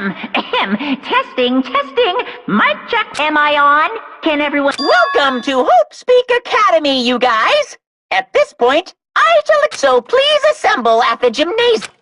Testing, testing. Mic check. Am I on? Can everyone... Welcome to Hope Speak Academy, you guys! At this point, I shall... So please assemble at the gymnasium.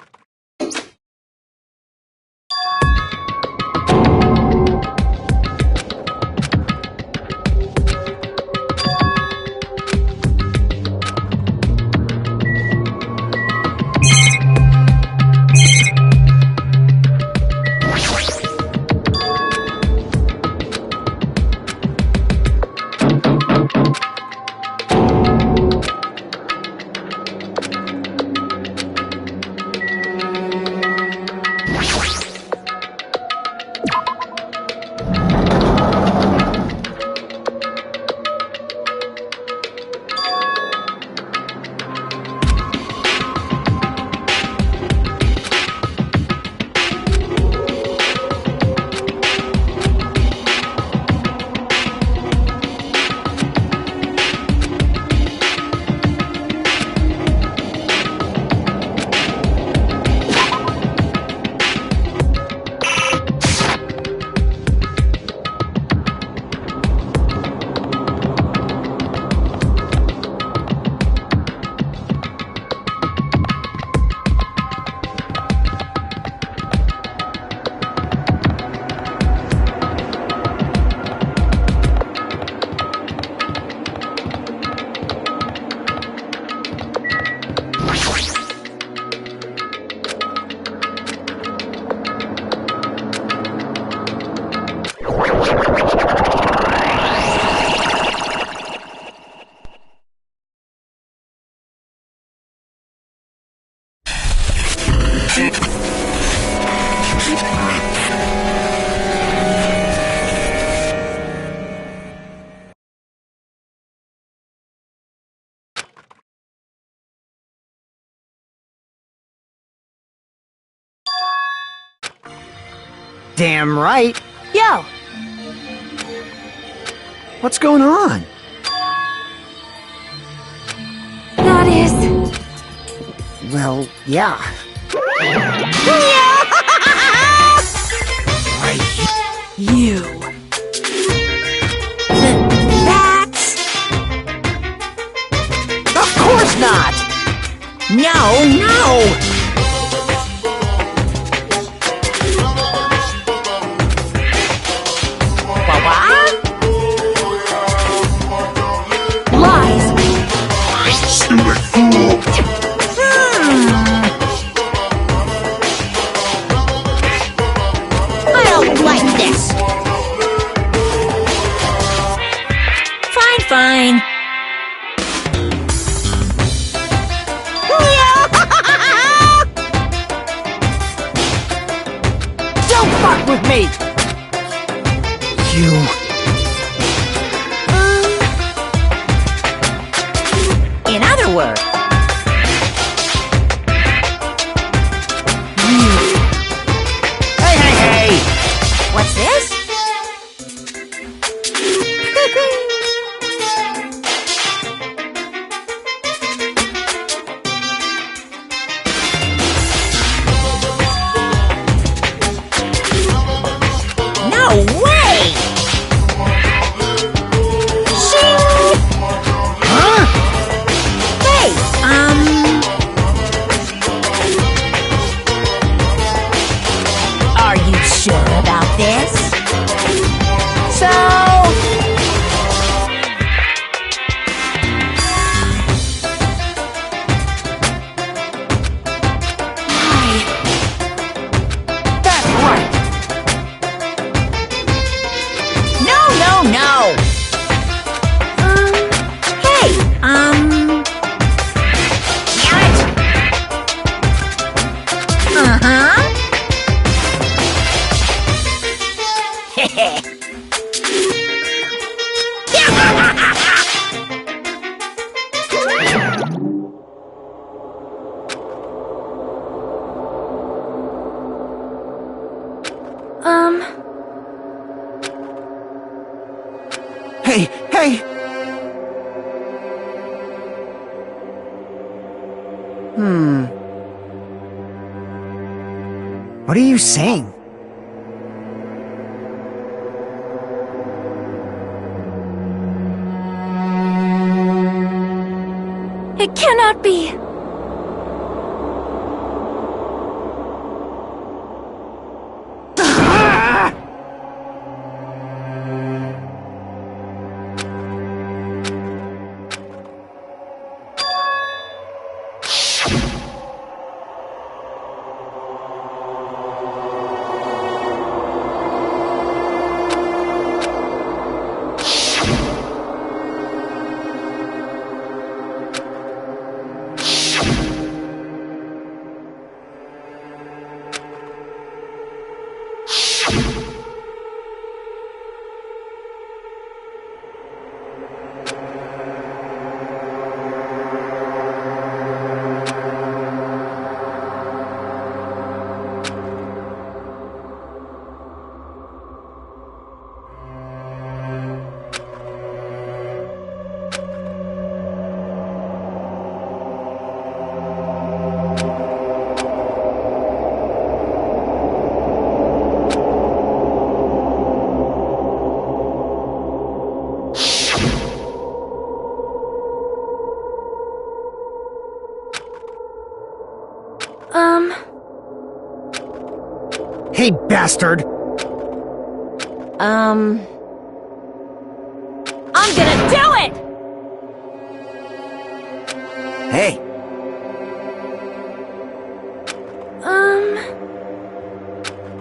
Damn right. Yo! What's going on? That is... Well, yeah. You. That... Of course not! No, no! Lies. I don't like this. Fine, fine. Don't fuck with me! You... In other words... Hey, hey, hey! What's this? No way! Shing! Huh? Hey, are you sure about this? So... That's right! No, no, no! Hey, damn it! Uh-huh. Hey, hey! What are you saying? It cannot be. Hey, bastard! I'm gonna do it! Hey!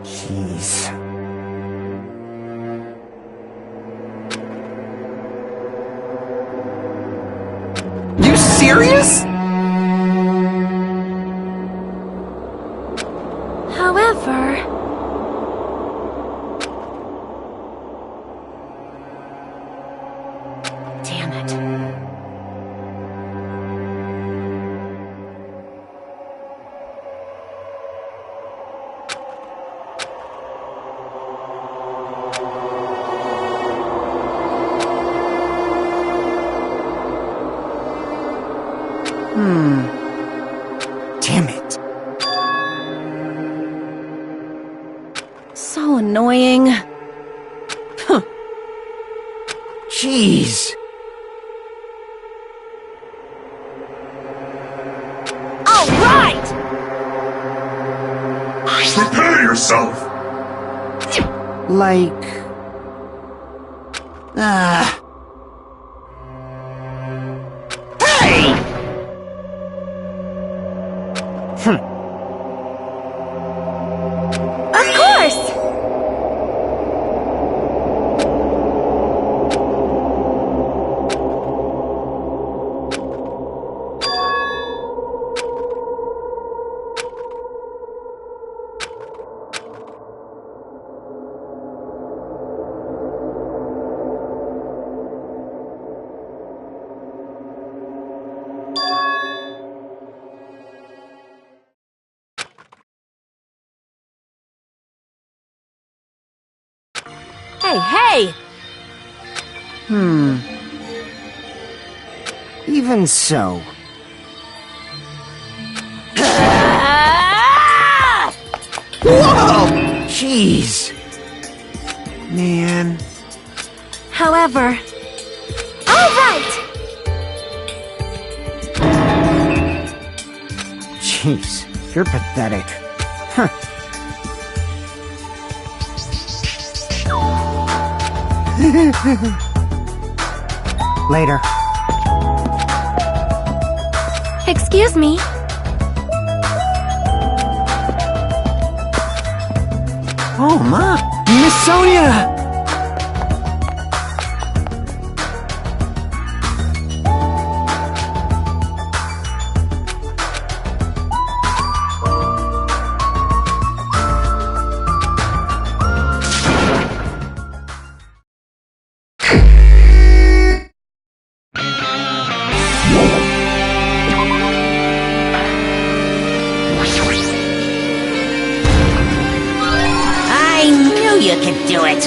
Jeez. You serious? However... Damn it. Damn it. So annoying. Jeez. All right! Prepare yourself! Like... Hey! Of course! Hey! Even so. Ah! Whoa! Jeez. Man. However... All right! Jeez. You're pathetic. Huh. Later. Excuse me. Oh, Ma! Miss Sonia! You can do it.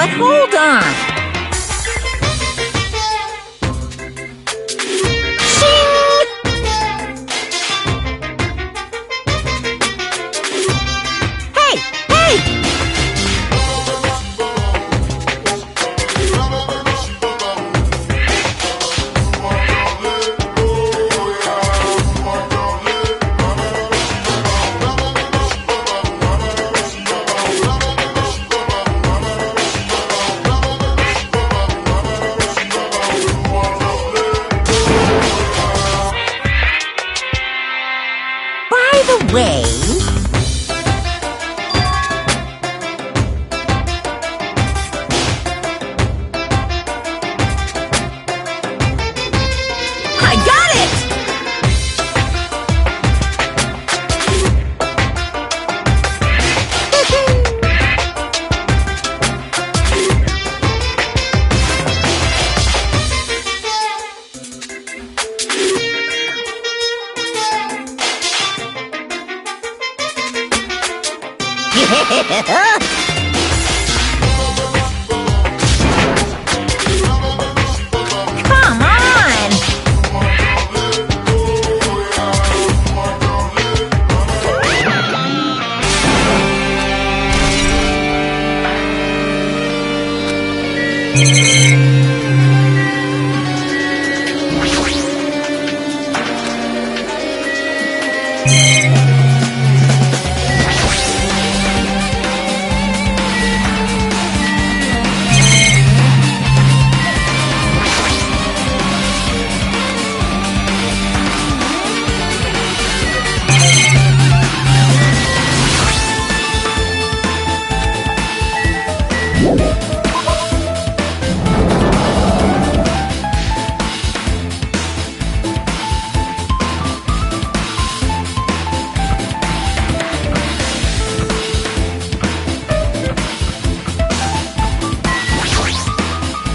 But hold on. Hey! Hey! By the way... I got it! Come on!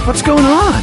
What's going on?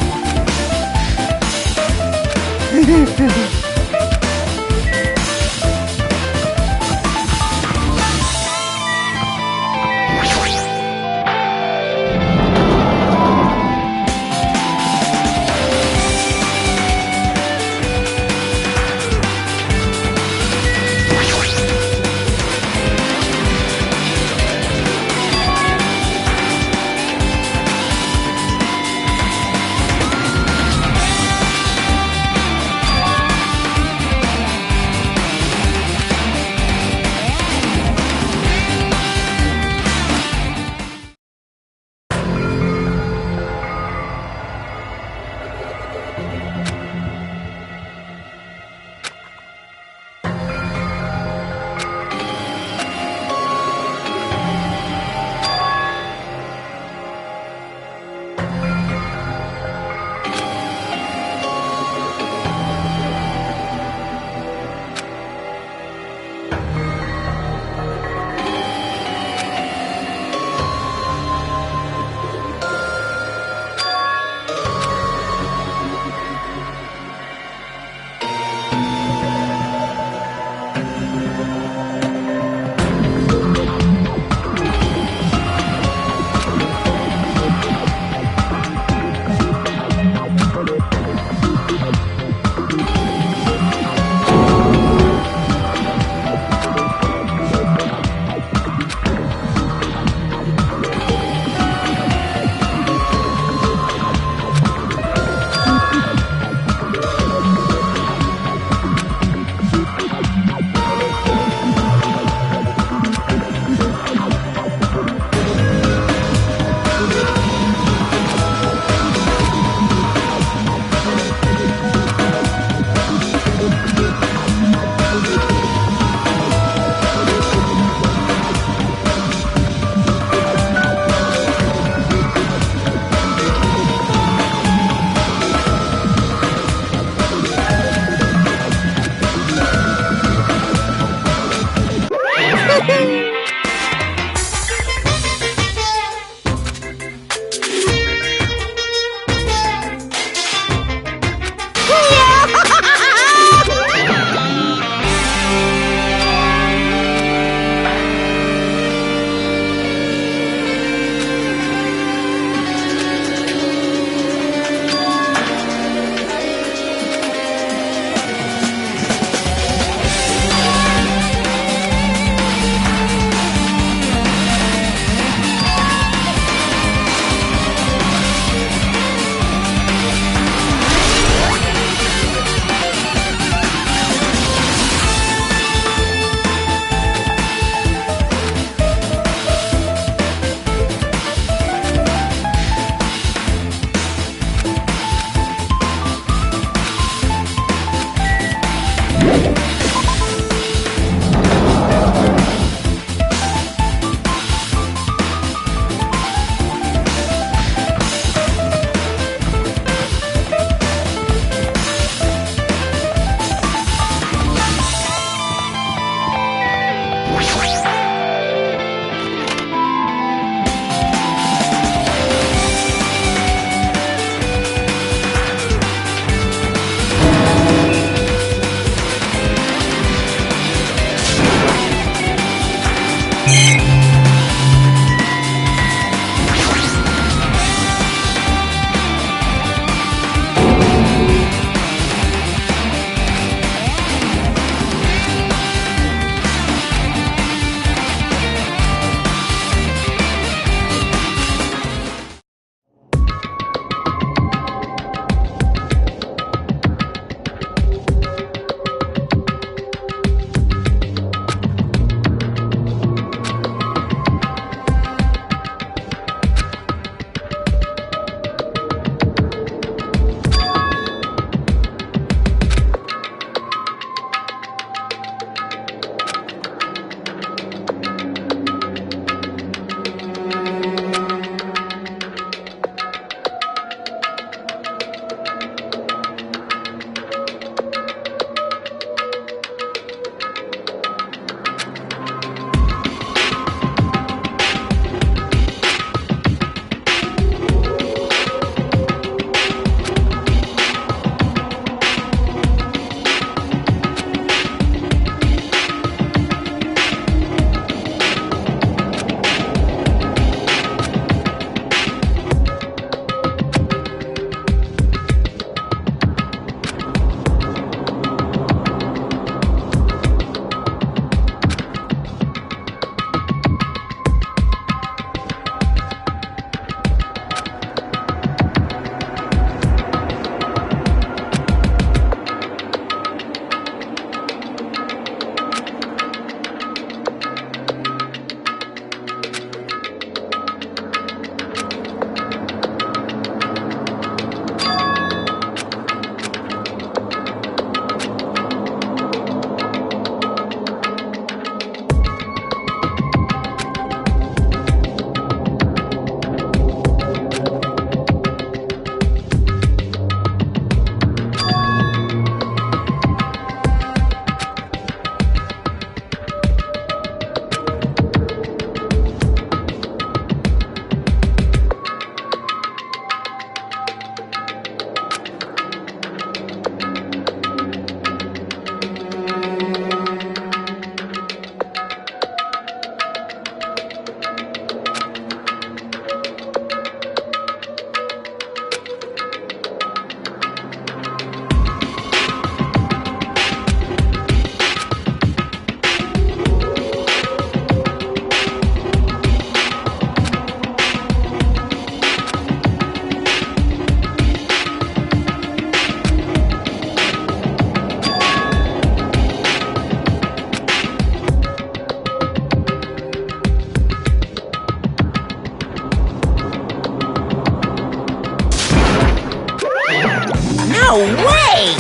No way!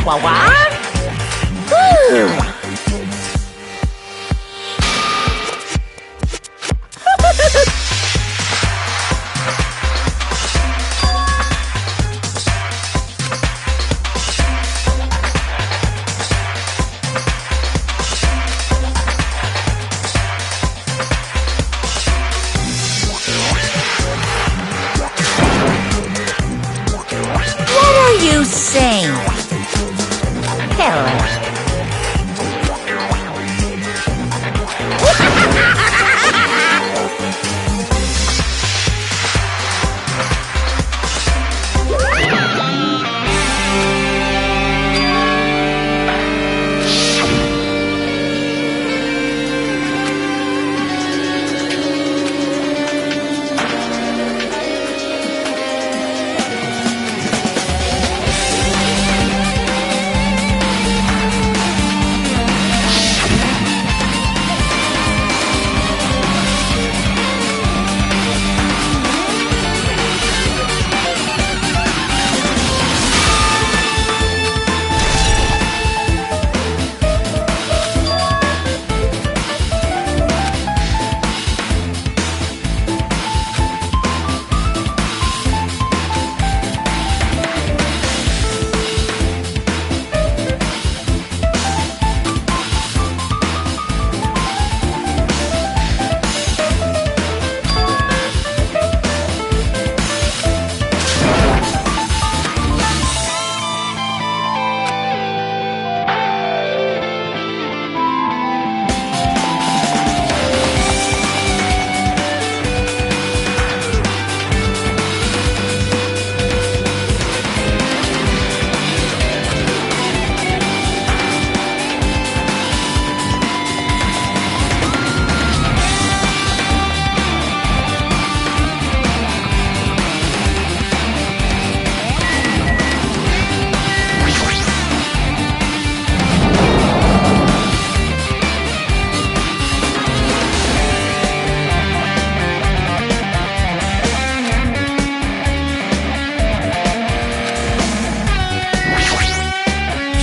What? What are you saying? Hello.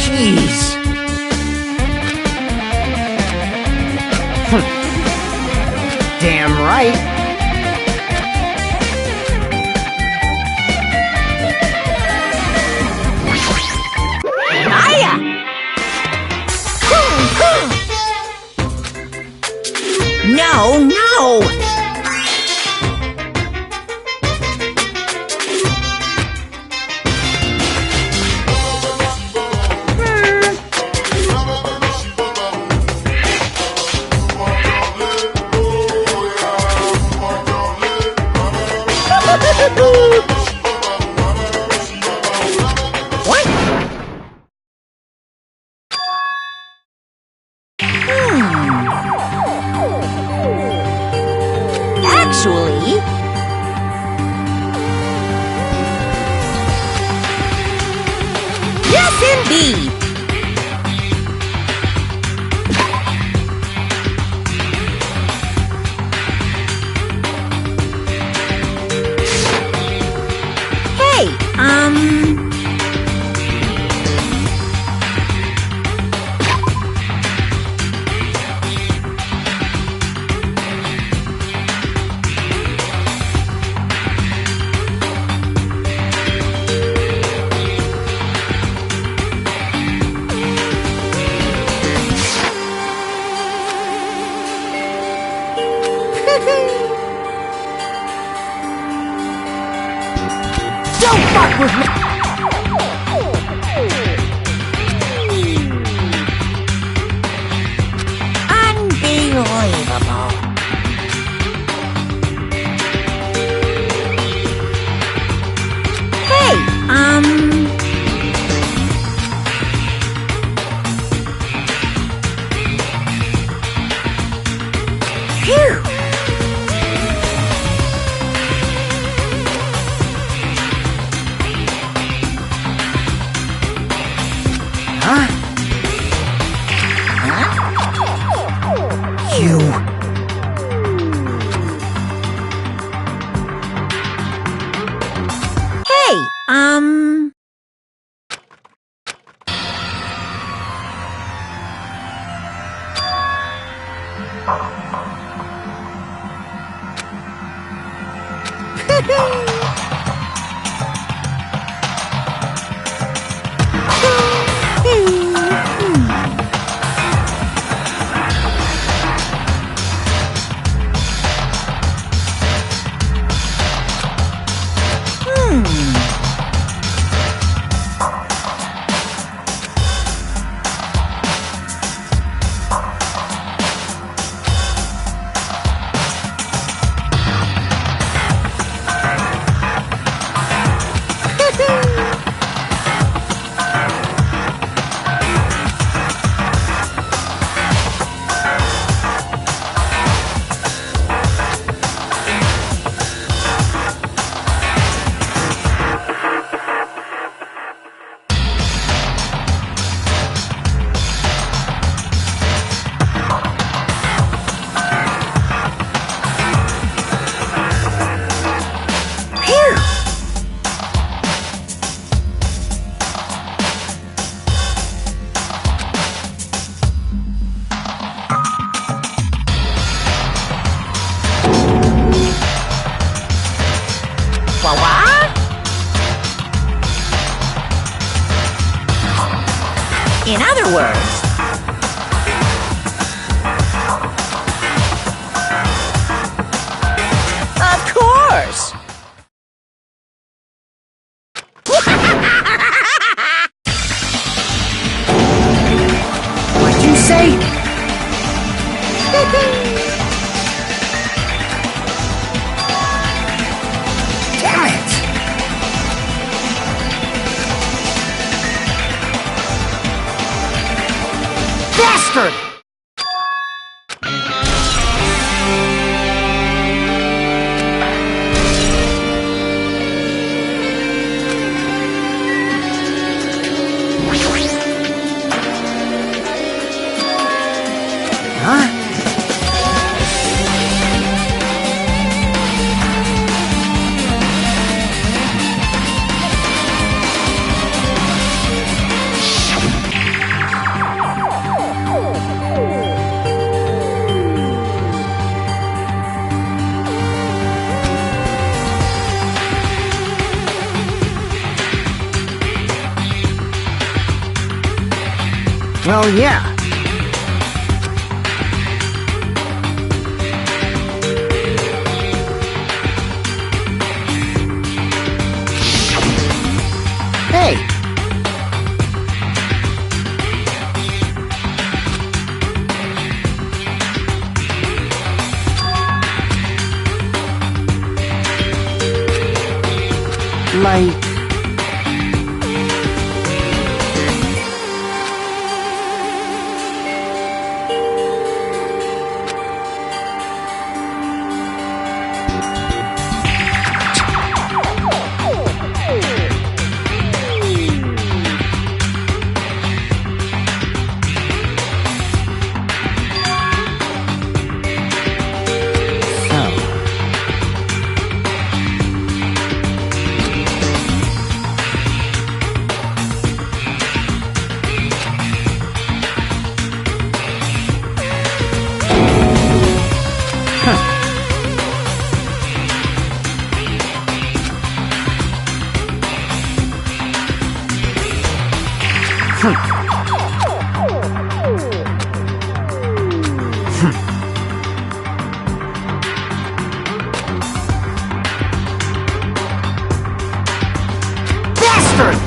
Jeez. Damn right. Hiya! No, no! What? Actually... Yes, indeed! Hey, don't fuck with me! Unbelievable. Hey, Phew. In other words, of course! What'd you say? Damn it! Bastard! Huh? Well, yeah. Hey! Like... Bastard!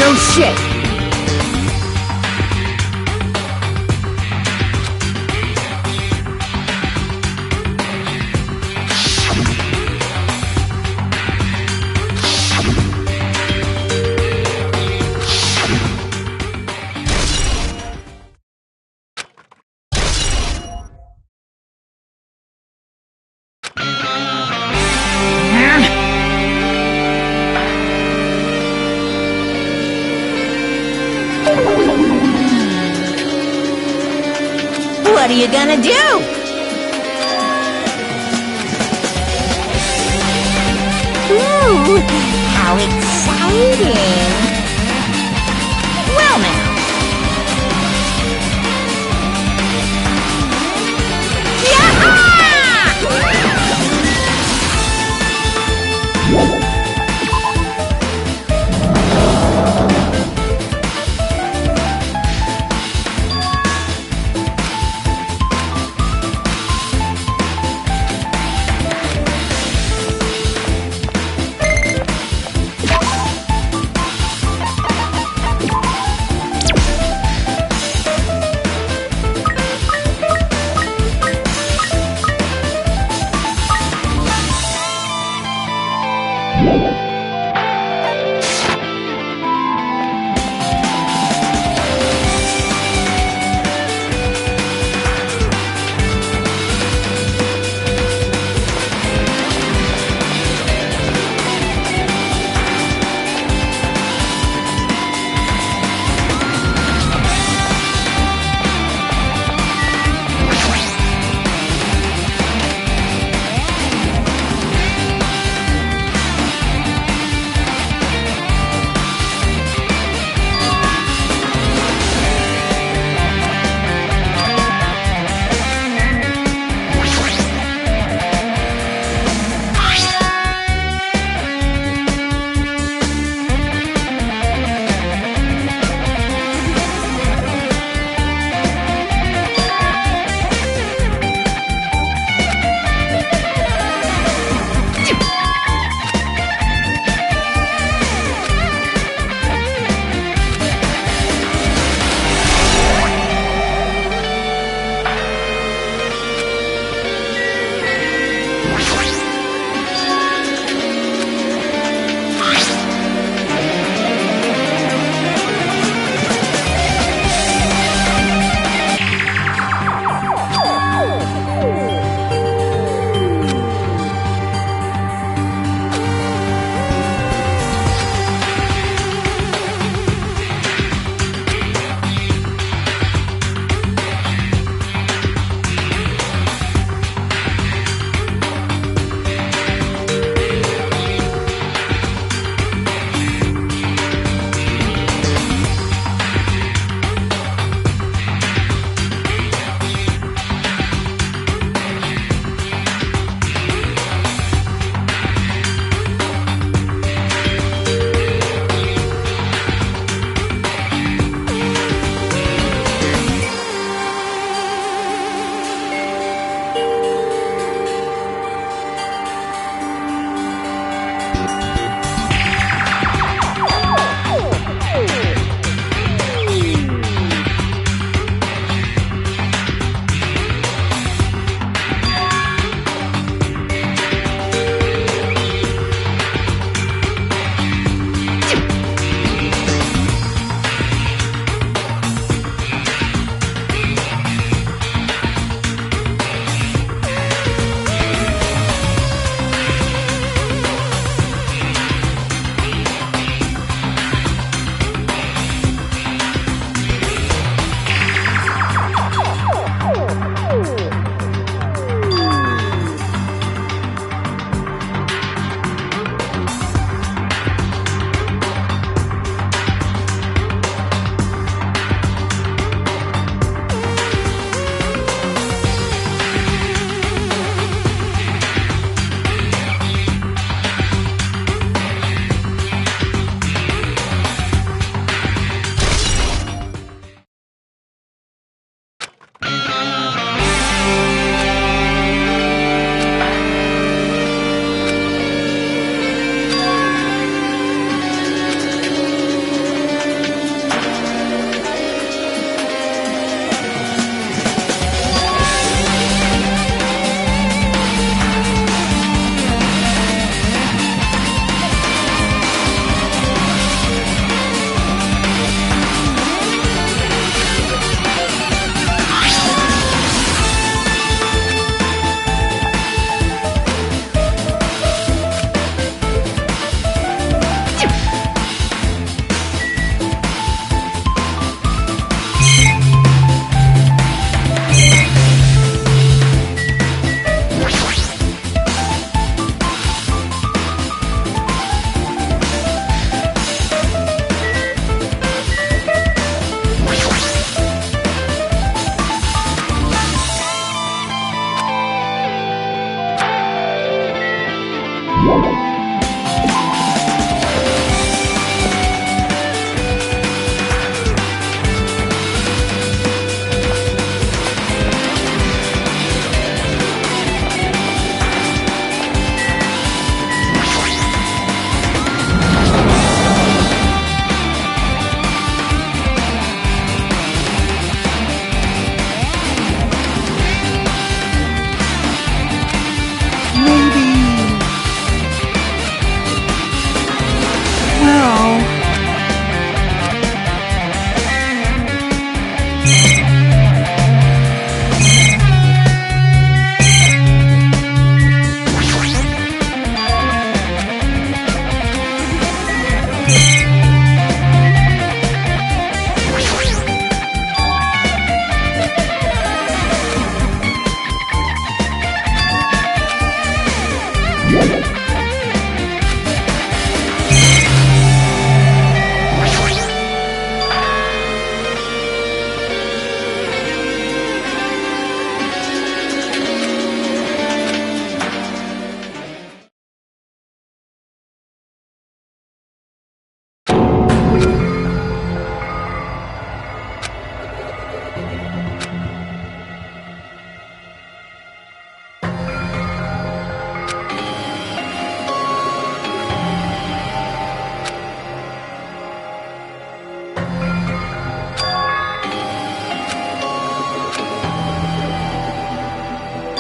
No shit! What are you gonna do? Ooh, how exciting! Well now.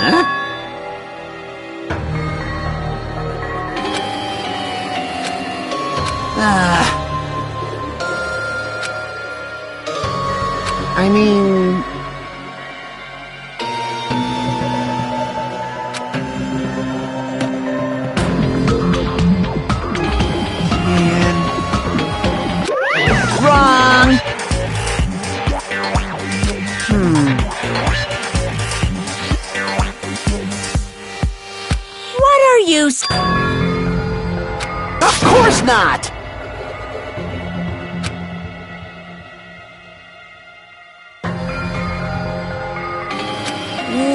Huh? I mean... Man... Wrong! What are you Of course not!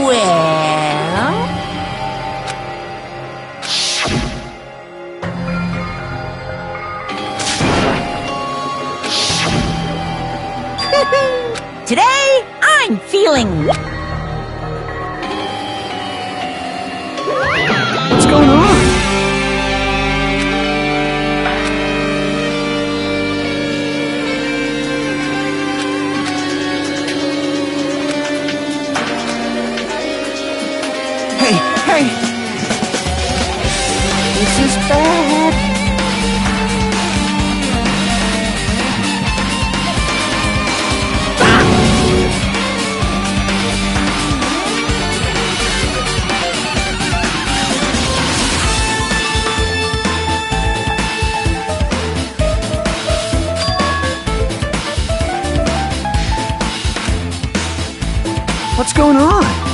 Well... Today, I'm feeling... What's going on? Hey, hey! This is bad. What's going on?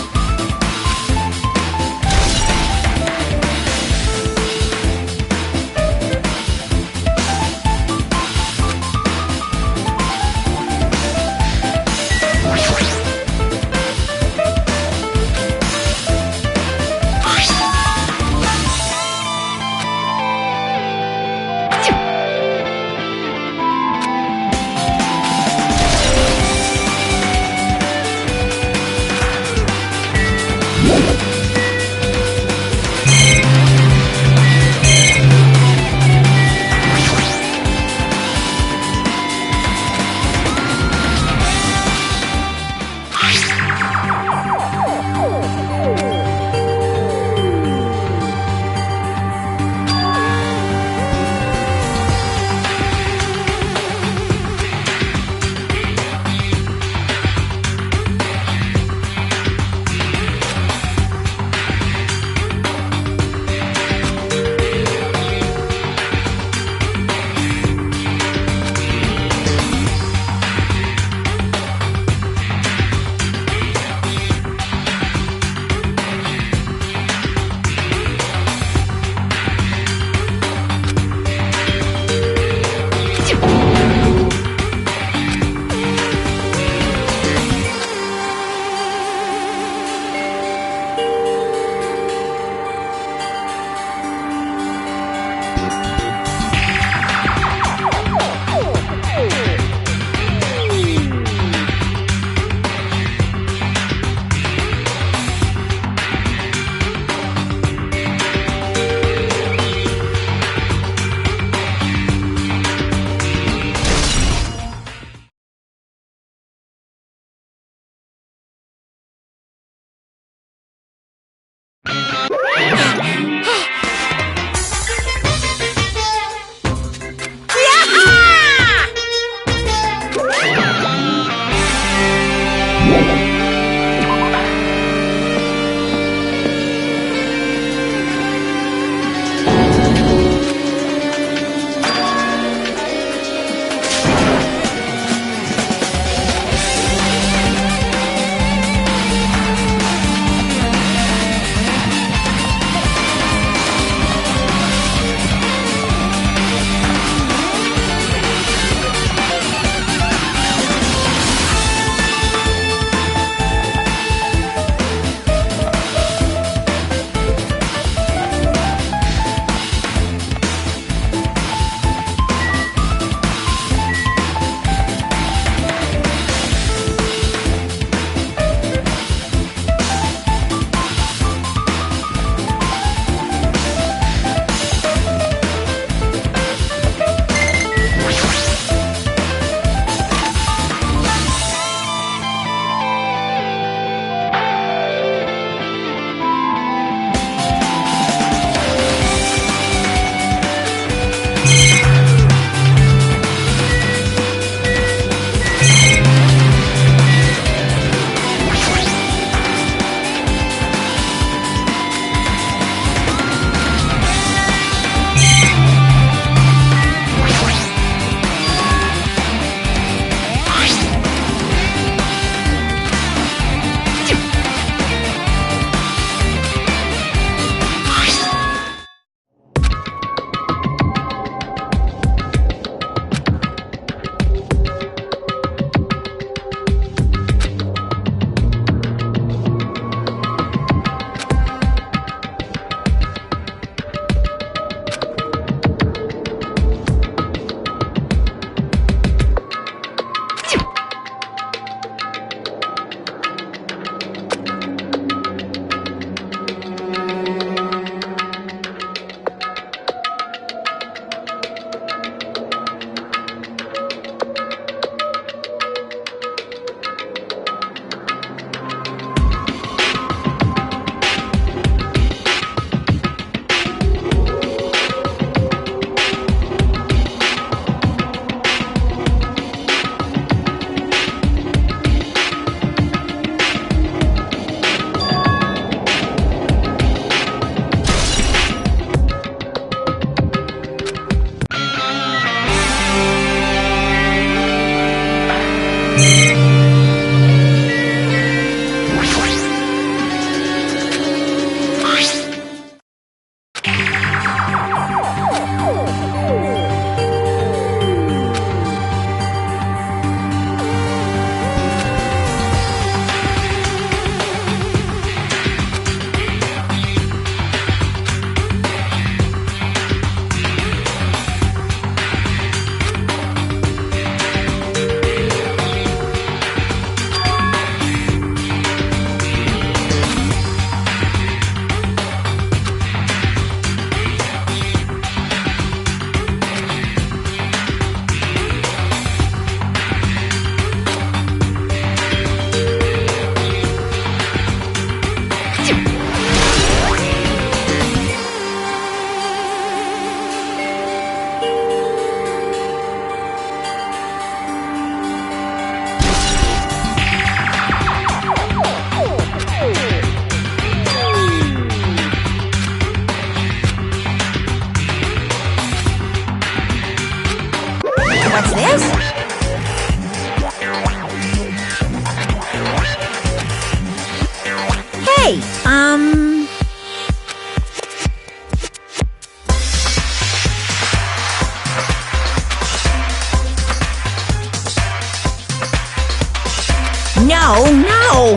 No, no!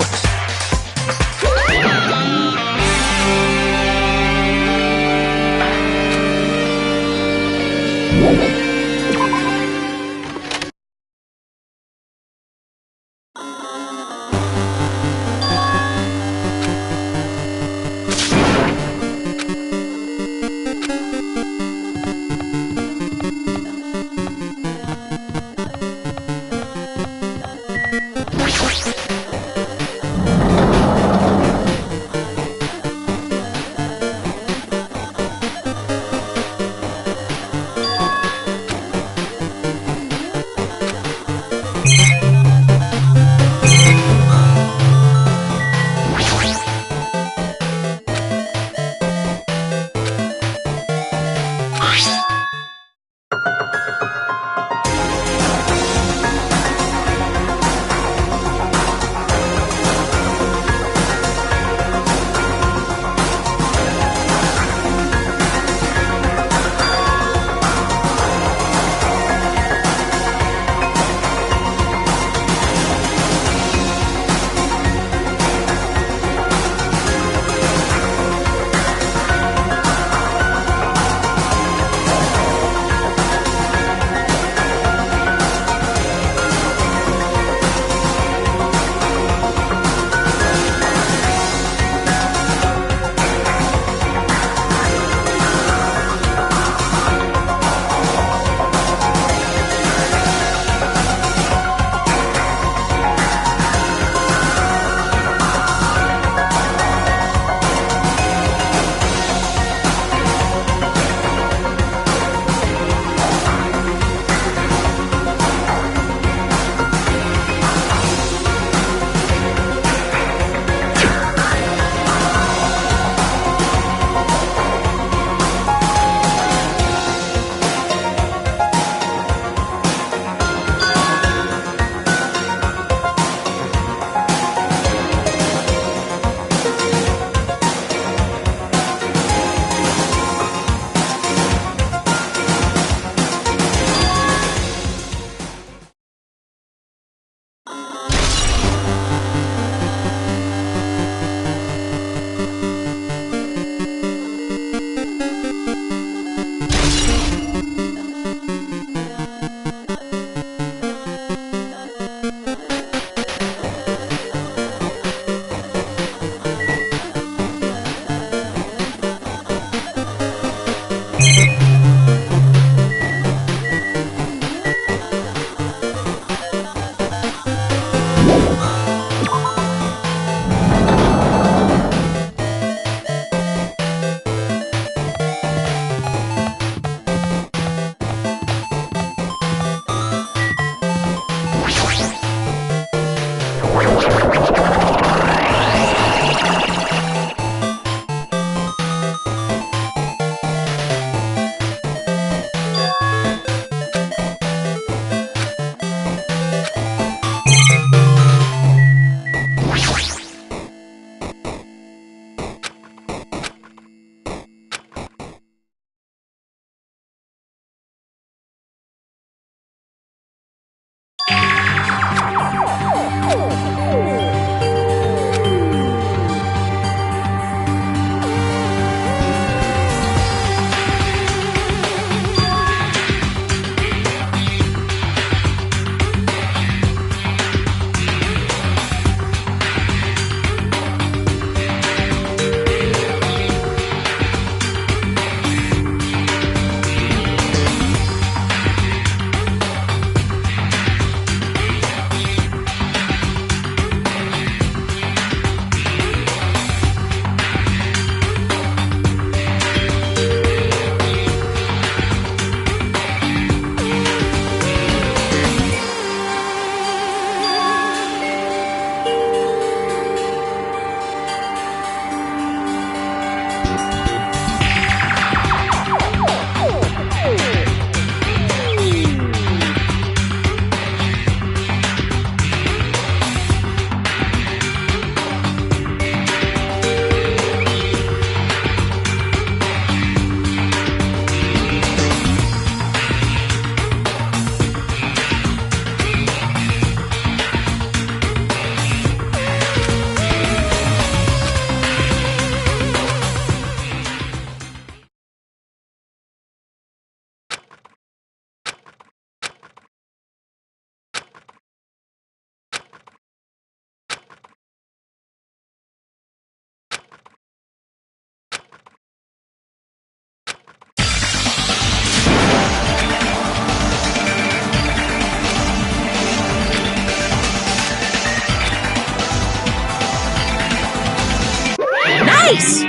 Nice!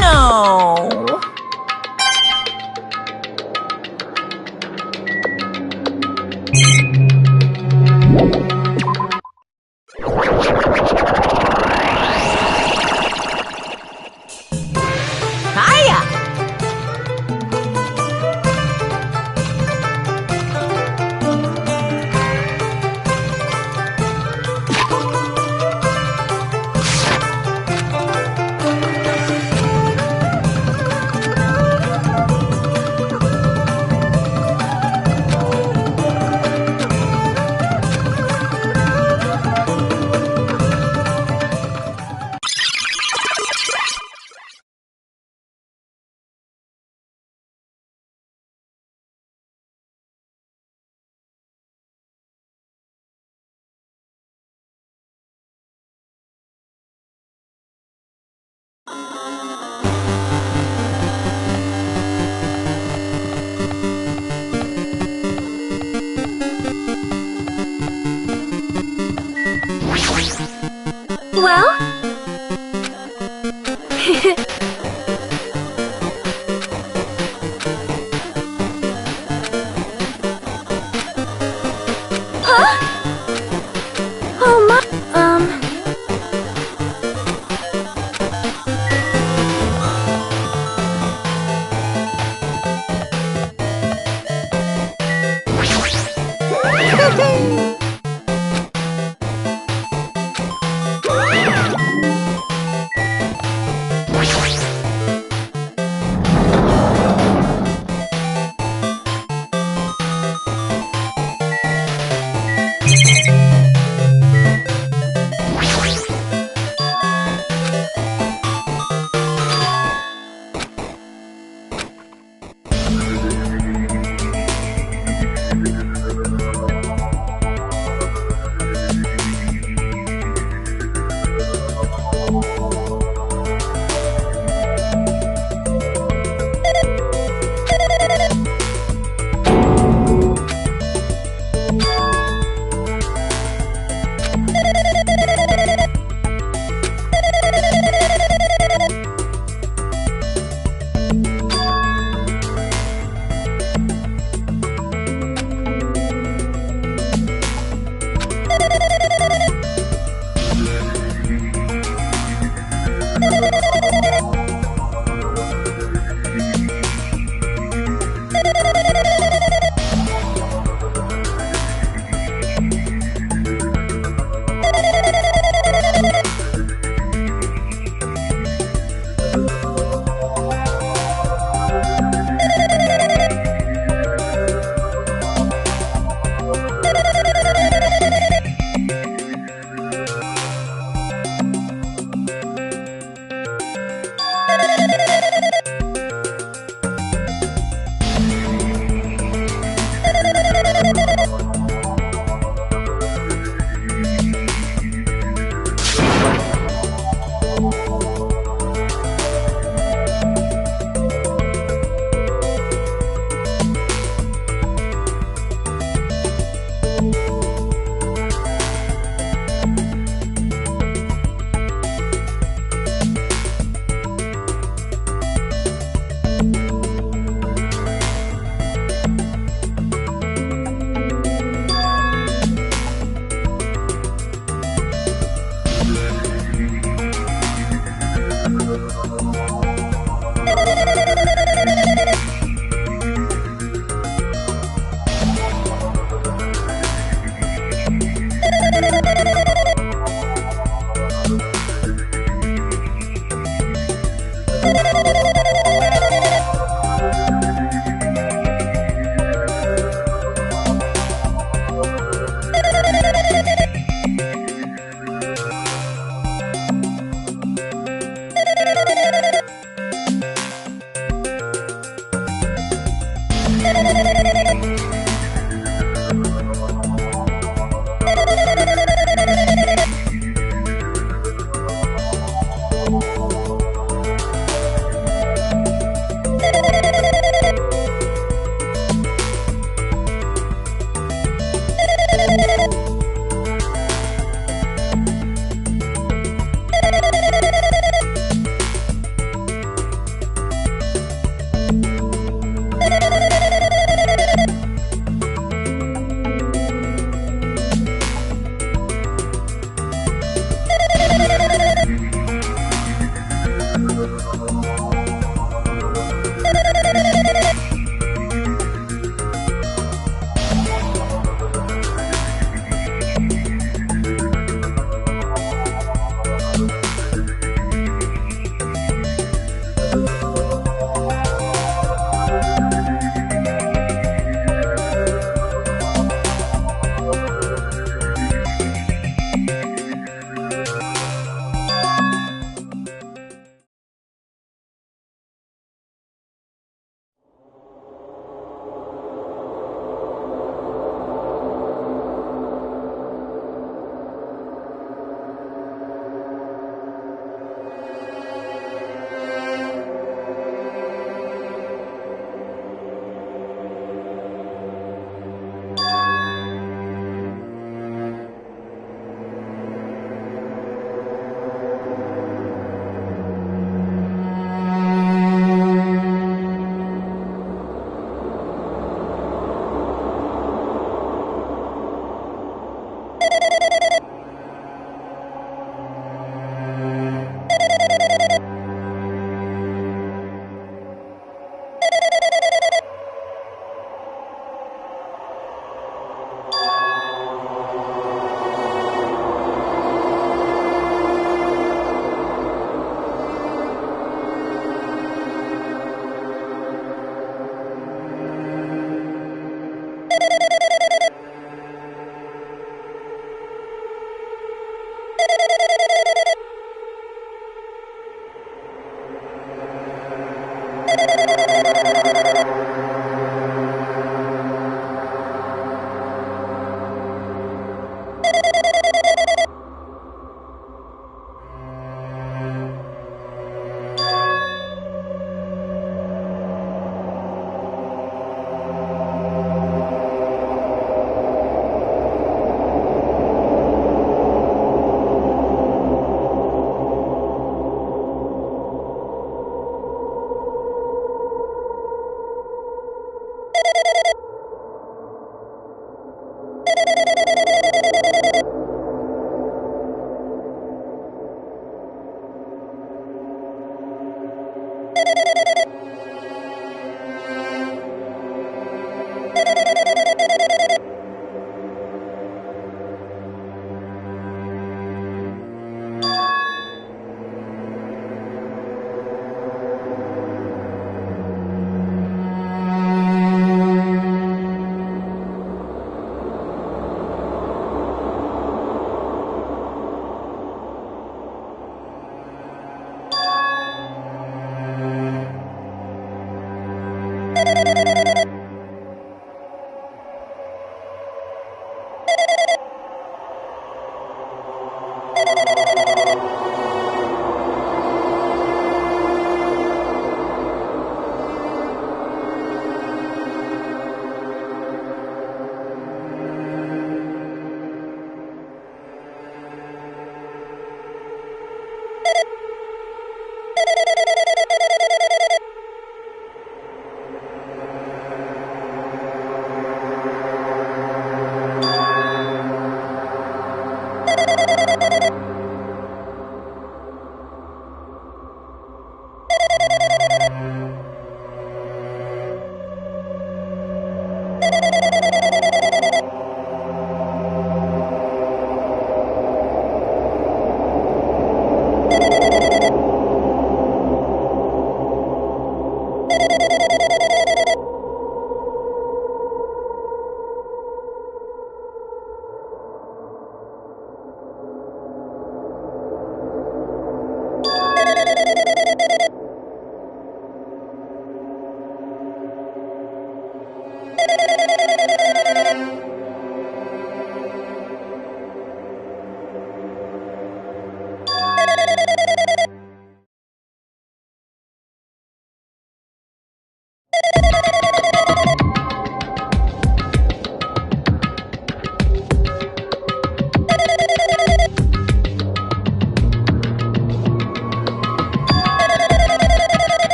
No. Hiya! Well? Huh? Oh my...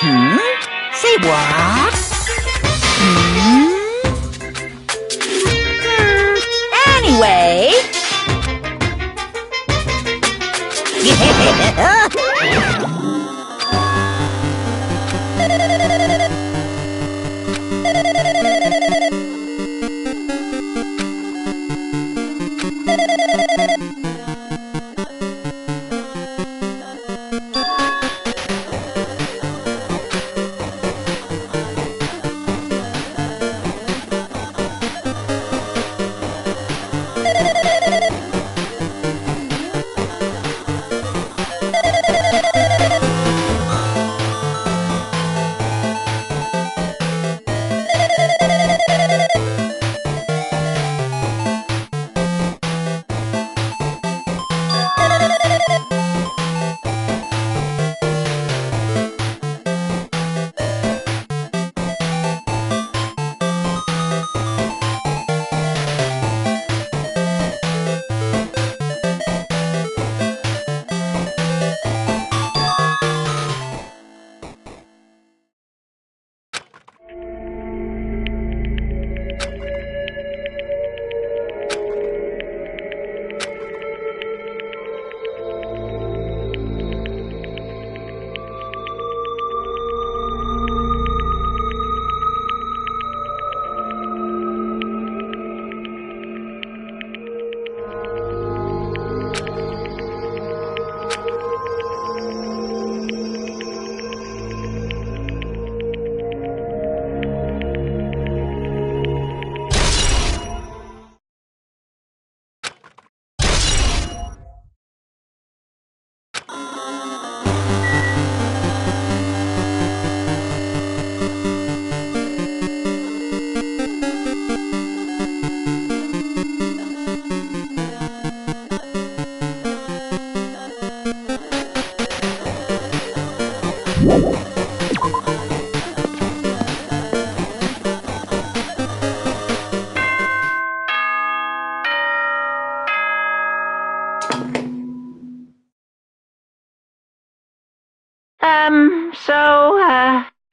Say what? Anyway.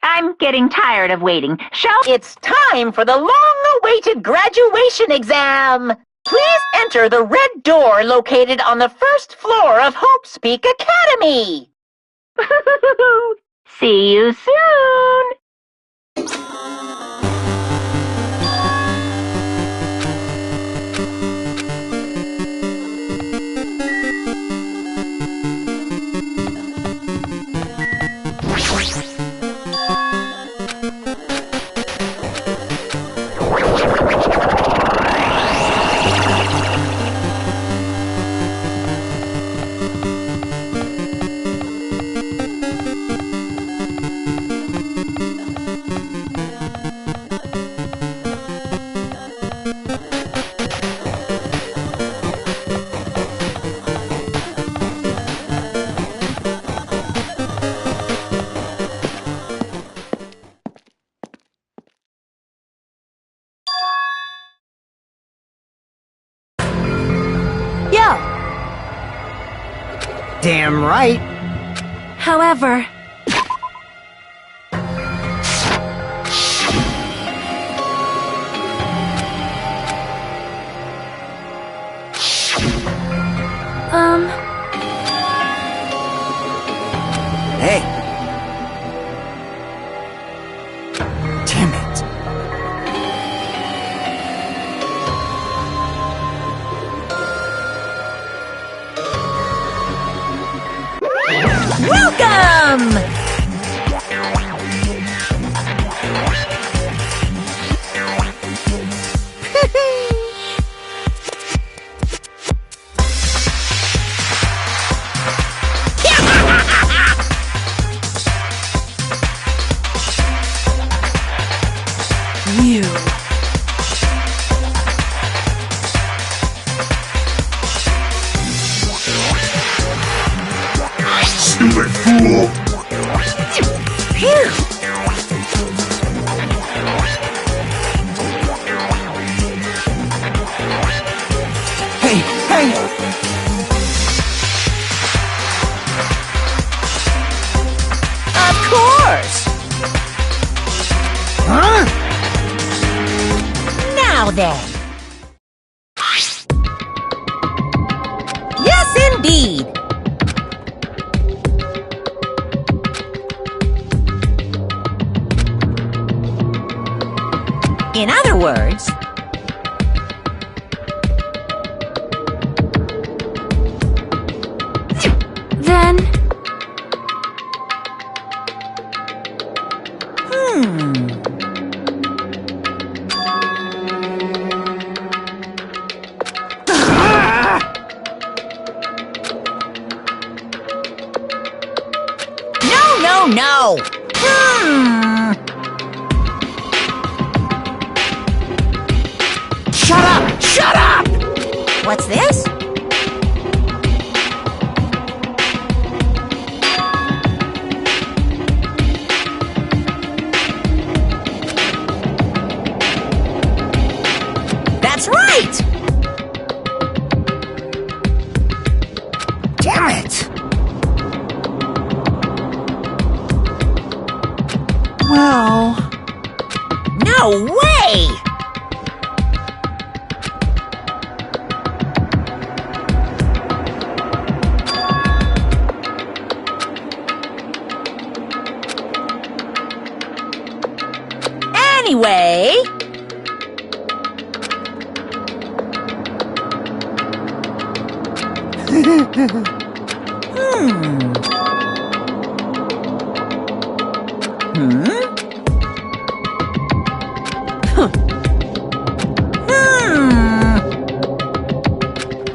I'm getting tired of waiting. It's time for the long-awaited graduation exam. Please enter the red door located on the first floor of Hope's Peak Academy. See you soon. Damn right. However, Hey. Damn it. Welcome! You. Stupid fool! Phew. Hey, hey! Of course! yours. Huh? Now then. Yes, indeed. In other words, Then, no. Shut up! What's this? That's right! Damn it! Well... No way! Anyway...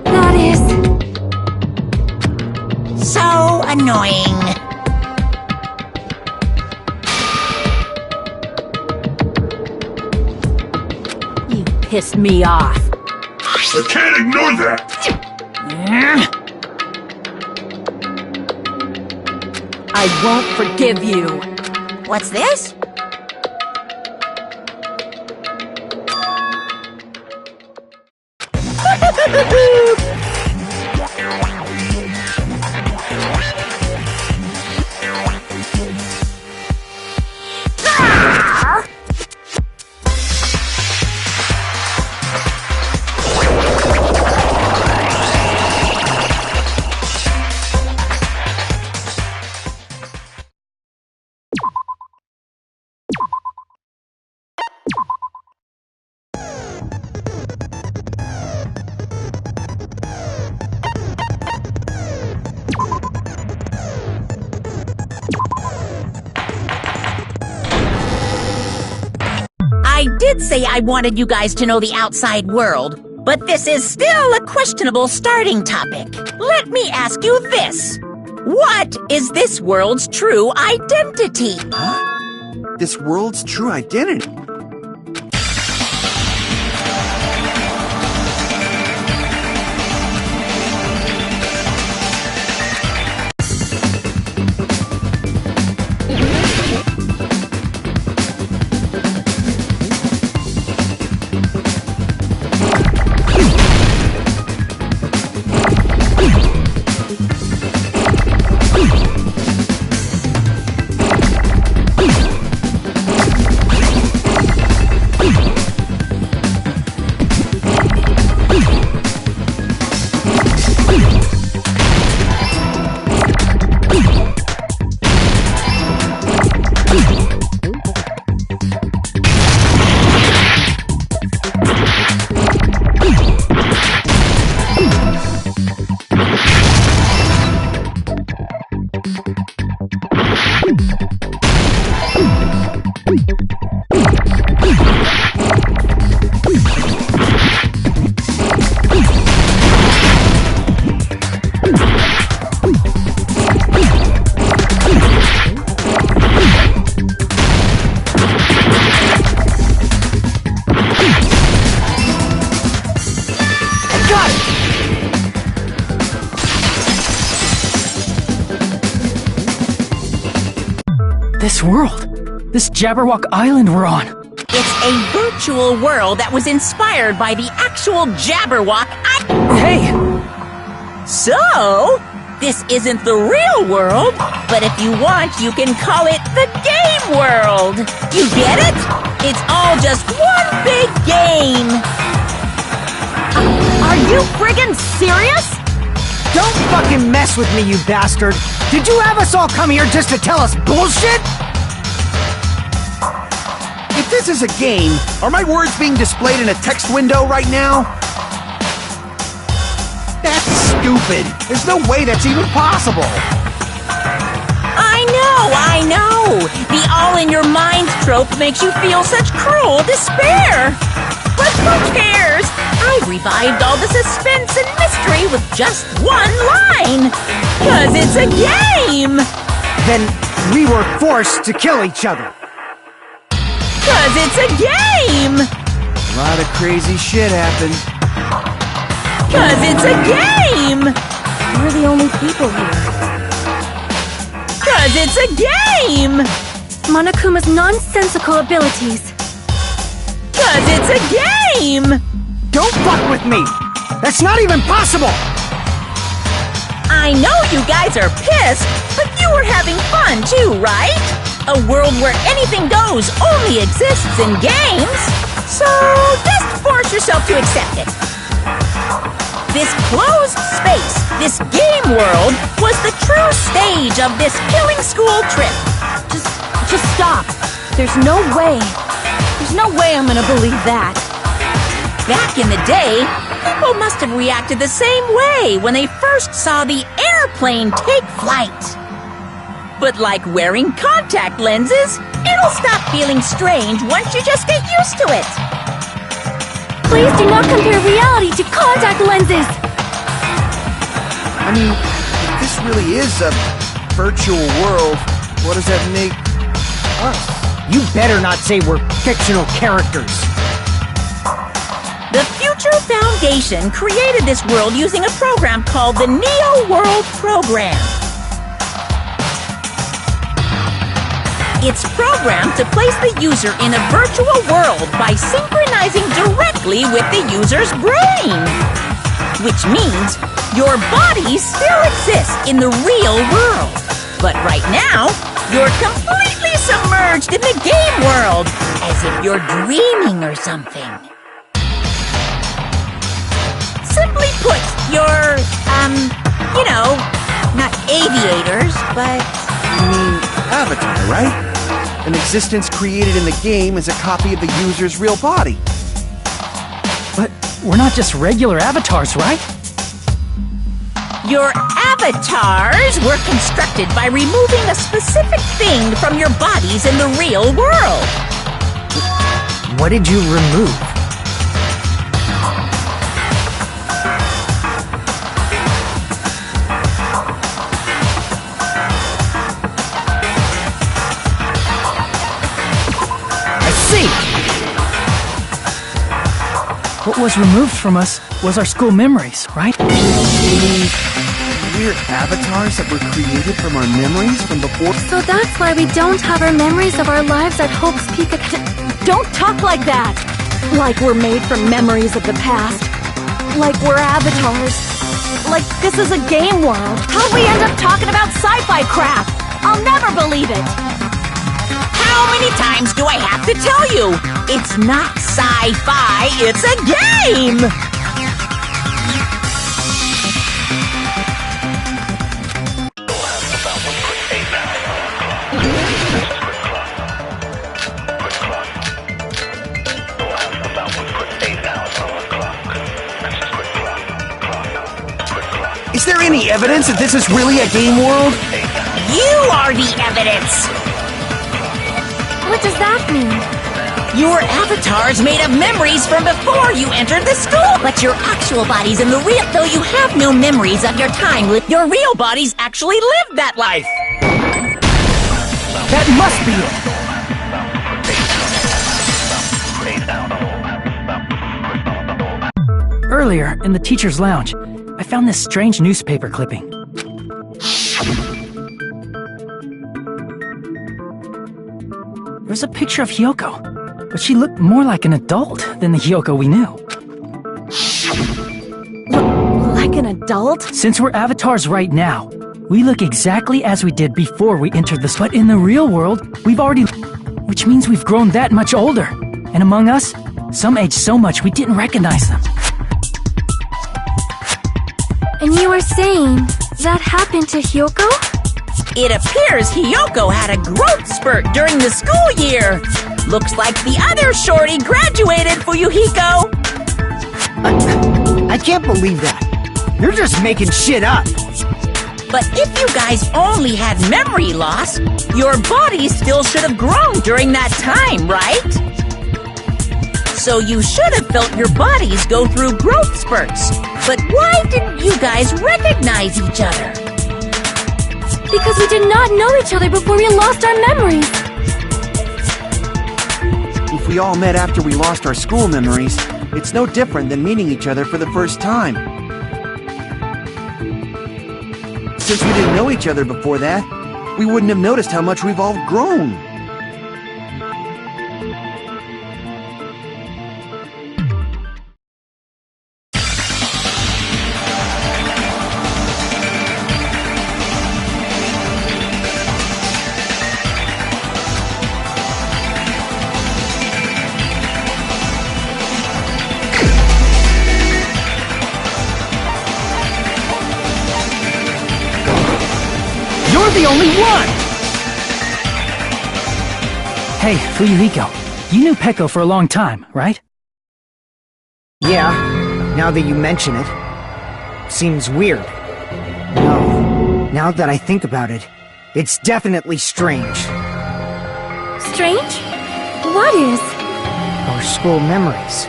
that is... So annoying. You pissed me off. I can't ignore that! I won't forgive you. What's this? I did say I wanted you guys to know the outside world, but this is still a questionable starting topic. Let me ask you this. What is this world's true identity? Huh? This world's true identity? This world, this Jabberwock Island we're on. It's a virtual world that was inspired by the actual Jabberwock. Hey! So, This isn't the real world, but if you want, you can call it the game world. You get it? It's all just one big game. Are you friggin' serious? Don't fucking mess with me, you bastard! Did you have us all come here just to tell us bullshit? If this is a game, are my words being displayed in a text window right now? That's stupid. There's no way that's even possible. I know! The all-in-your-mind trope makes you feel such cruel despair! But who cares? I revived all the suspense and mystery with just one line! 'Cause it's a game! Then we were forced to kill each other. 'Cause it's a game! A lot of crazy shit happened. 'Cause it's a game! We're the only people here. 'Cause it's a game! Monokuma's nonsensical abilities. 'Cause it's a game! Don't fuck with me! That's not even possible! I know you guys are pissed, but you were having fun too, right? A world where anything goes only exists in games. So just force yourself to accept it. This closed space, this game world, was the true stage of this killing school trip. Just stop. There's no way. There's no way I'm gonna believe that. Back in the day, people must have reacted the same way when they first saw the airplane take flight. But like wearing contact lenses, it'll stop feeling strange once you just get used to it. Please do not compare reality to contact lenses! I mean, if this really is a virtual world, what does that make us? You better not say we're fictional characters. The Future Foundation created this world using a program called the Neo World Program. It's programmed to place the user in a virtual world by synchronizing directly with the user's brain. Which means your body still exists in the real world. But right now, you're completely submerged in the game world, as if you're dreaming or something. Simply put, you're, not aviators, but... You mean Avatar, right? An existence created in the game is a copy of the user's real body. But we're not just regular avatars, right? Your avatars were constructed by removing a specific thing from your bodies in the real world. What did you remove? What was removed from us was our school memories, right? We're avatars that were created from our memories from before. So that's why we don't have our memories of our lives at Hope's Peak Academy. Don't talk like that! Like we're made from memories of the past. Like we're avatars. Like this is a game world. How'd we end up talking about sci-fi crap? I'll never believe it! How many times do I have to tell you? It's not sci-fi, it's a game! Is there any evidence that this is really a game world? You are the evidence! What does that mean? Your avatar's made of memories from before you entered the school! But your actual body's in the real... Though you have no memories of your time, your real bodies actually lived that life! That must be it! Earlier, in the teacher's lounge, I found this strange newspaper clipping. There was a picture of Hyoko, but she looked more like an adult than the Hyoko we knew. Like an adult? Since we're avatars right now, we look exactly as we did before we entered this. But in the real world, we've already... Which means we've grown that much older. And among us, some age so much we didn't recognize them. And you were saying that happened to Hyoko? It appears Hyoko had a growth spurt during the school year. Looks like the other shorty graduated, Fuyuhiko. I can't believe that. You're just making shit up. But if you guys only had memory loss, your body still should have grown during that time, right? So you should have felt your bodies go through growth spurts. But why didn't you guys recognize each other? Because we did not know each other before we lost our memories. If we all met after we lost our school memories, it's no different than meeting each other for the first time. Since we didn't know each other before that, we wouldn't have noticed how much we've all grown. You're the only one! Hey, Fuyuhiko, you knew Peko for a long time, right? Yeah, now that you mention it. Seems weird. No, now that I think about it, it's definitely strange. Strange? What is? Our school memories.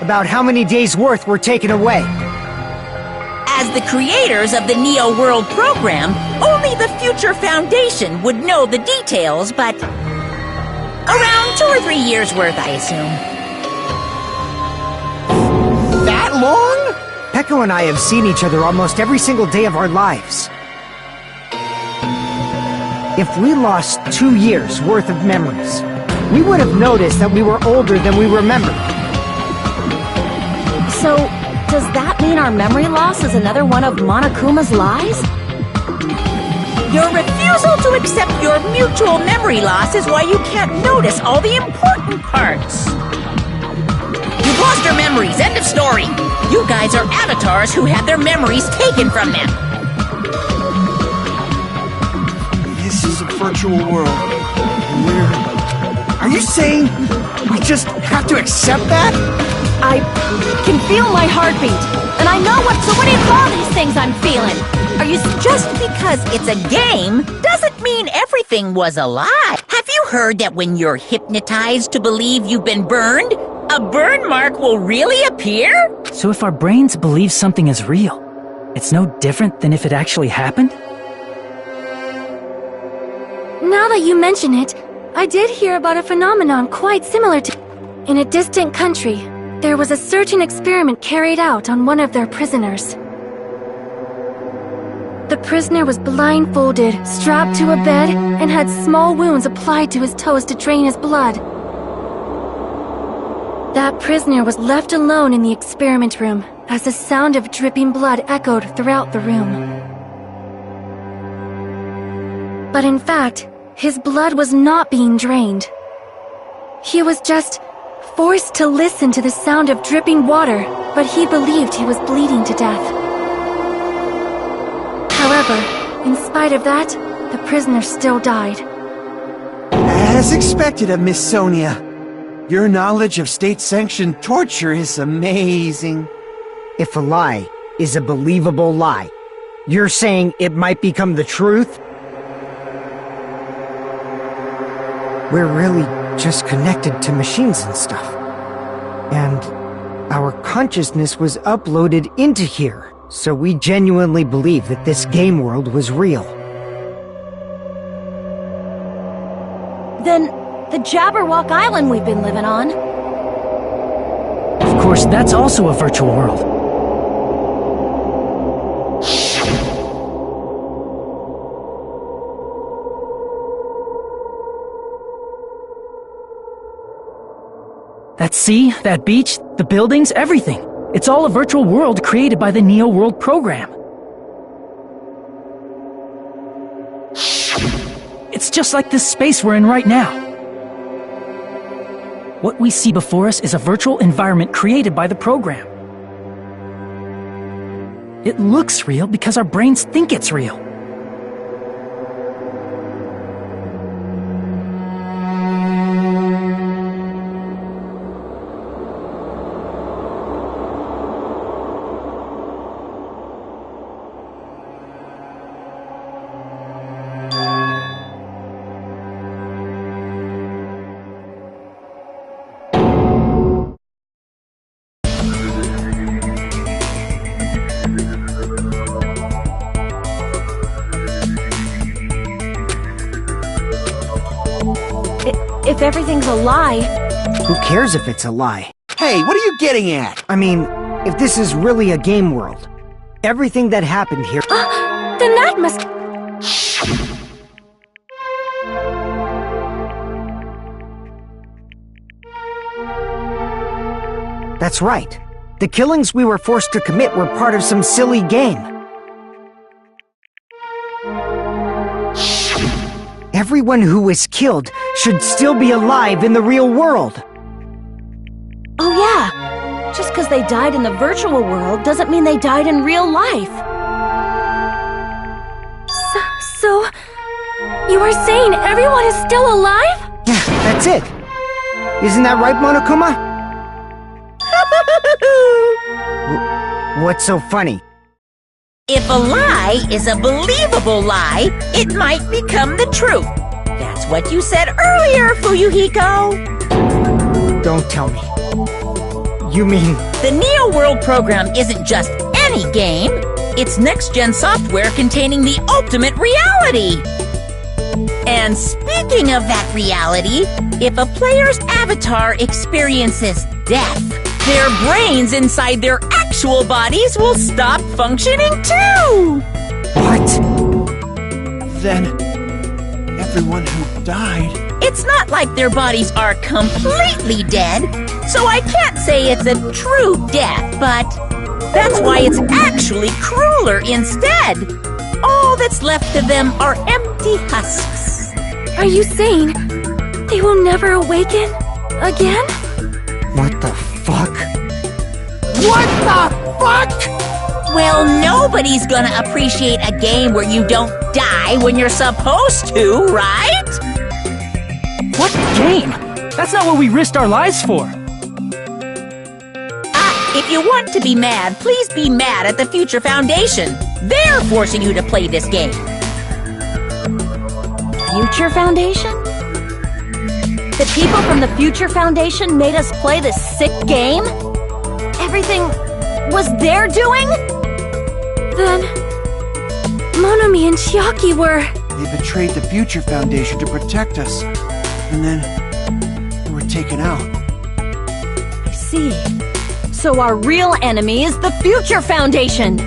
About how many days' worth were taken away. As the creators of the Neo World program, only the Future Foundation would know the details, but around 2 or 3 years worth, I assume. That long? Peko and I have seen each other almost every single day of our lives. If we lost 2 years worth of memories, we would have noticed that we were older than we remembered. So, does that mean our memory loss is another one of Monokuma's lies? Your refusal to accept your mutual memory loss is why you can't notice all the important parts. You've lost your memories, end of story. You guys are avatars who had their memories taken from them. This is a virtual world. Are you saying we just have to accept that? I can feel my heartbeat, and I know what do you call these things I'm feeling? Are you just because it's a game doesn't mean everything was a lie? Have you heard that when you're hypnotized to believe you've been burned, a burn mark will really appear? So if our brains believe something is real, it's no different than if it actually happened? Now that you mention it, I did hear about a phenomenon quite similar to... In a distant country, there was a certain experiment carried out on one of their prisoners. The prisoner was blindfolded, strapped to a bed, and had small wounds applied to his toes to drain his blood. That prisoner was left alone in the experiment room, as the sound of dripping blood echoed throughout the room. But in fact, his blood was not being drained. He was just forced to listen to the sound of dripping water, but he believed he was bleeding to death. However, in spite of that, the prisoner still died. As expected of Miss Sonia. Your knowledge of state-sanctioned torture is amazing. If a lie is a believable lie, you're saying it might become the truth? We're really just connected to machines and stuff. And our consciousness was uploaded into here, so we genuinely believe that this game world was real. Then, the Jabberwock Island we've been living on. Of course, that's also a virtual world. That sea, that beach, the buildings, everything. It's all a virtual world created by the Neo World program. It's just like this space we're in right now. What we see before us is a virtual environment created by the program. It looks real because our brains think it's real. If everything's a lie... Who cares if it's a lie? Hey, what are you getting at? I mean, if this is really a game world, everything that happened here... Then that must... That's right. The killings we were forced to commit were part of some silly game. Everyone who was killed should still be alive in the real world. Oh yeah, just because they died in the virtual world doesn't mean they died in real life. So you are saying everyone is still alive? Yeah, that's it. Isn't that right, Monokuma? What's so funny? If a lie is a believable lie, it might become the truth. That's what you said earlier, Fuyuhiko. Don't tell me. You mean... The Neo World program isn't just any game. It's next-gen software containing the ultimate reality. And speaking of that reality, if a player's avatar experiences death, their brains inside their actual bodies will stop functioning too! What? Then, everyone who died... It's not like their bodies are completely dead, so I can't say it's a true death, but that's why it's actually crueler instead. All that's left of them are empty husks. Are you saying they will never awaken again? What the fuck? What the fuck? Well, nobody's gonna appreciate a game where you don't die when you're supposed to, right? What game? That's not what we risked our lives for. If you want to be mad, please be mad at the Future Foundation. They're forcing you to play this game. Future Foundation? The people from the Future Foundation made us play this sick game? Everything was their doing? Then... Monomi and Chiaki were... They betrayed the Future Foundation to protect us. And then... they were taken out. I see. So our real enemy is the Future Foundation!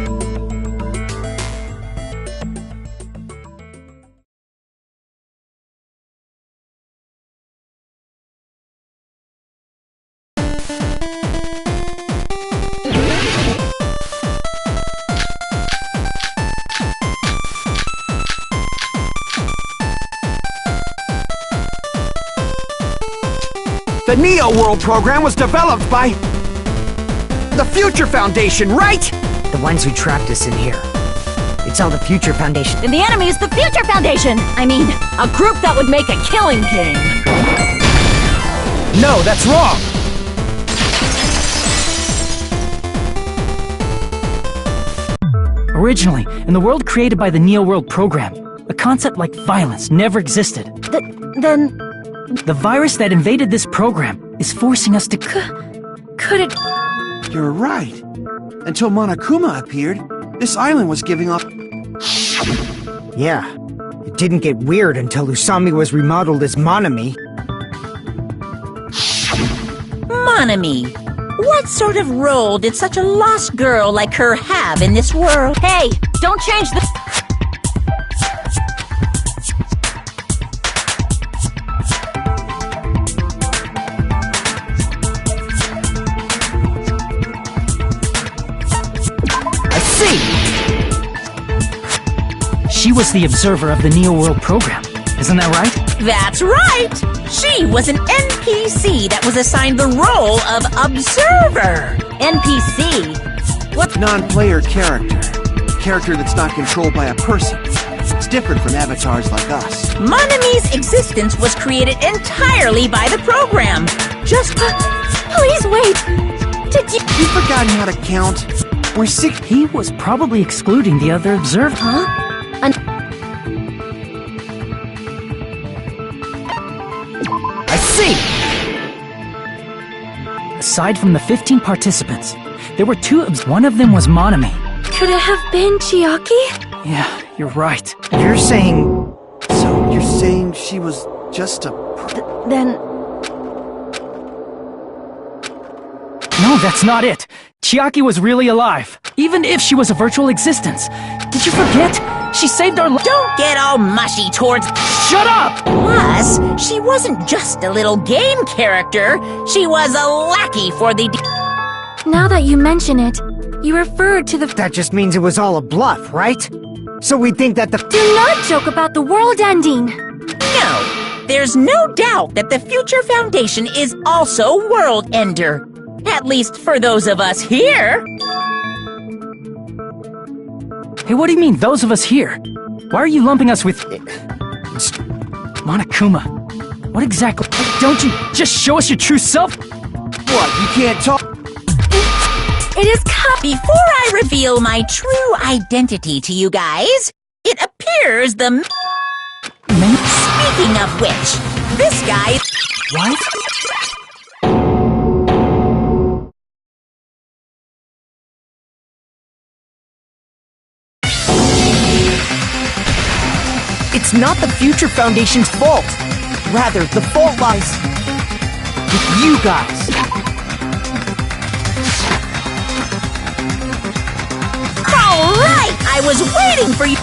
The Neo World program was developed by... the Future Foundation, right? The ones who trapped us in here. It's all the Future Foundation. And the enemy is the Future Foundation! I mean, a group that would make a killing game. No, that's wrong! Originally, in the world created by the Neo World program, a concept like violence never existed. Then... The virus that invaded this program is forcing us to... Could it... You're right. Until Monokuma appeared, this island was giving off... Yeah. It didn't get weird until Usami was remodeled as Monomi. Monomi, what sort of role did such a lost girl like her have in this world? Hey, don't change the... was the observer of the Neo World program. Isn't that right? That's right! She was an NPC that was assigned the role of observer. NPC? What non-player character? Character that's not controlled by a person. It's different from avatars like us. Manami's existence was created entirely by the program. Just Please wait! Did you... You've forgotten how to count? We're six... He was probably excluding the other observer. Huh? I see! Aside from the 15 participants, there were two one of them was Manami. Could it have been Chiaki? Yeah, you're right. You're saying... So you're saying she was just a... Then... No, that's not it. Chiaki was really alive, even if she was a virtual existence. Did you forget? She saved our don't get all mushy towards... Shut up! Plus, she wasn't just a little game character. She was a lackey for the... Now that you mention it, you referred to the... That just means it was all a bluff, right? So we think that the... Do not joke about the world ending! No, there's no doubt that the Future Foundation is also World Ender. At least for those of us here. Hey, what do you mean, those of us here? Why are you lumping us with... Monokuma? What exactly... Don't you just show us your true self? What, you can't talk? It is Before I reveal my true identity to you guys, it appears the... Speaking of which, this guy... What? It's not the Future Foundation's fault. Rather, the fault lies with you guys. All right! I was waiting for you...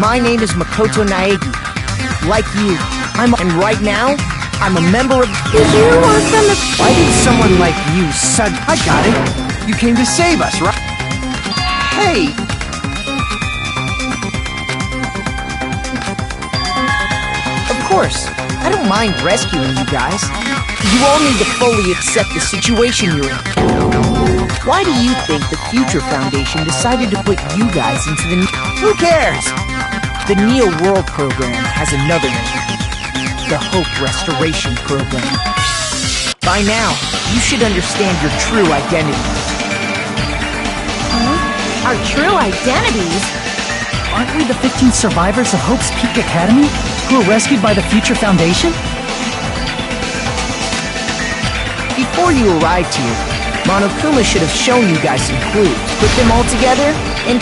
My name is Makoto Naegi. Like you, and right now, I'm a member of... You are from the... Why did someone like you I got it. You came to save us, right? Hey! Of course, I don't mind rescuing you guys. You all need to fully accept the situation you're in. Why do you think the Future Foundation decided to put you guys into the... Who cares? The Neo World program has another name. The Hope Restoration Program. By now, you should understand your true identity. Huh? Our true identities? Aren't we the 15 survivors of Hope's Peak Academy who were rescued by the Future Foundation? Before you arrived here, Monokuma should have shown you guys some clues. Put them all together, and...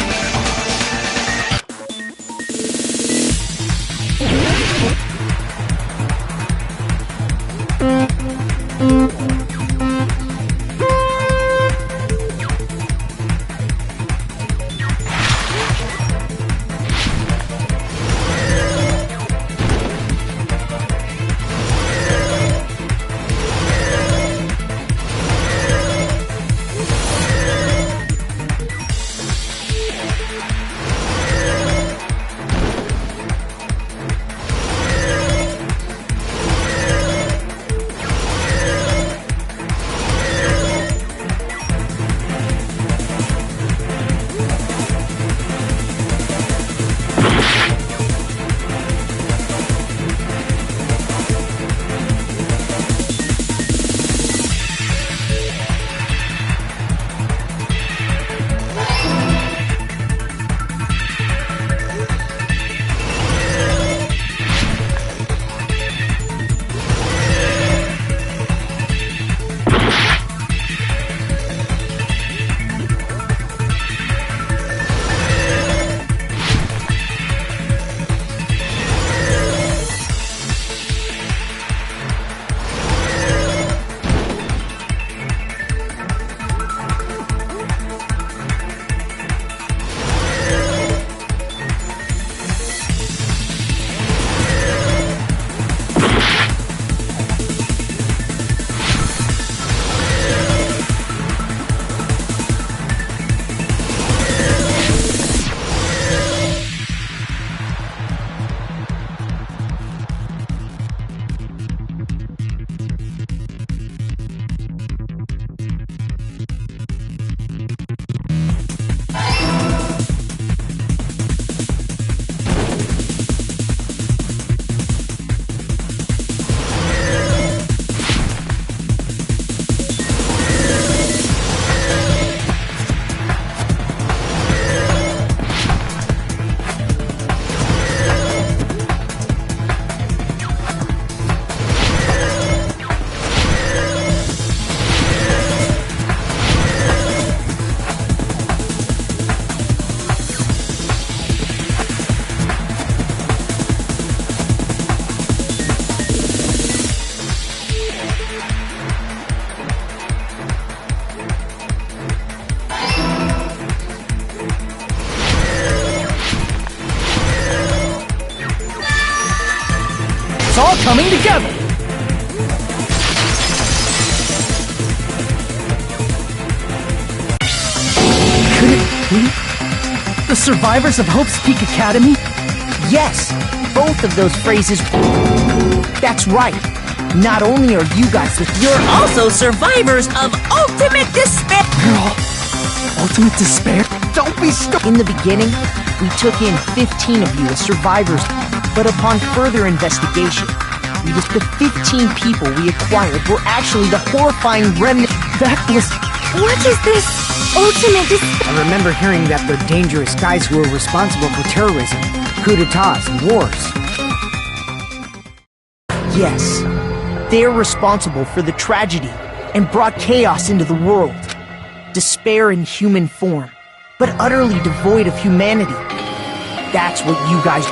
all coming together. Could it be the survivors of Hope's Peak Academy? Yes, both of those phrases. That's right. Not only are you guys You're also survivors of ultimate despair. We're all ultimate despair? Don't be stupid. In the beginning, we took in 15 of you as survivors, but upon further investigation, the 15 people we acquired were actually the horrifying remnant. That was... What is this ultimate despair? I remember hearing that they're dangerous guys who are responsible for terrorism, coups d'etats, and wars. Yes, they're responsible for the tragedy and brought chaos into the world. Despair in human form, but utterly devoid of humanity. That's what you guys...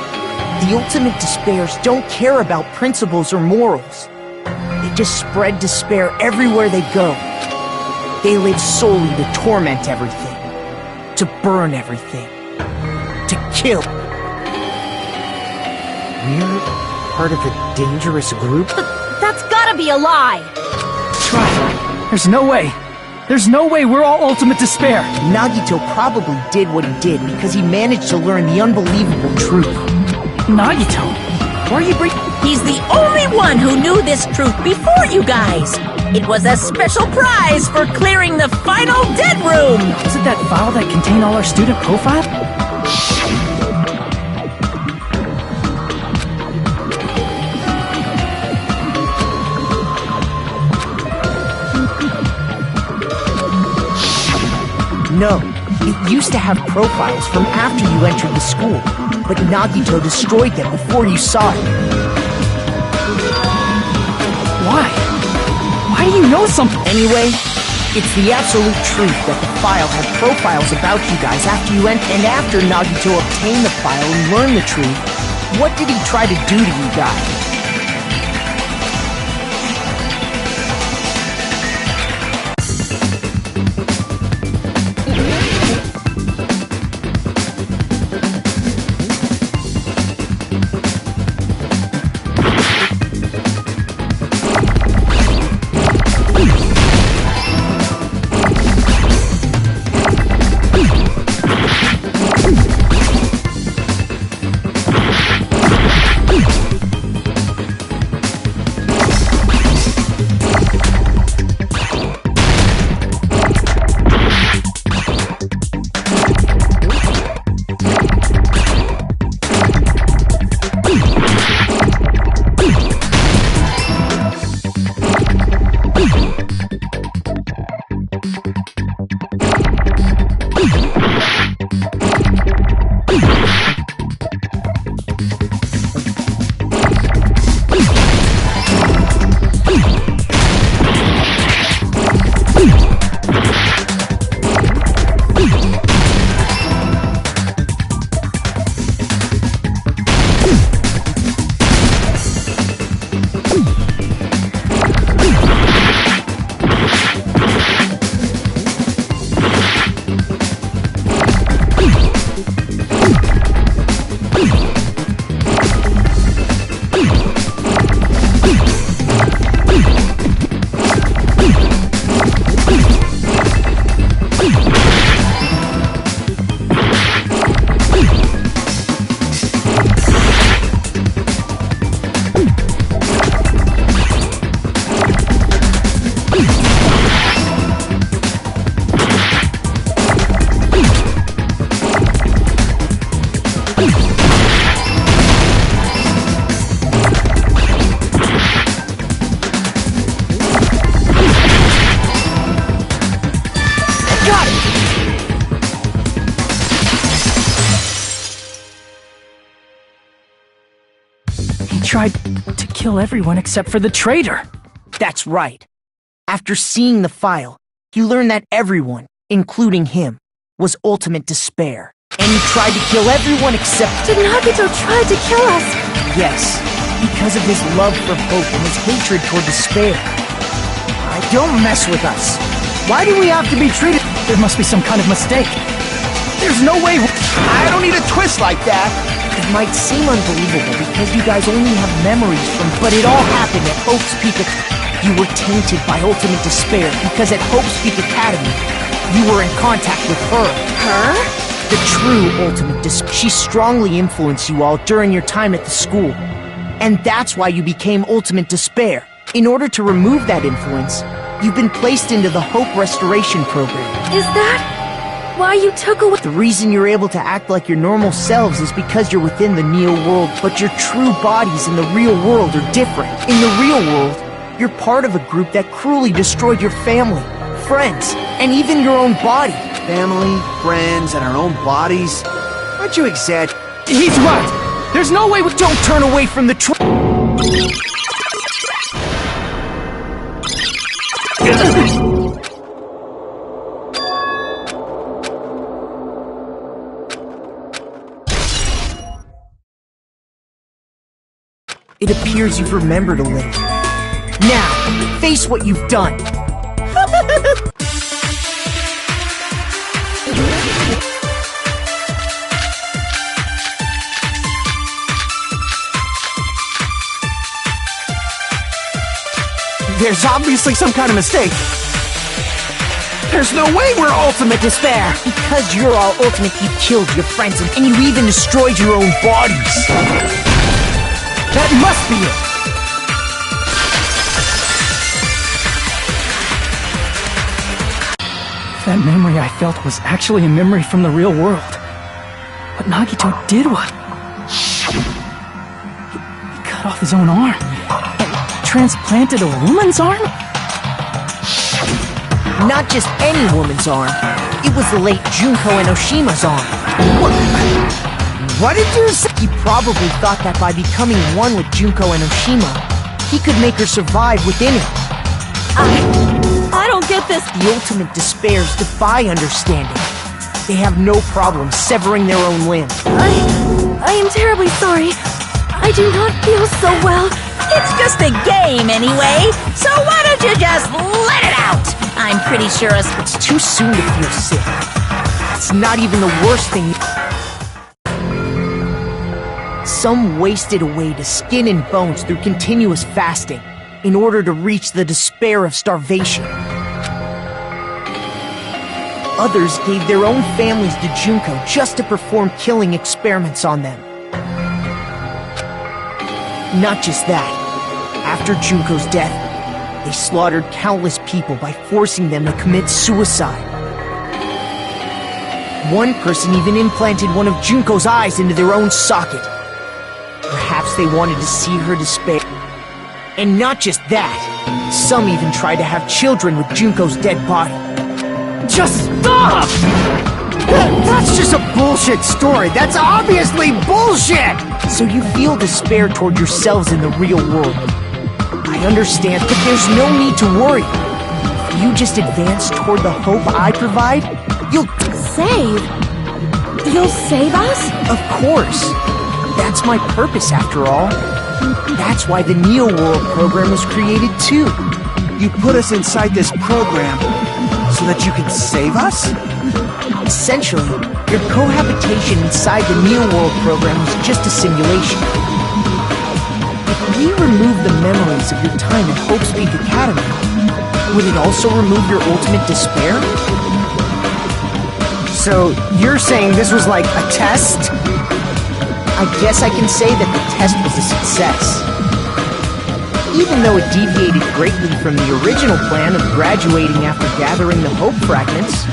The ultimate despairs don't care about principles or morals. They just spread despair everywhere they go. They live solely to torment everything, to burn everything, to kill. We're part of a dangerous group? That's gotta be a lie! Try. There's no way. There's no way we're all ultimate despair. Nagito probably did what he did because he managed to learn the unbelievable truth. Nagito? Why are you He's the only one who knew this truth before you guys. It was a special prize for clearing the final dead room. Was it that file that contained all our student profile? No, it used to have profiles from after you entered the school, but Nagito destroyed them before you saw it. Why? Why do you know something? Anyway, it's the absolute truth that the file had profiles about you guys after you went, and after Nagito obtained the file and learned the truth, what did he try to do to you guys? Tried to kill everyone except for the traitor. That's right. After seeing the file, he learned that everyone, including him, was ultimate despair. And he tried to kill everyone except... Did Nagito try to kill us? Yes, because of his love for hope and his hatred toward despair. Don't mess with us. Why do we have to be treated... There must be some kind of mistake. There's no way... I don't need a twist like that. It might seem unbelievable because you guys only have memories from, but it all happened at Hope's Peak. You were tainted by ultimate despair because at Hope's Peak Academy, you were in contact with her. Her? The true ultimate despair. She strongly influenced you all during your time at the school. And that's why you became ultimate despair. In order to remove that influence, you've been placed into the Hope Restoration Program. Is that why you took away? The reason you're able to act like your normal selves is because you're within the Neo world, but your true bodies in the real world are different. In the real world, you're part of a group that cruelly destroyed your family, friends, and even your own body. Family, friends, and our own bodies? Aren't you exaggerating? He's right! There's no way we don't turn away from the truth. It appears you've remembered a little. Now, face what you've done. There's obviously some kind of mistake. There's no way we're ultimate despair. Because you're all ultimate, you killed your friends and you even destroyed your own bodies. That must be it. That memory I felt was actually a memory from the real world. But Nagito did what? He cut off his own arm. Transplanted a woman's arm? Not just any woman's arm. It was the late Junko Enoshima's arm. What did you say? He probably thought that by becoming one with Junko Enoshima, he could make her survive within him. I don't get this. The ultimate despairs defy understanding. They have no problem severing their own limbs. I am terribly sorry. I do not feel so well. It's just a game anyway, so why don't you just let it out? I'm pretty sure It's too soon to feel sick. It's not even the worst thing. Some wasted away to skin and bones through continuous fasting in order to reach the despair of starvation. Others gave their own families to Junko just to perform killing experiments on them. Not just that. After Junko's death, they slaughtered countless people by forcing them to commit suicide. One person even implanted one of Junko's eyes into their own socket. Perhaps they wanted to see her despair. And not just that, some even tried to have children with Junko's dead body. Just stop! That's just a bullshit story. That's obviously bullshit! So you feel despair toward yourselves in the real world. I understand, but there's no need to worry. If you just advance toward the hope I provide, you'll... Save? You'll save us? Of course. That's my purpose, after all. That's why the Neo World program was created, too. You put us inside this program so that you can save us? Essentially, your cohabitation inside the Neo World program was just a simulation. If we remove the memories of your time at Hope's Peak Academy, would it also remove your ultimate despair? So, you're saying this was like a test? I guess I can say that the test was a success. Even though it deviated greatly from the original plan of graduating after gathering the Hope Fragments.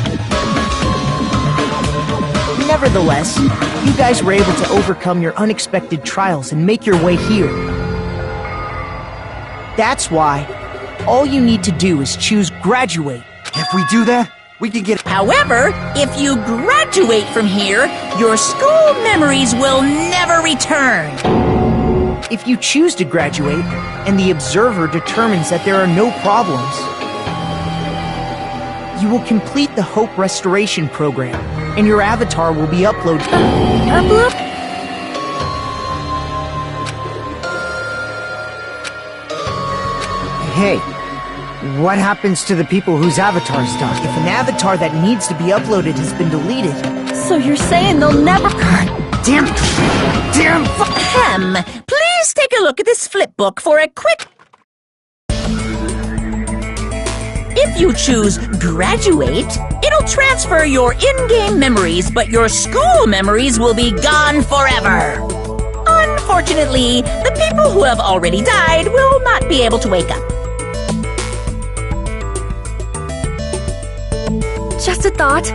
Nevertheless, you guys were able to overcome your unexpected trials and make your way here. That's why all you need to do is choose graduate. If we do that, we can get... However, if you graduate from here, your school memories will never return. If you choose to graduate, and the observer determines that there are no problems, you will complete the Hope Restoration Program, and your avatar will be uploaded. Hey, what happens to the people whose avatars die? If an avatar that needs to be uploaded has been deleted... So you're saying they'll never... Please take a look at this flipbook for a quick... If you choose graduate, it'll transfer your in-game memories, but your school memories will be gone forever. Unfortunately, the people who have already died will not be able to wake up. Just a thought.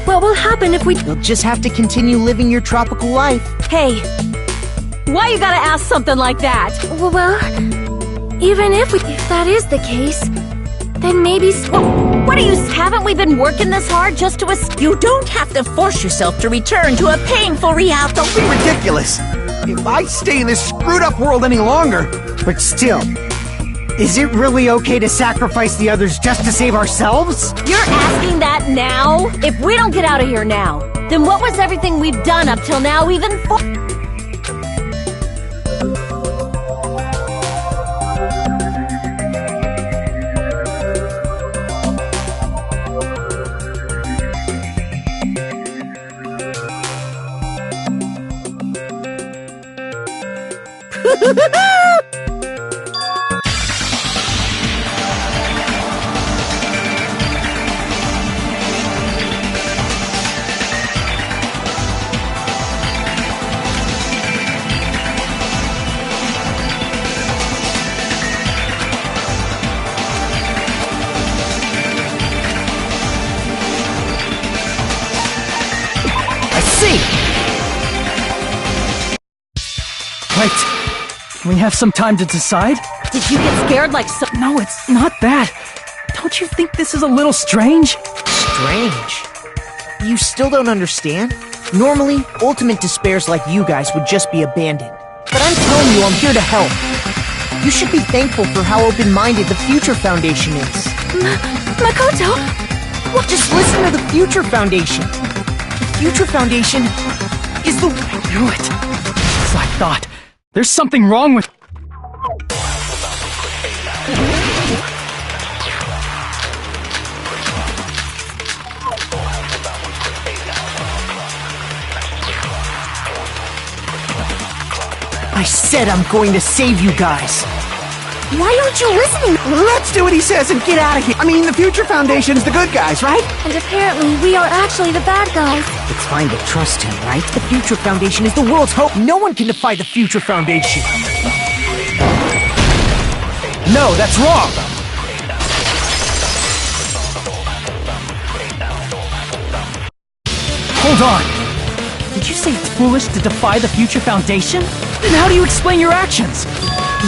What will happen if we... You'll just have to continue living your tropical life. Hey, why you gotta ask something like that? Well, even if that is the case, then maybe... What are you... Haven't we been working this hard just to escape? You don't have to force yourself to return to a painful reality. Don't be ridiculous! If I stay in this screwed up world any longer... But still, is it really okay to sacrifice the others just to save ourselves? You're asking that now? If we don't get out of here now, then what was everything we've done up till now even for? Wait, can we have some time to decide? Did you get scared like so? No, it's not that. Don't you think this is a little strange? Strange? You still don't understand? Normally, ultimate despairs like you guys would just be abandoned. But I'm telling you, I'm here to help. You should be thankful for how open-minded the Future Foundation is. Makoto! What? Just listen to the Future Foundation. The Future Foundation is the... I knew it. As I thought. There's something wrong with... I said I'm going to save you guys. Why aren't you listening? Let's do what he says and get out of here. I mean, the Future Foundation's the good guys, right? And apparently we are actually the bad guys. It's fine to trust him, right? The Future Foundation is the world's hope. No one can defy the Future Foundation. No, that's wrong! Hold on! Did you say it's foolish to defy the Future Foundation? Then how do you explain your actions?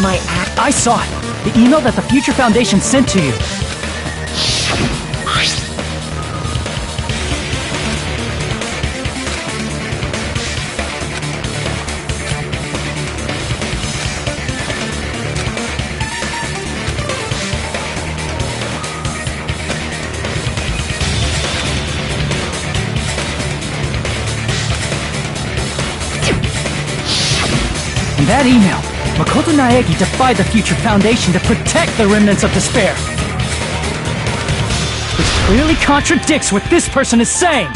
My act... I saw it. The email that the Future Foundation sent to you. In that email, Makoto Naegi defied the Future Foundation to protect the remnants of despair. Which clearly contradicts what this person is saying.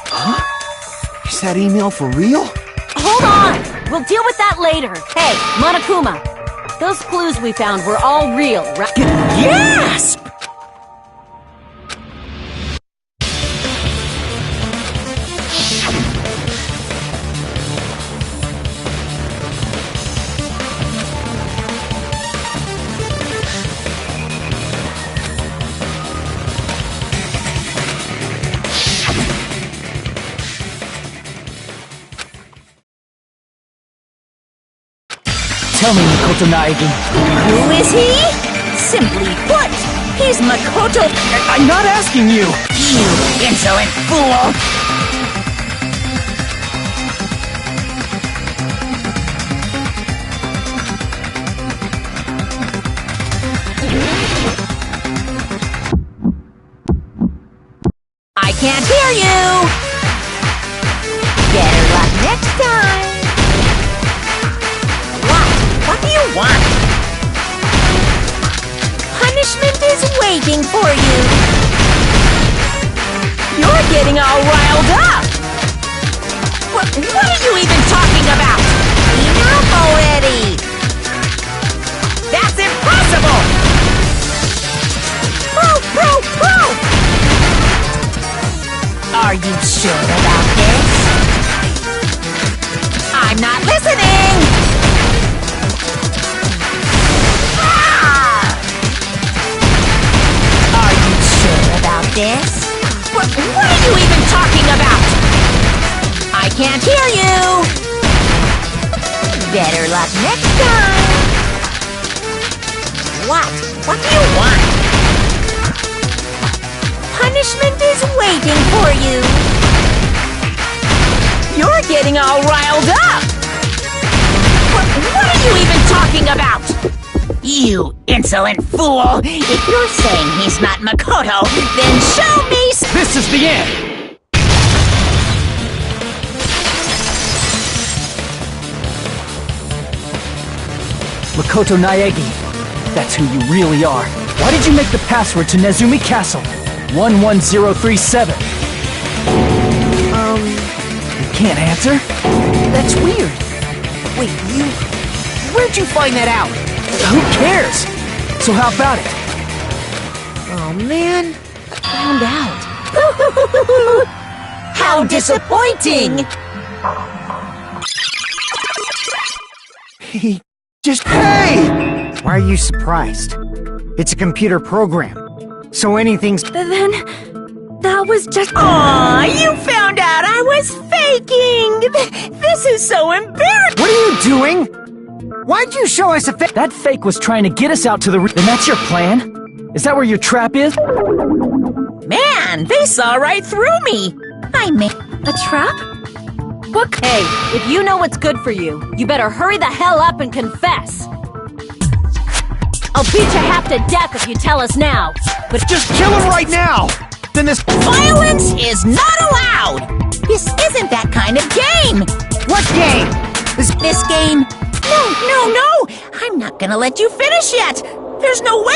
Huh? Is that email for real? Hold on! We'll deal with that later. Hey, Monokuma, those clues we found were all real, right? Gasp! Tell me, Makoto Naegi. Who is he? Simply put, he's Makoto... I'm not asking you! You insolent fool! I can't hear you! Better luck next time! What do you want? Punishment is waiting for you! You're getting all riled up! about? Enough already! That's impossible! Proof! Are you sure about this? I'm not listening! Ah! Are you sure about this? What are you even talking about? I can't hear you! Better luck next time! What? What do you want? Punishment is waiting for you! You're getting all riled up! What are you even talking about? You insolent fool! If you're saying he's not Makoto, then show me... This is the end! Makoto Naegi, that's who you really are. Why did you make the password to Nezumi Castle? 11037. You can't answer? That's weird. Wait, where'd you find that out? Who cares? So how about it? Oh man, found out. How disappointing! He just... Hey! Why are you surprised? It's a computer program, so anything's... Then... that was just... Aw, you found out I was faking! This is so embarrassing! What are you doing? Why'd you show us a fake? That fake was trying to get us out to the... And that's your plan? Is that where your trap is? Man, they saw right through me! I made... a trap? What? Hey, if you know what's good for you, you better hurry the hell up and confess! I'll beat you half to death if you tell us now! But Just kill him right now! Then this... Violence is not allowed! This isn't that kind of game! What game? This game... No! I'm not gonna let you finish yet! There's no way...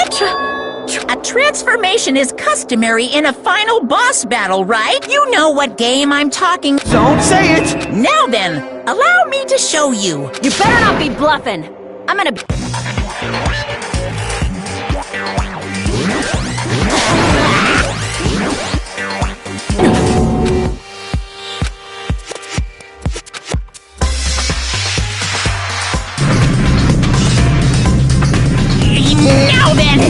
A transformation is customary in a final boss battle, right? You know what game I'm talking... Don't say it! Now then, allow me to show you. you better not be bluffing! I'm gonna... Now then!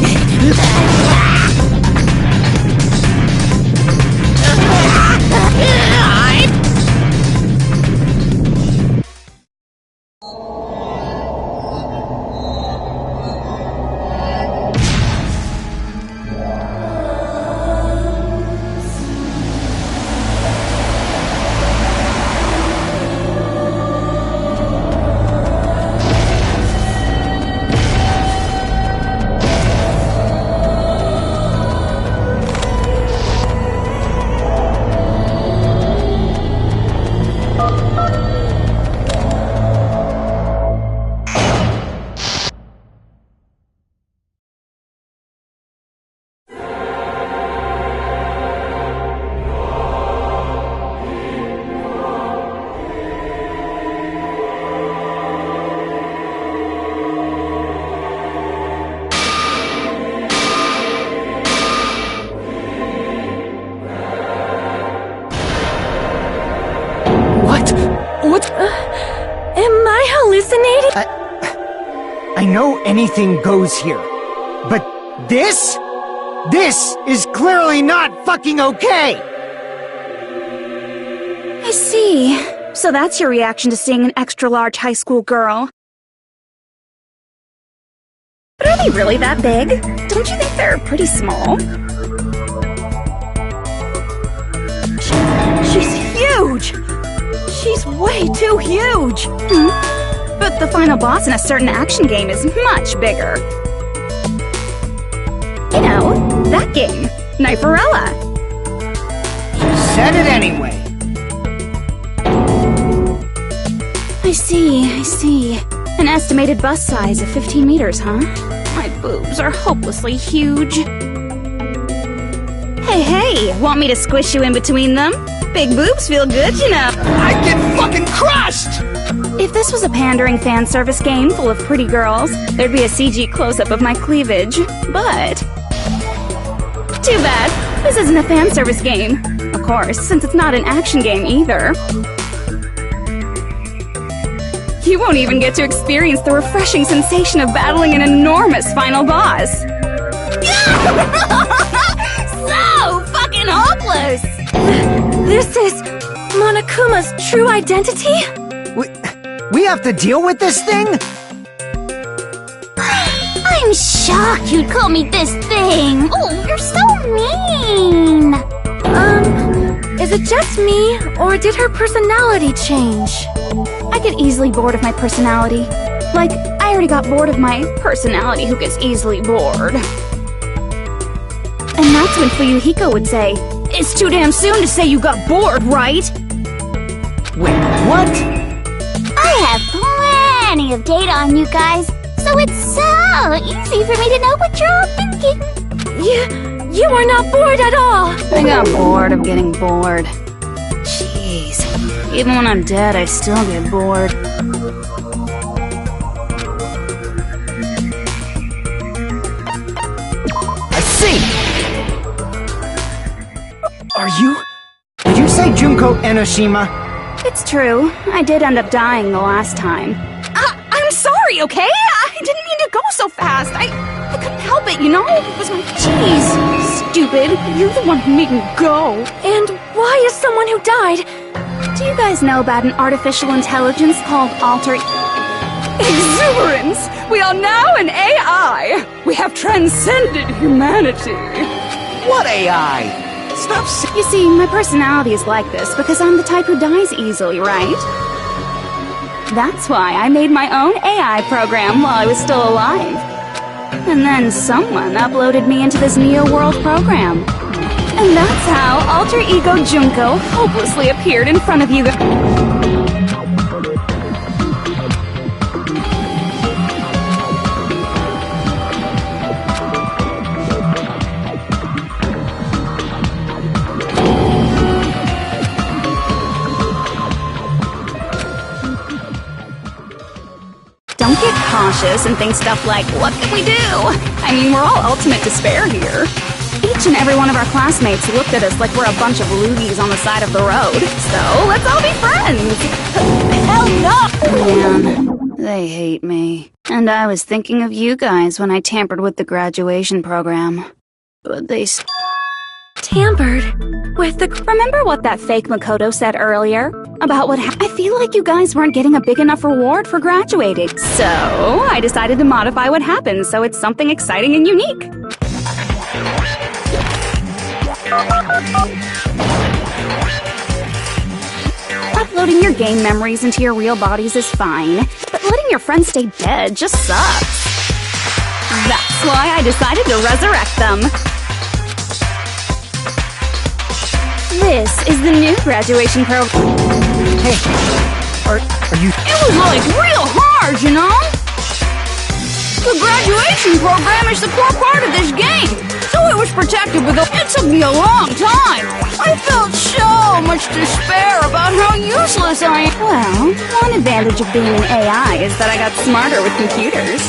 Am I hallucinating? I know anything goes here, but this is clearly not fucking okay! I see. So that's your reaction to seeing an extra-large high school girl. But are they really that big? Don't you think they're pretty small? She's huge! She's way too huge! But the final boss in a certain action game is much bigger. You know, that game, Kniferella. You said it anyway. I see. An estimated bust size of 15 meters, huh? My boobs are hopelessly huge. Hey, want me to squish you in between them? Big boobs feel good, you know. I get fucking crushed! If this was a pandering fan service game full of pretty girls, there'd be a CG close-up of my cleavage. But too bad, this isn't a fan service game. Of course, since it's not an action game either. You won't even get to experience the refreshing sensation of battling an enormous final boss. So fucking hopeless! This is Monokuma's true identity? We have to deal with this thing? I'm shocked you'd call me this thing! Oh, you're so mean! Is it just me, or did her personality change? I get easily bored of my personality. Like, I already got bored of my personality who gets easily bored. And that's when Fuyuhiko would say, "It's too damn soon to say you got bored, right?" Wait, what? I have plenty of data on you guys, so it's so easy for me to know what you're all thinking. You are not bored at all! I got bored of getting bored. Jeez. Even when I'm dead, I still get bored. I see! Are you? Did you say Junko Enoshima? It's true. I did end up dying the last time. I'm sorry, okay? I didn't mean to go so fast. I couldn't help it, you know? It was my... Jeez, stupid. You're the one who made me go. And why is someone who died... Do you guys know about an artificial intelligence called alter... Exuberance! We are now an AI! We have transcended humanity! What AI? Stop You see, my personality is like this because I'm the type who dies easily, right? That's why I made my own AI program while I was still alive. And then someone uploaded me into this Neo World program. And that's how Alter Ego Junko hopelessly appeared in front of you guys. Don't get cautious and think stuff like, what can we do? I mean, we're all ultimate despair here. Each and every one of our classmates looked at us like we're a bunch of loogies on the side of the road. So, let's all be friends! Hell no! Man, they hate me. And I was thinking of you guys when I tampered with the graduation program. But they... Tampered? With the... Remember what that fake Makoto said earlier? About what I feel like you guys weren't getting a big enough reward for graduating. So, I decided to modify what happened so it's something exciting and unique. Uploading your game memories into your real bodies is fine, but letting your friends stay dead just sucks. That's why I decided to resurrect them. This is the new graduation program. Hey, are you... It was like real hard, you know? The graduation program is the core part of this game, so it was protected with It took me a long time. I felt so much despair about how useless I am. Well, one advantage of being an AI is that I got smarter with computers.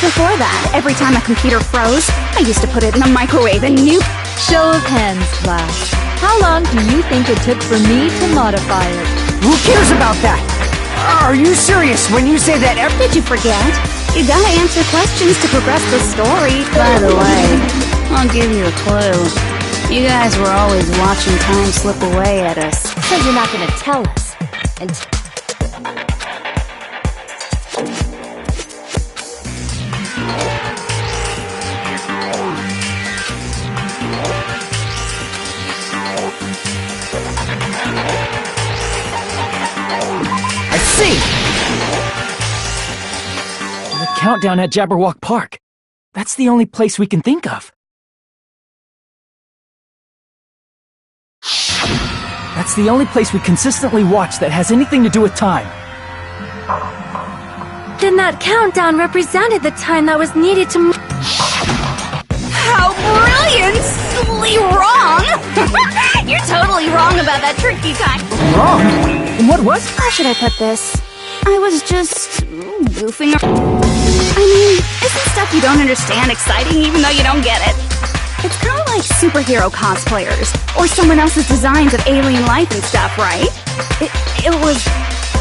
Before that, every time a computer froze, I used to put it in the microwave and nuke. Show of hands, class. How long do you think it took for me to modify it? Who cares about that? Are you serious when you say that Did you forget? You gotta answer questions to progress the story. By the way, I'll give you a clue. You guys were always watching time slip away at us. Because you're not gonna tell us. And I see! The countdown at Jabberwock Park. That's the only place we can think of. That's the only place we consistently watch that has anything to do with time. Then that countdown represented the time that was needed to... How brilliantly wrong! You're totally wrong about that tricky time. Wrong? In what What was? How should I put this? I was just goofing around. I mean, isn't stuff you don't understand exciting even though you don't get it? It's kind of like superhero cosplayers, or someone else's designs of alien life and stuff, right? It was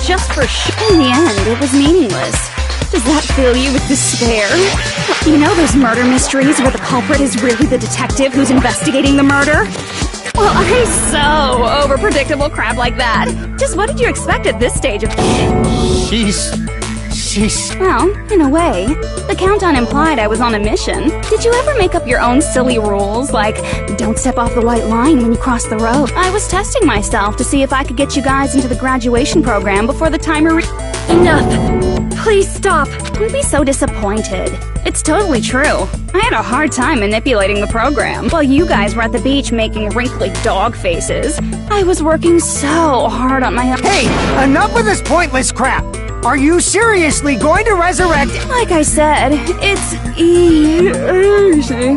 just for in the end, it was meaningless. Does that fill you with despair? You know those murder mysteries where the culprit is really the detective who's investigating the murder? Well, I'm so over predictable crap like that. Just what did you expect at this stage of... She's... Well, in a way, the countdown implied I was on a mission. Did you ever make up your own silly rules, like, don't step off the white line when you cross the road? I was testing myself to see if I could get you guys into the graduation program before the timer Enough! Please stop! Don't be so disappointed. It's totally true. I had a hard time manipulating the program. While you guys were at the beach making wrinkly dog faces, I was working so hard on my own. Hey, enough with this pointless crap! Are you seriously going to resurrect... Like I said, it's easy.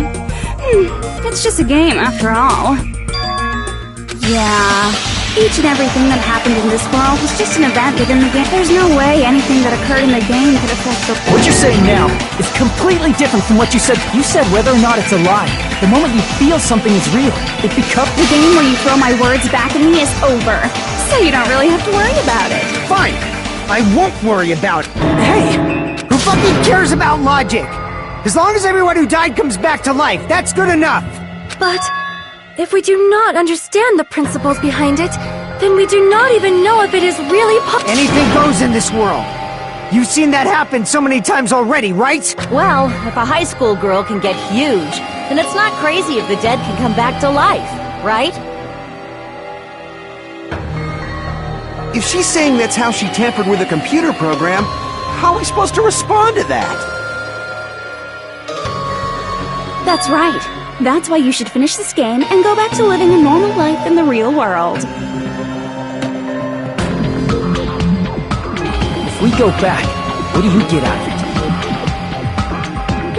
It's just a game after all. Yeah, each and everything that happened in this world was just an event within the game. There's no way anything that occurred in the game could affect the... What you're saying now is completely different from what you said. You said whether or not it's a lie. The moment you feel something is real, it becomes... The game where you throw my words back at me is over, so you don't really have to worry about it. Fine! I won't worry about it. Hey! Who fucking cares about logic? As long as everyone who died comes back to life, that's good enough! But if we do not understand the principles behind it, then we do not even know if it is really possible. Anything goes in this world. You've seen that happen so many times already, right? Well, if a high school girl can get huge, then it's not crazy if the dead can come back to life, right? If she's saying that's how she tampered with a computer program, how are we supposed to respond to that? That's right. That's why you should finish this game and go back to living a normal life in the real world. If we go back, what do you get out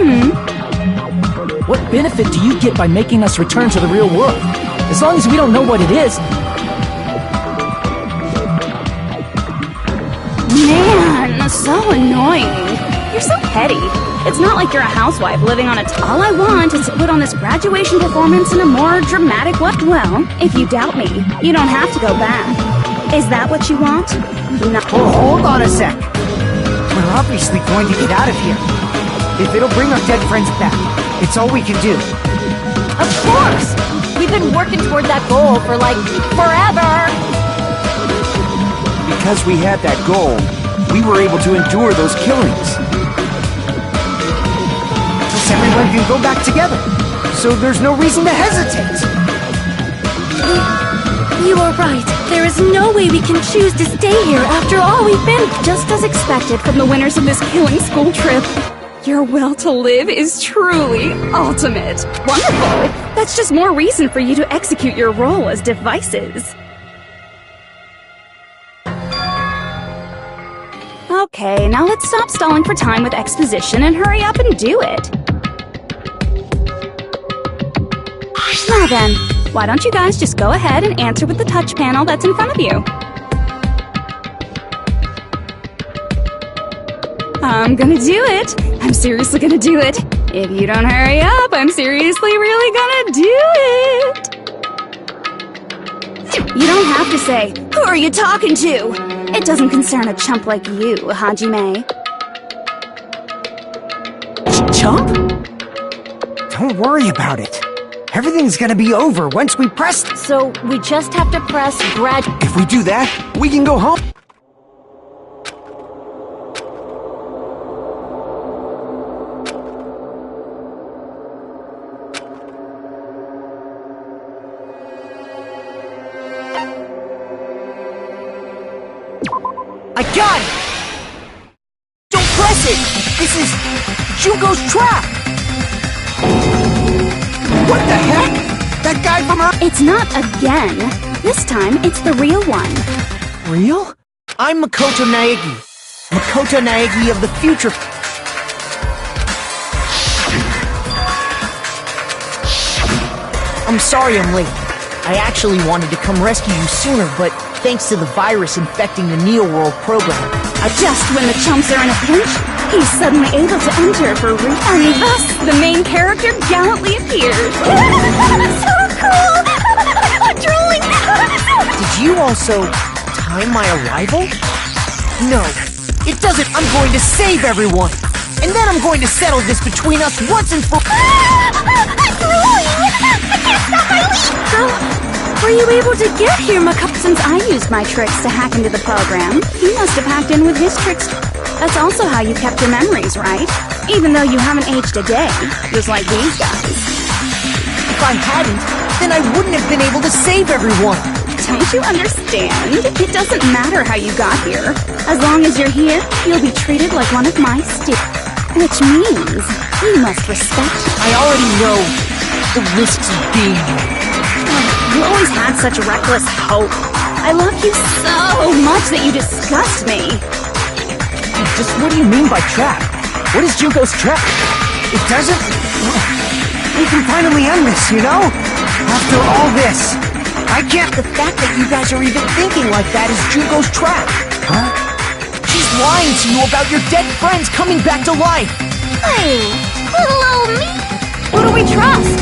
of it? What benefit do you get by making us return to the real world? As long as we don't know what it is... Man, so annoying. You're so petty. It's not like you're a housewife living on a... All I want is to put on this graduation performance in a more dramatic way. Well, if you doubt me, you don't have to go back. Is that what you want? No. Oh, hold on a sec. We're obviously going to get out of here. If it'll bring our dead friends back, it's all we can do. Of course! We've been working toward that goal for, like, forever! Because we had that goal, we were able to endure those killings. Plus everyone can go back together, so there's no reason to hesitate. You are right. There is no way we can choose to stay here after all we've been... Just as expected from the winners of this killing school trip. Your will to live is truly ultimate. Wonderful! That's just more reason for you to execute your role as devices. Okay, now let's stop stalling for time with exposition and hurry up and do it. Now then, why don't you guys just go ahead and answer with the touch panel that's in front of you? I'm gonna do it. I'm seriously gonna do it. If you don't hurry up, I'm seriously really gonna do it. You don't have to say, who are you talking to? It doesn't concern a chump like you, Hajime. Chump? Don't worry about it. Everything's gonna be over once we press... So, we just have to press grad... If we do that, we can go home. I got it! Don't press it! This is... Shugo's trap! What the heck? That guy from Earth? It's not again. This time, it's the real one. Real? I'm Makoto Naegi. Makoto Naegi of the future. I'm sorry I'm late. I actually wanted to come rescue you sooner, but thanks to the virus infecting the Neo World program, Just when the chumps are in a pinch, he's suddenly able to enter for real, and thus the main character gallantly appears. So cool! I'm drooling! did you also time my arrival? No, it doesn't. I'm going to save everyone, and then I'm going to settle this between us once and for I'm drooling! I can't stop my leak! How were you able to get here, Macaw? Since I used my tricks to hack into the program, he must have hacked in with his tricks. That's also how you kept your memories, right? Even though you haven't aged a day, just like these guys. If I hadn't, then I wouldn't have been able to save everyone. Don't you understand? It doesn't matter how you got here. As long as you're here, you'll be treated like one of my students. Which means you must respect me. I already know the risks of being here. You always had such reckless hope. I love you so much that you disgust me. Just what do you mean by trap? What is Junko's trap? It doesn't... We can finally end this, you know? After all this, I can't... The fact that you guys are even thinking like that is Junko's trap. Huh? She's lying to you about your dead friends coming back to life. Hey, little old me. Who do we trust?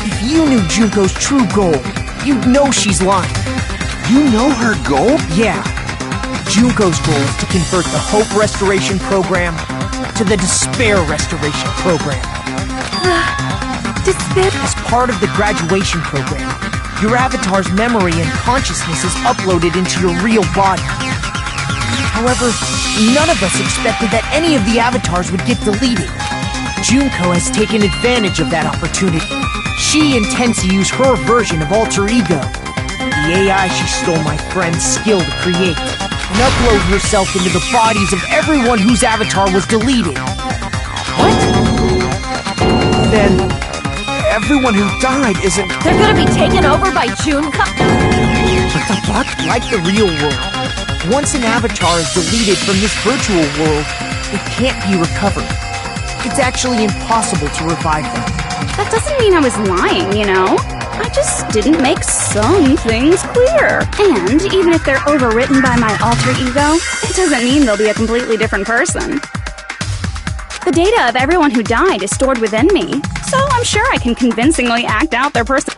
If you knew Junko's true goal, you'd know she's lying. You know her goal? Yeah. Junko's goal is to convert the Hope Restoration Program to the Despair Restoration Program. Despair? As part of the graduation program, your avatar's memory and consciousness is uploaded into your real body. However, none of us expected that any of the avatars would get deleted. Junko has taken advantage of that opportunity. She intends to use her version of Alter Ego, the AI she stole my friend's skill to create, and upload herself into the bodies of everyone whose avatar was deleted. What? Then, everyone who died isn't... They're gonna be taken over by Junko? What the fuck? Like the real world, once an avatar is deleted from this virtual world, it can't be recovered. It's actually impossible to revive them. That doesn't mean I was lying, you know? I just didn't make some things clear. And even if they're overwritten by my alter ego, it doesn't mean they'll be a completely different person. The data of everyone who died is stored within me, so I'm sure I can convincingly act out their person.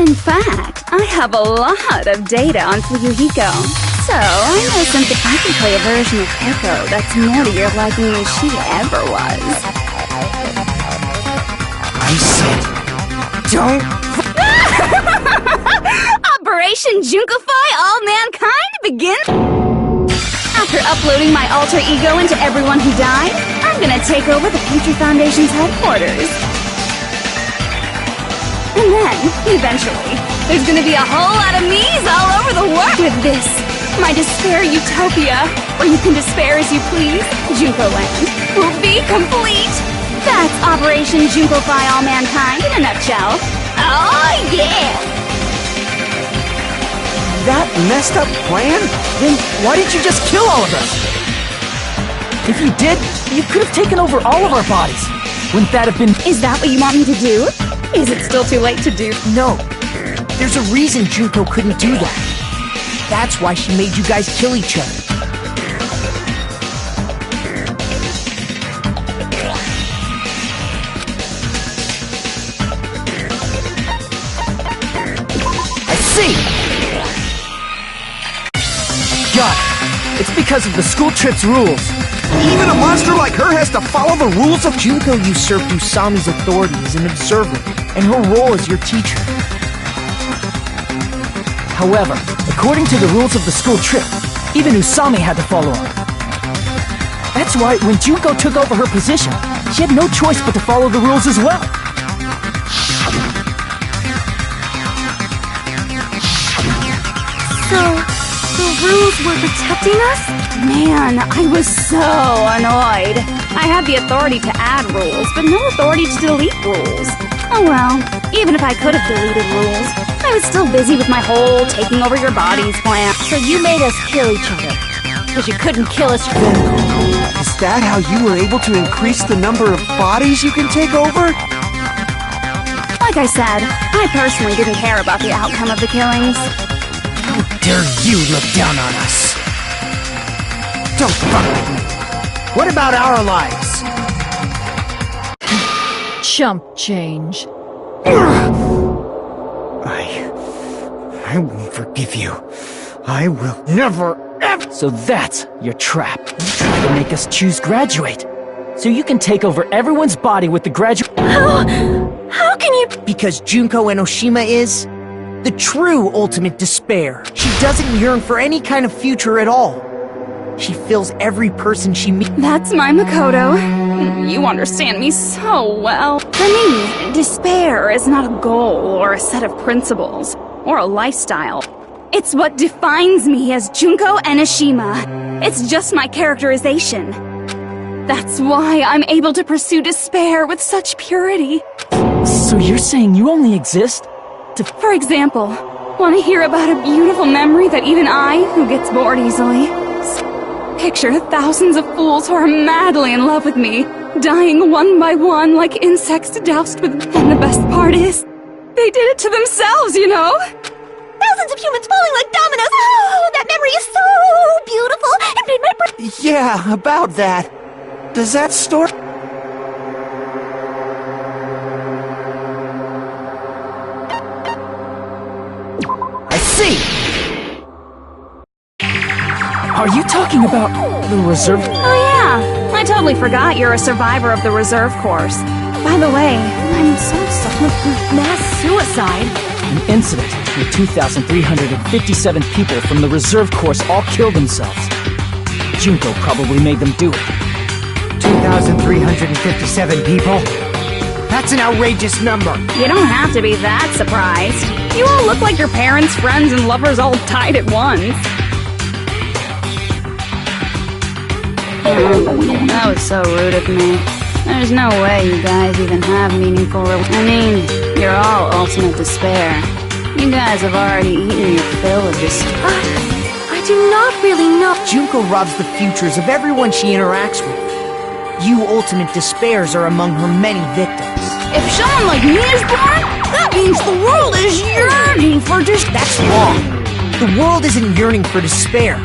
In fact, I have a lot of data on Fuyuhiko. So, I know something. I can play a version of Hiko that's more to your liking than she ever was. I said, don't... Operation Junkify All Mankind begins! After uploading my alter ego into everyone who died, I'm gonna take over the Future Foundation's headquarters. And then, eventually, there's gonna be a whole lot of me's all over the world! With this, my despair utopia, where you can despair as you please, Junko Land, will be complete! That's Operation Junkify All Mankind in a nutshell. Oh yeah! That messed up plan? Then why didn't you just kill all of us? If you did, you could have taken over all of our bodies. Wouldn't that have been... Is that what you want me to do? Is it still too late to do? No. There's a reason Junko couldn't do that. That's why she made you guys kill each other. I see! Got it. It's because of the school trip's rules. Even a monster like her has to follow the rules of... Junko usurped Usami's authority as an observer, and her role as your teacher. However, according to the rules of the school trip, even Usami had to follow her. That's why when Junko took over her position, she had no choice but to follow the rules as well. So, the rules were protecting us? Man, I was so annoyed. I had the authority to add rules, but no authority to delete rules. Oh well, even if I could have deleted rules, I was still busy with my whole taking over your bodies plan. So you made us kill each other. Because you couldn't kill us. Is that how you were able to increase the number of bodies you can take over? I Like I said, I personally didn't care about the outcome of the killings. How dare you look down on us? Don't fuck with me. What about our lives? Chump change. I won't forgive you. I will never, ever... So that's your trap. You try to make us choose graduate. So you can take over everyone's body with the graduate... How can you... Because Junko Enoshima is the true ultimate despair. She doesn't yearn for any kind of future at all. She fills every person she meets. That's my Makoto. You understand me so well. For me, despair is not a goal or a set of principles or a lifestyle. It's what defines me as Junko Enoshima. It's just my characterization. That's why I'm able to pursue despair with such purity. So you're saying you only exist to... For example, want to hear about a beautiful memory that even I, who gets bored easily... Picture thousands of fools who are madly in love with me, dying one by one like insects doused with... And the best part is, they did it to themselves, you know? Thousands of humans falling like dominoes! Oh, that memory is so beautiful! It made my brain... Yeah, about that. Does that story... I see! Are you talking about the reserve? Oh yeah, I totally forgot you're a survivor of the reserve course. By the way, I'm so sorry. Mass suicide? An incident where 2,357 people from the reserve course all killed themselves. Junko probably made them do it. 2,357 people? That's an outrageous number. You don't have to be that surprised. You all look like your parents, friends, and lovers all died at once. That was so rude of me. There's no way you guys even have meaningful I mean, you're all ultimate despair. You guys have already eaten your fill of despair. I do not really know. Junko robs the futures of everyone she interacts with. You ultimate despairs are among her many victims. If someone like me is born, that means the world is yearning for That's wrong. The world isn't yearning for despair.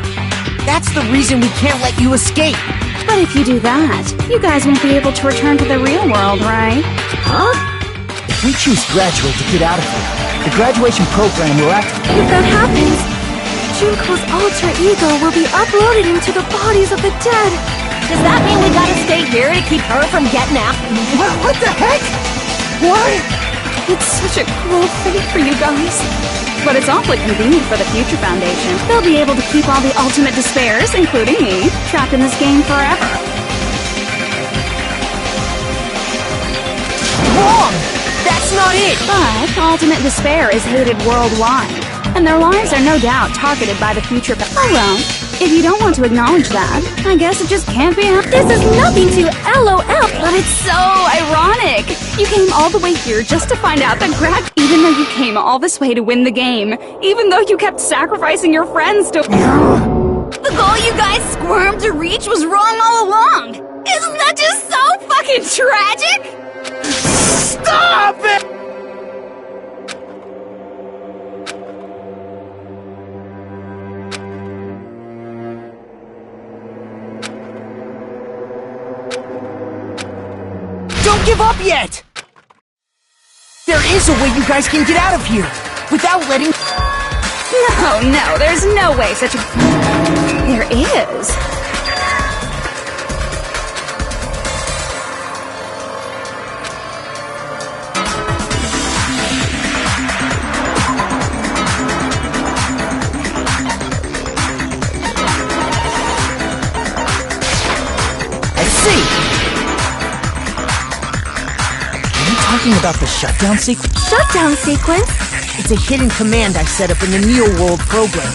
That's the reason we can't let you escape. But if you do that, you guys won't be able to return to the real world, right? Huh? If we choose graduate to get out of here, the graduation program will activate. If that happens, Junko's alter ego will be uploaded into the bodies of the dead. Does that mean we gotta stay here to keep her from getting out? What the heck? What? It's such a cruel fate for you guys. But it's awfully convenient for the Future Foundation. They'll be able to keep all the ultimate despairs, including me, trapped in this game forever. Wrong! That's not it! But ultimate despair is hated worldwide, and their lives are no doubt targeted by the Future Oh well, if you don't want to acknowledge that, I guess it just can't be This is nothing to LOL. But it's so ironic! You came all the way here just to find out that even though you came all this way to win the game, even though you kept sacrificing your friends to... The goal you guys squirmed to reach was wrong all along! Isn't that just so fucking tragic? Stop it! Don't give up yet! There is a way you guys can get out of here, without letting... No, there's no way such a... There is. I see! Talking about the shutdown sequence? Shutdown sequence? It's a hidden command I set up in the Neo World program.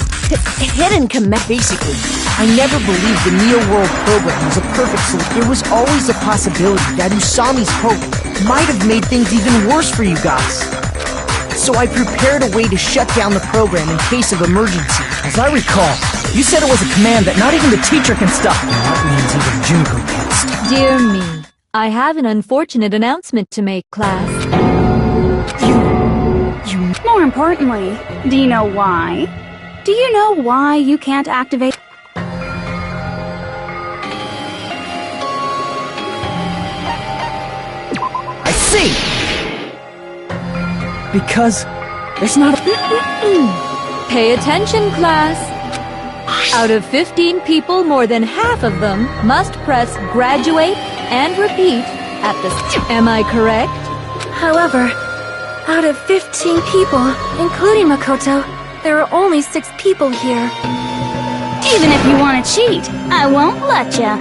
Hidden command? Basically, I never believed the Neo World program was a perfect solution. There was always a possibility that Usami's hope might have made things even worse for you guys. So I prepared a way to shut down the program in case of emergency. As I recall, you said it was a command that not even the teacher can stop. And that means even Junko can't stop. Dear me, I have an unfortunate announcement to make, class. You More importantly, do you know why? Do you know why you can't activate? I see! Because there's not a... Pay attention, class. Out of 15 people, more than half of them must press graduate and repeat at the... Am I correct? However, out of 15 people, including Makoto, there are only 6 people here. Even if you want to cheat, I won't let ya.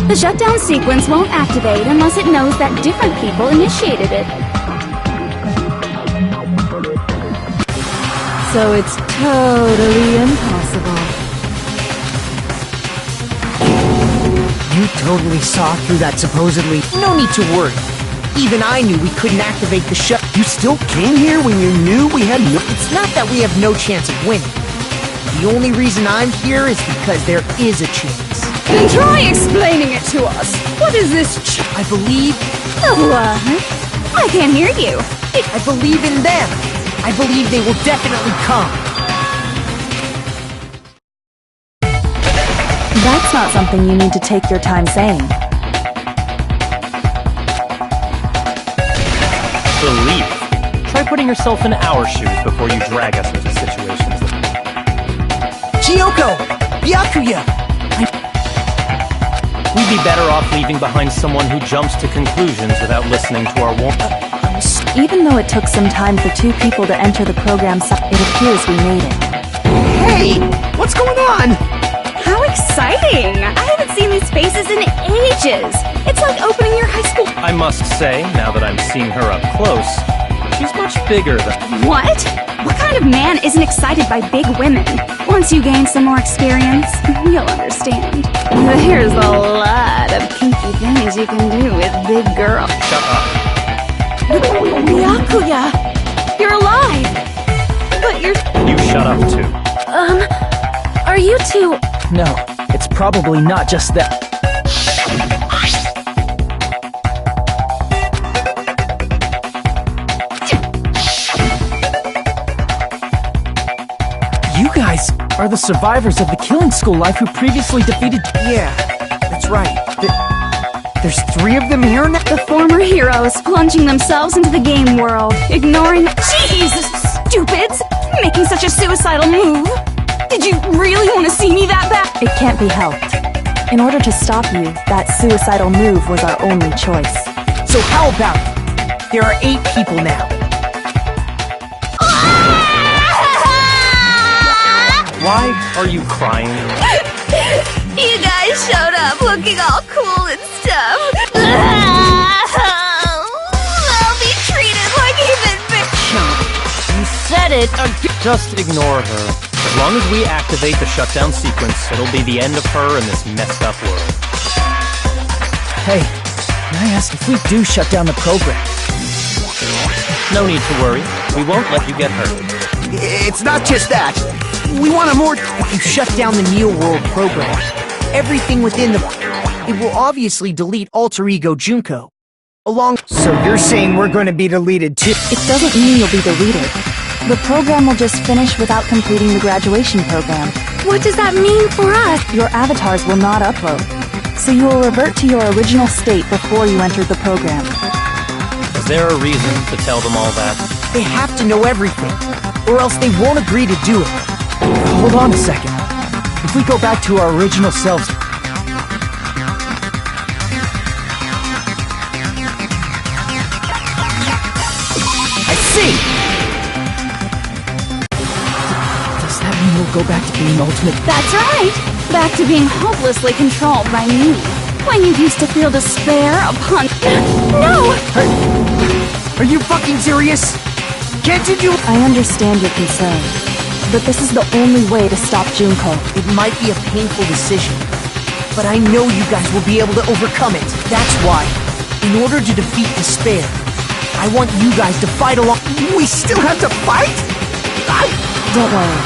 The shutdown sequence won't activate unless it knows that different people initiated it. So it's totally impossible. You totally saw through that supposedly... No need to worry. Even I knew we couldn't activate the shut... You still came here when you knew we had no... It's not that we have no chance of winning. The only reason I'm here is because there is a chance. Then try explaining it to us. What is this I believe... What? I can't hear you. I believe in them. I believe they will definitely come. That's not something you need to take your time saying. Believe. Try putting yourself in our shoes before you drag us into situations. Chiyoko! Byakuya! We'd be better off leaving behind someone who jumps to conclusions without listening to our warning. Even though it took some time for 2 people to enter the program, it appears we made it. Hey! What's going on? How exciting! I haven't seen these faces in ages. It's like opening your high school... I must say, now that I'm seeing her up close, she's much bigger than... What? What kind of man isn't excited by big women? Once you gain some more experience, you'll understand. There's a lot of kinky things you can do with big girls. Shut up. Byakuya! You're alive! But you're... You shut up, too. Are you two... No, it's probably not just that. You guys are the survivors of the killing school life who previously defeated... Yeah, that's right. There's 3 of them here now? The former heroes plunging themselves into the game world, ignoring... Jesus, stupids! Making such a suicidal move! Did you really want to see me that bad? It can't be helped. In order to stop you, that suicidal move was our only choice. So how about it? There are 8 people now. Why are you crying? You guys showed up looking all cool and stuff. I'll be treated like even You said it! Just ignore her. As long as we activate the shutdown sequence, it'll be the end of her in this messed up world. Hey, can I ask if we do shut down the program? No need to worry. We won't let you get hurt. It's not just that. We want a more... If you shut down the Neo World program, everything within the... It will obviously delete Alter Ego Junko. So you're saying we're going to be deleted too? It doesn't mean you'll be deleted. The program will just finish without completing the graduation program. What does that mean for us? Your avatars will not upload, so you will revert to your original state before you entered the program. Is there a reason to tell them all that? They have to know everything, or else they won't agree to do it. Hold on a second. If we go back to our original selves... I see! Does that mean we'll go back to being ultimate? That's right! Back to being hopelessly controlled by me. When you used to feel despair upon... No! Are you fucking serious? Can't you do... I understand your concern, but this is the only way to stop Junko. It might be a painful decision, but I know you guys will be able to overcome it. That's why, in order to defeat despair, I want you guys to fight along... We still have to fight? Don't worry.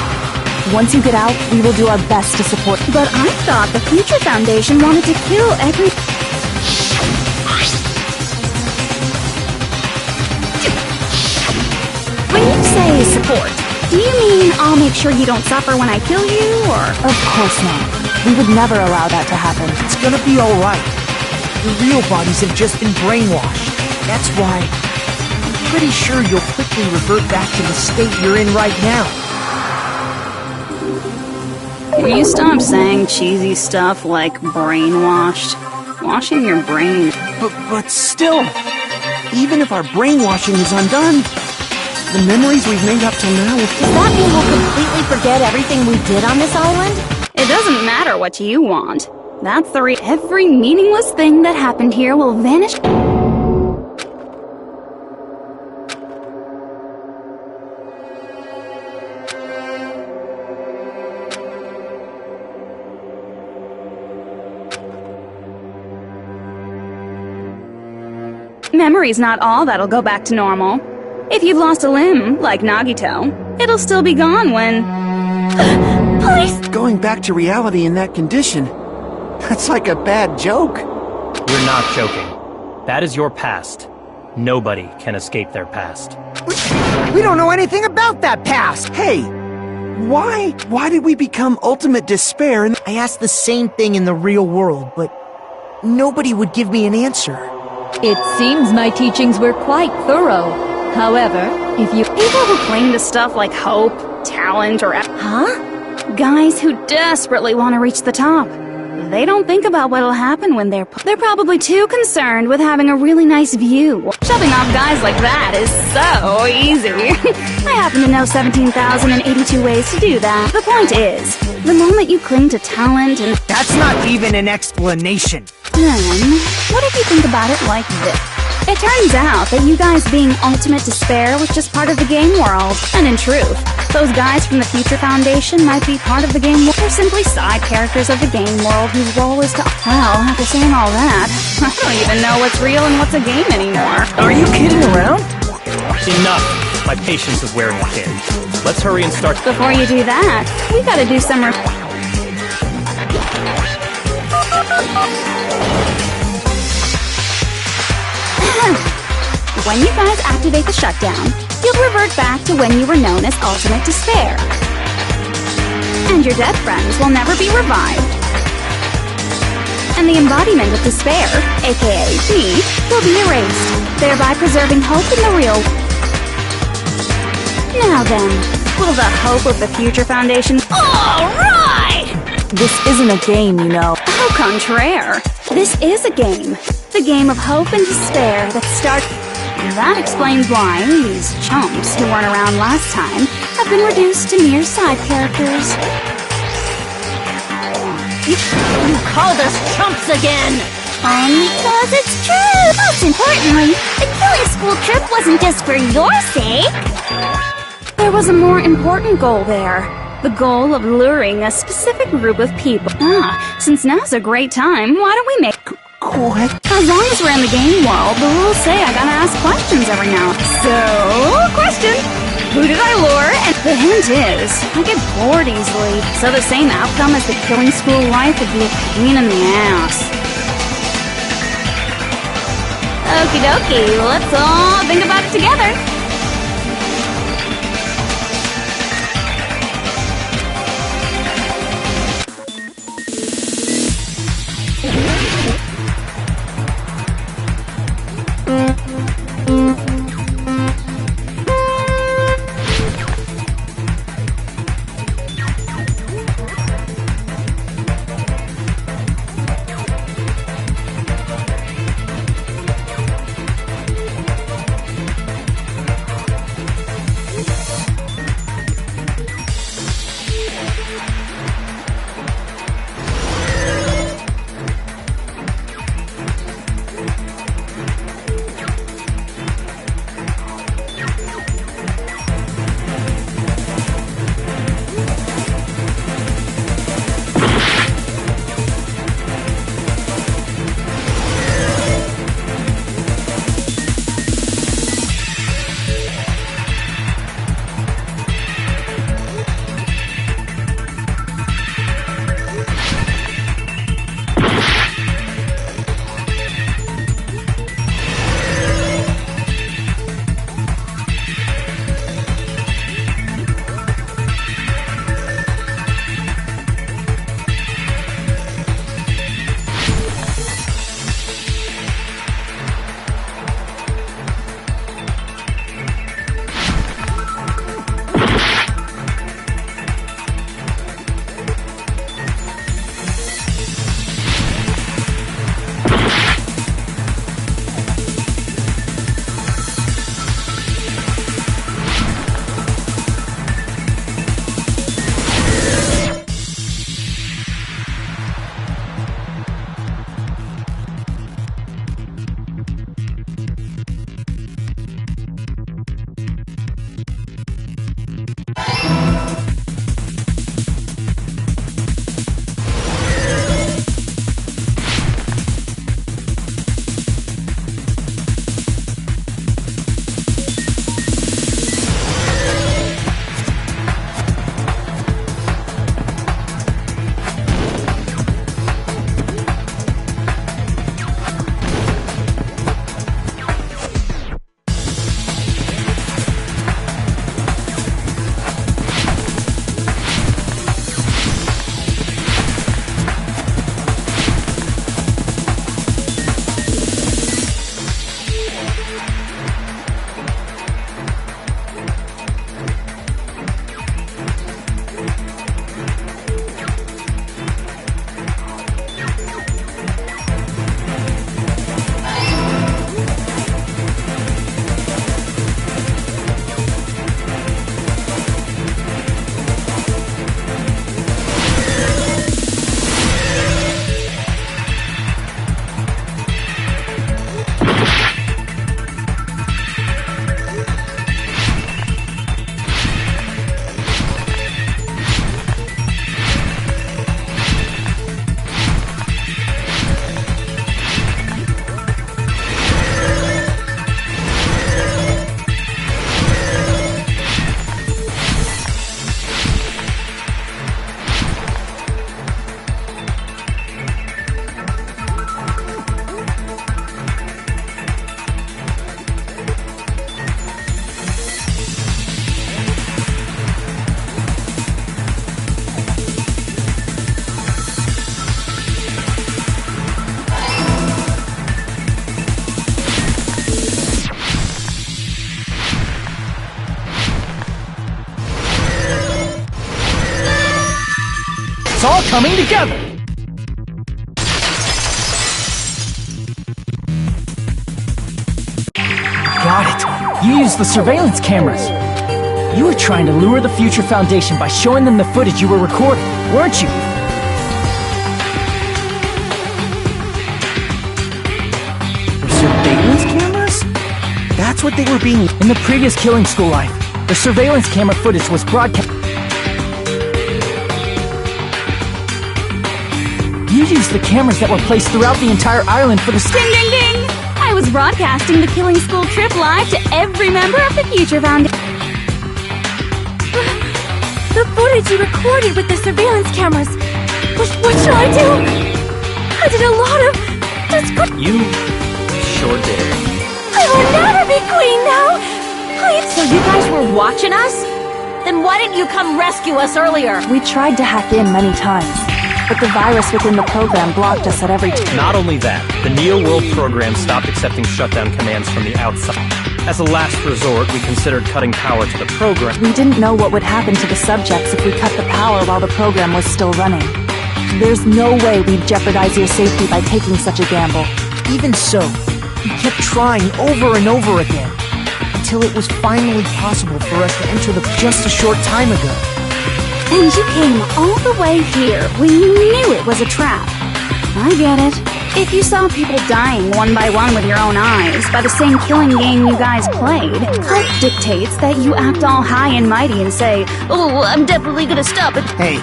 Once you get out, we will do our best to support... But I thought the Future Foundation wanted to kill every... his support. Do you mean I'll make sure you don't suffer when I kill you, or? Of course not. We would never allow that to happen. It's gonna be alright. Your real bodies have just been brainwashed. That's why I'm pretty sure you'll quickly revert back to the state you're in right now. Can you stop saying cheesy stuff like brainwashed? Washing your brain. But still, even if our brainwashing is undone, the memories we've made up till now will... Does that mean we'll completely forget everything we did on this island? It doesn't matter what you want. That's the every meaningless thing that happened here will vanish. Memory's not all that'll go back to normal. If you've lost a limb, like Nagito, it'll still be gone when... Please! Going back to reality in that condition, that's like a bad joke. You're not joking. That is your past. Nobody can escape their past. We don't know anything about that past! Hey! Why did we become ultimate despair and... I asked the same thing in the real world, but nobody would give me an answer. It seems my teachings were quite thorough. However, if you... People who cling to stuff like hope, talent, or... Huh? Guys who desperately want to reach the top. They don't think about what'll happen when they're probably too concerned with having a really nice view. Shoving off guys like that is so easy. I happen to know 17,082 ways to do that. The point is, the moment you cling to talent and... That's not even an explanation. Then, what if you think about it like this? It turns out that you guys being ultimate despair was just part of the game world. And in truth, those guys from the Future Foundation might be part of the game world. They're simply side characters of the game world whose role is to... Well, after saying all that, I don't even know what's real and what's a game anymore. Are you kidding around? Enough! My patience is wearing thin. Let's hurry and start... Before you do that, we gotta do some... When you guys activate the shutdown, you'll revert back to when you were known as Ultimate Despair. And your dead friends will never be revived. And the embodiment of despair, aka me, will be erased, thereby preserving hope in the real... Now then, will the hope of the Future Foundation... Alright! This isn't a game, you know. Au contraire. This is a game. The game of hope and despair that starts... That explains why these chumps who weren't around last time have been reduced to mere side characters. You called us chumps again! Because it's true! Most importantly, the killing school trip wasn't just for your sake! There was a more important goal there. The goal of luring a specific group of people. Since now's a great time, why don't we make... What? As long as we're in the game world, the rules say I gotta ask questions every now and then. So, question! Who did I lure? And the hint is, I get bored easily. So the same outcome as the killing school life would be a pain in the ass. Okie dokie, let's all think about it together. it's all coming together! Got it! You used the surveillance cameras! You were trying to lure the Future Foundation by showing them the footage you were recording, weren't you? The surveillance cameras? That's what they were being... In the previous killing school life, the surveillance camera footage was broadcast... You used the cameras that were placed throughout the entire island for the... Ding, ding, ding! I was broadcasting the killing school trip live to every member of the Future Foundation. The footage you recorded with the surveillance cameras. What shall I do? I did a lot of... You sure did. I will never be queen now! Please... So you guys were watching us? Then why didn't you come rescue us earlier? We tried to hack in many times, but the virus within the program blocked us at every turn. Not only that, the Neo World program stopped accepting shutdown commands from the outside. As a last resort, we considered cutting power to the program. We didn't know what would happen to the subjects if we cut the power while the program was still running. There's no way we'd jeopardize your safety by taking such a gamble. Even so, we kept trying over and over again, until it was finally possible for us to enter just a short time ago. And you came all the way here when you knew it was a trap. I get it. If you saw people dying one by one with your own eyes by the same killing game you guys played, hope dictates that you act all high and mighty and say, "Oh, I'm definitely gonna stop it." Hey,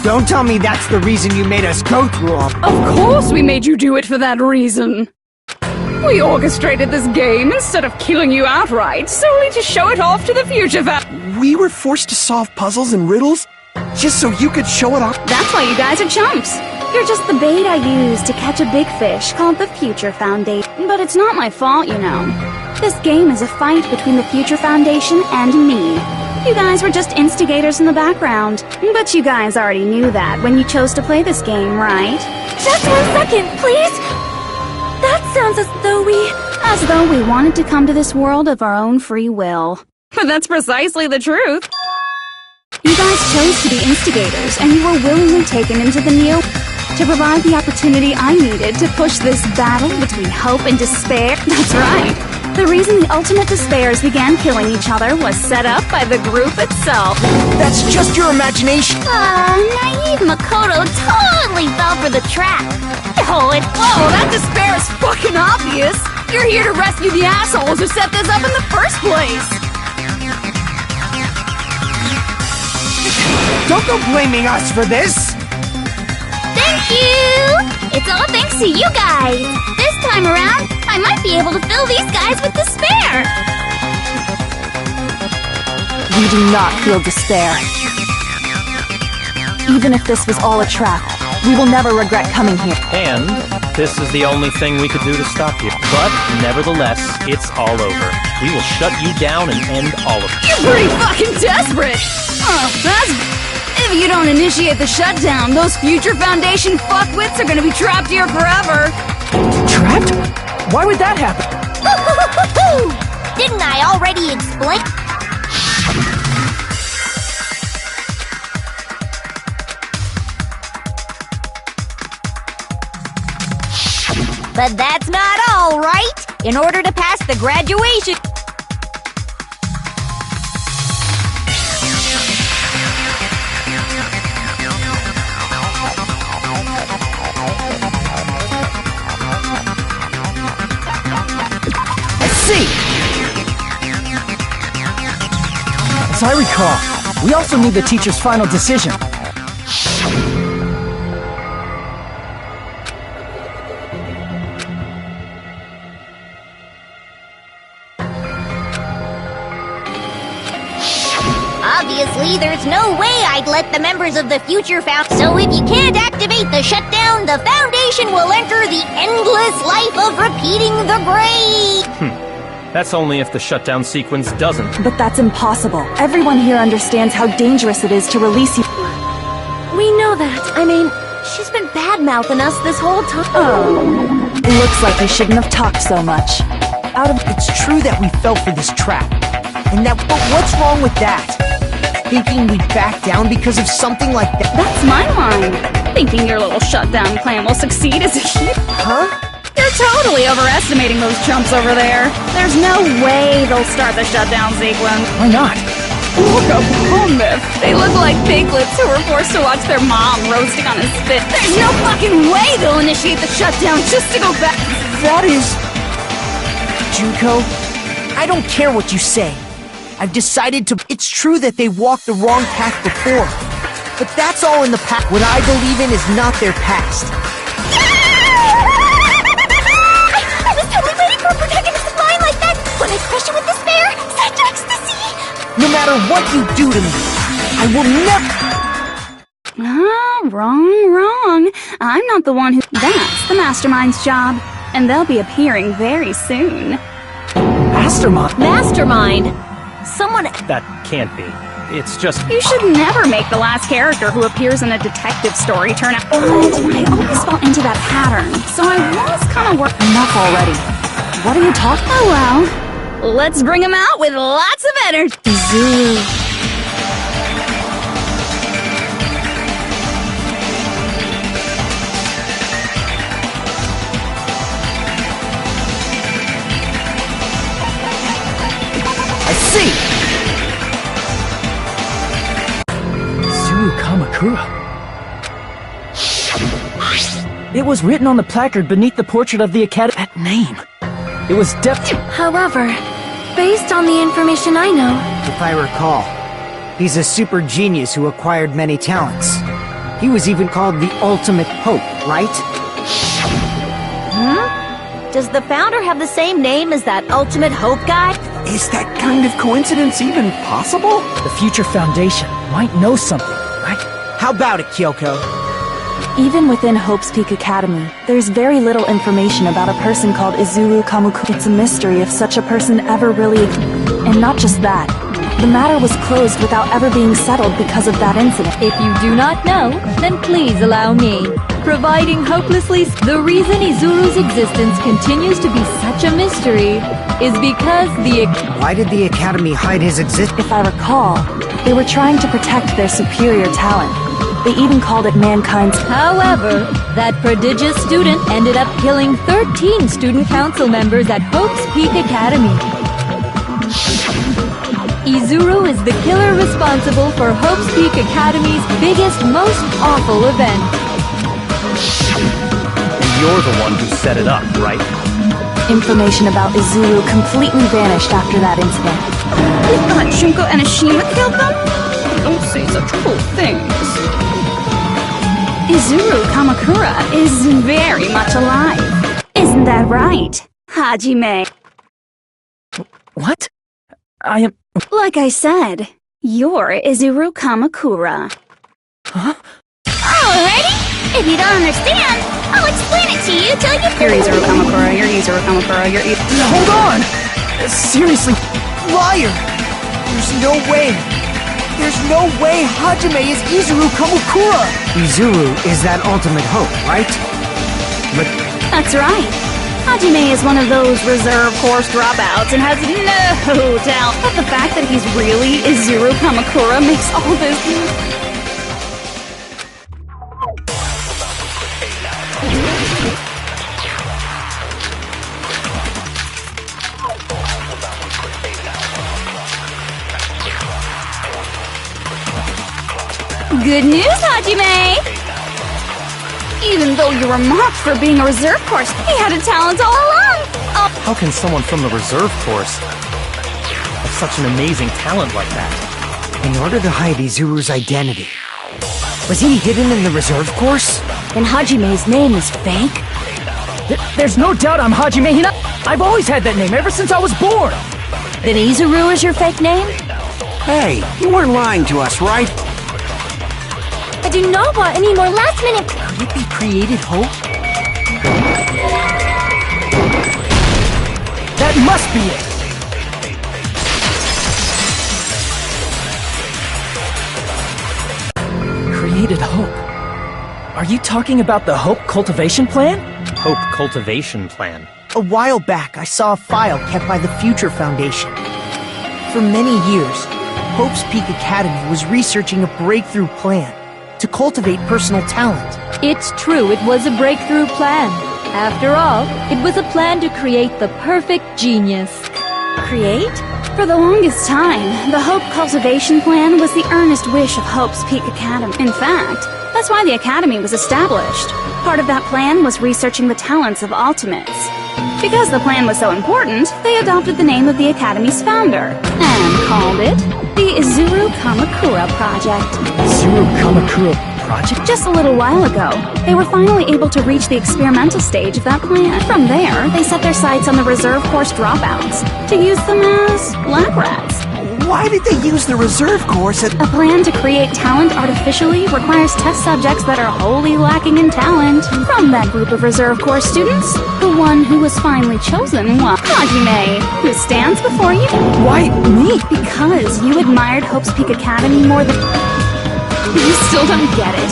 don't tell me that's the reason you made us go through all... Of course we made you do it for that reason. We orchestrated this game instead of killing you outright, solely to show it off to the Future Foundation. We were forced to solve puzzles and riddles just so you could show it off? That's why you guys are chumps. You're just the bait I used to catch a big fish called the Future Foundation. But it's not my fault, you know. This game is a fight between the Future Foundation and me. You guys were just instigators in the background. But you guys already knew that when you chose to play this game, right? Just 1 second, please! That sounds as though we wanted to come to this world of our own free will. But that's precisely the truth. You guys chose to be instigators, and you were willingly taken into the Neo to provide the opportunity I needed to push this battle between hope and despair. That's right. The reason the ultimate despairs began killing each other was set up by the group itself. That's just your imagination. Naive Makoto totally fell for the trap. Whoa, that despair is fucking obvious. You're here to rescue the assholes who set this up in the first place. Don't go blaming us for this! Thank you! It's all thanks to you guys! This time around, I might be able to fill these guys with despair! We do not feel despair. Even if this was all a trap, we will never regret coming here. And this is the only thing we could do to stop you. But nevertheless, it's all over. We will shut you down and end all of it. You're pretty fucking desperate! If you don't initiate the shutdown, those Future Foundation fuckwits are gonna be trapped here forever! Trapped? Why would that happen? Didn't I already explain? But that's not all, right? In order to pass the graduation... As I recall, we also need the teacher's final decision. Obviously, there's no way I'd let the members of the Future Foundation. So if you can't activate the shutdown, the Foundation will enter the endless life of repeating the grave! That's only if the shutdown sequence doesn't. But that's impossible. Everyone here understands how dangerous it is to release you. We know that. I mean, she's been bad-mouthing us this whole time. Oh. Looks like we shouldn't have talked so much. It's true that we fell for this trap. But what's wrong with that? Thinking we'd back down because of something like that? That's my line. Thinking your little shutdown plan will succeed is a huge... Huh? You're totally overestimating those chumps over there. There's no way they'll start the shutdown sequence. Why not? Look upon them. They look like piglets who were forced to watch their mom roasting on a spit. There's no fucking way they'll initiate the shutdown just to go back. That is... Junko, I don't care what you say. I've decided to... It's true that they walked the wrong path before, but that's all in the past. What I believe in is not their past. I was totally waiting for a protagonist line like that when I crushed it with despair, such ecstasy. No matter what you do to me, I will never... Wrong. I'm not the one who... That's the Mastermind's job, and they'll be appearing very soon. Mastermind? Someone... That can't be. It's just... You should never make the last character who appears in a detective story turn out... But I always fall into that pattern, so I was kind of working... Enough already. What are you talking about? Oh well, let's bring him out with lots of energy. Zulu. I see! Zuru Kamakura. It was written on the placard beneath the portrait of the Academy. That name. It was However, based on the information I know... If I recall, he's a super genius who acquired many talents. He was even called the Ultimate Hope, right? Does the founder have the same name as that Ultimate Hope guy? Is that kind of coincidence even possible? The Future Foundation might know something, right? How about it, Kyoko? Even within Hope's Peak Academy, there's very little information about a person called Izuru Kamukura. It's a mystery if such a person ever really... And not just that. The matter was closed without ever being settled because of that incident. If you do not know, then please allow me. Providing hopelessly... The reason Izuru's existence continues to be such a mystery is because the... Why did the Academy hide his existence? If I recall, they were trying to protect their superior talent. They even called it mankind's... However, that prodigious student ended up killing 13 student council members at Hope's Peak Academy. Izuru is the killer responsible for Hope's Peak Academy's biggest, most awful event. And you're the one who set it up, right? Information about Izuru completely vanished after that incident. You thought Junko and Ashima killed them? Don't say such cruel things. Izuru Kamakura is very much alive. Isn't that right, Hajime? What? I am... Like I said, you're Izuru Kamakura. Huh? Alrighty? If you don't understand, I'll explain it to you till you... You're Izuru Kamakura, you're Izuru Kamakura, you're Hold on! Seriously, Liar! There's no way! There's no way Hajime is Izuru Kamukura! Izuru is that Ultimate Hope, right? But... That's right. Hajime is one of those reserve course dropouts and has no doubt. But the fact that he's really Izuru Kamakura makes all this... Good news, Hajime! Even though you were marked for being a reserve course, he had a talent all along! How can someone from the reserve course have such an amazing talent like that? In order to hide Izuru's identity, was he hidden in the reserve course? Then Hajime's name is fake? There's no doubt I'm Hajime Hina. I've always had that name ever since I was born. Then Izuru is your fake name? Hey, you weren't lying to us, right? I do not want any more last-minute... Could it be created hope? That must be it. Created hope. Are you talking about the Hope Cultivation Plan? Hope Cultivation Plan. A while back, I saw a file kept by the Future Foundation. For many years, Hope's Peak Academy was researching a breakthrough plan to cultivate personal talent. It's true, it was a breakthrough plan. After all, it was a plan to create the perfect genius. Create? For the longest time, the Hope Cultivation Plan was the earnest wish of Hope's Peak Academy. In fact, that's why the Academy was established. Part of that plan was researching the talents of Ultimates. Because the plan was so important, they adopted the name of the Academy's founder and called it the Izuru Kamakura Project. Izuru Kamakura Project? Just a little while ago, they were finally able to reach the experimental stage of that plan. From there, they set their sights on the reserve course dropouts to use them as lab rats. Why did they use the reserve course at... A plan to create talent artificially requires test subjects that are wholly lacking in talent. From that group of reserve course students, the one who was finally chosen was Hajime, who stands before you. Why me? Because you admired Hope's Peak Academy more than... You still don't get it.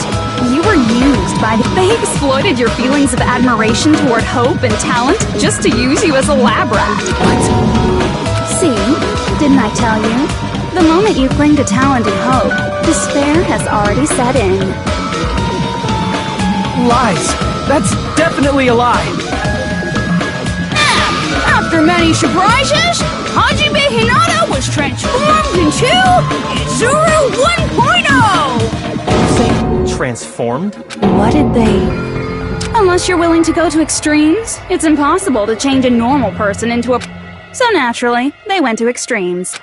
You were used by the... They exploited your feelings of admiration toward hope and talent just to use you as a lab rat. What? See? Didn't I tell you? The moment you cling to talent and hope, despair has already set in. Lies. That's definitely a lie. After many surprises, Hajime Hinata was transformed into Izuru 1.0! Transformed? What did they... Unless you're willing to go to extremes, it's impossible to change a normal person into a... So naturally, they went to extremes.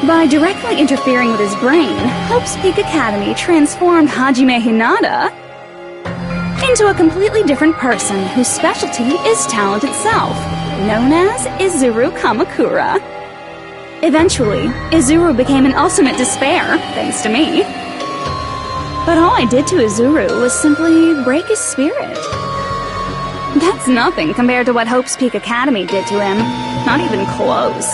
By directly interfering with his brain, Hope's Peak Academy transformed Hajime Hinata into a completely different person whose specialty is talent itself, known as Izuru Kamakura. Eventually, Izuru became an ultimate despair, thanks to me. But all I did to Izuru was simply break his spirit. That's nothing compared to what Hope's Peak Academy did to him. Not even close.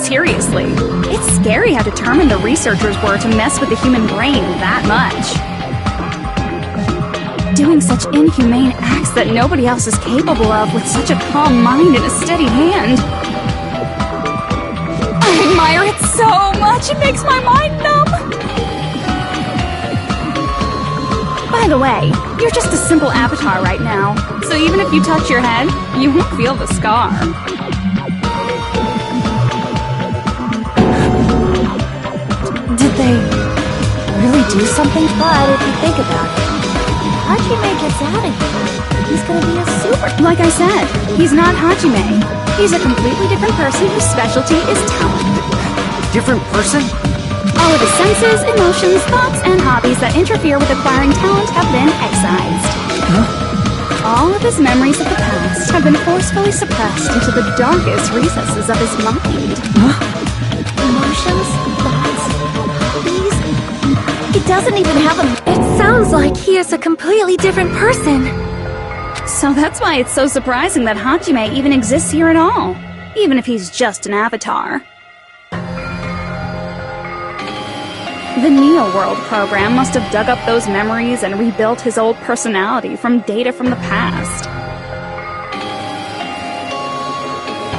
Seriously, it's scary how determined the researchers were to mess with the human brain that much. Doing such inhumane acts that nobody else is capable of with such a calm mind and a steady hand. I admire it so much, it makes my mind numb. By the way, you're just a simple avatar right now, so even if you touch your head, you won't feel the scar. Did they really do something? But if you think about it, Hajime gets out of here. He's gonna be a super... Like I said, he's not Hajime. He's a completely different person whose specialty is talent. Different person? All of his senses, emotions, thoughts, and hobbies that interfere with acquiring talent have been excised. Huh? All of his memories of the past have been forcefully suppressed into the darkest recesses of his mind. Huh? Emotions, thoughts, hobbies. He doesn't even have them. It sounds like he is a completely different person. So that's why it's so surprising that Hajime even exists here at all, even if he's just an avatar. The Neo World program must have dug up those memories and rebuilt his old personality from data from the past.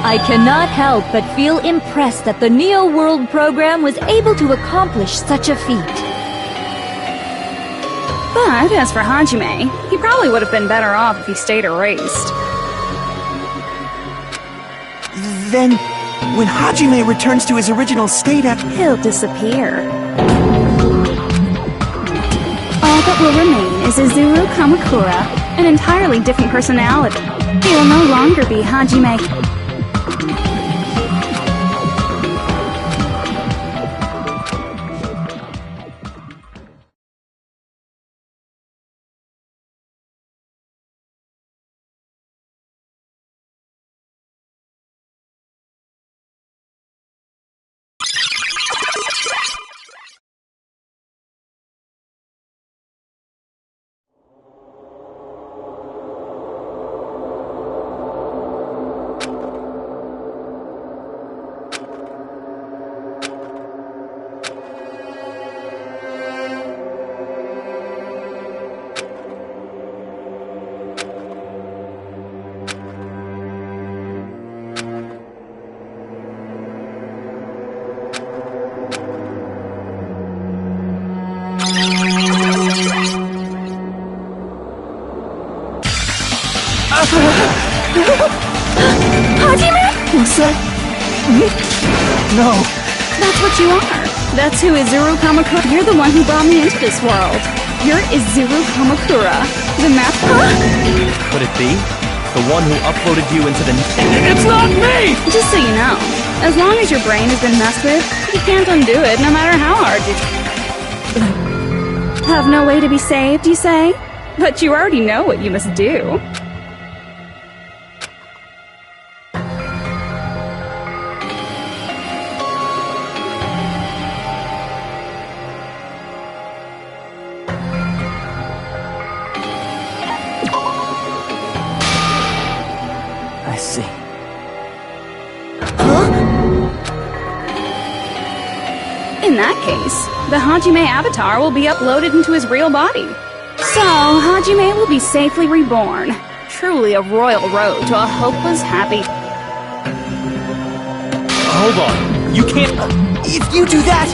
I cannot help but feel impressed that the Neo World program was able to accomplish such a feat. But as for Hajime, he probably would have been better off if he stayed erased. Then, when Hajime returns to his original state after... He'll disappear. All that will remain is Izuru Kamakura, an entirely different personality. He will no longer be Hajime. Masa? No. That's what you are. That's who Izuru Kamakura. You're the one who brought me into this world. You're Izuru Kamakura, the math. Could it be? The one who uploaded you into the... It's not me! Just so you know, as long as your brain has been messed with, you can't undo it no matter how hard you... Have no way to be saved, you say? But you already know what you must do. I see. In that case, the Hajime avatar will be uploaded into his real body. So, Hajime will be safely reborn. Truly a royal road to a hopeless, happy... Hold on. You can't... If you do that,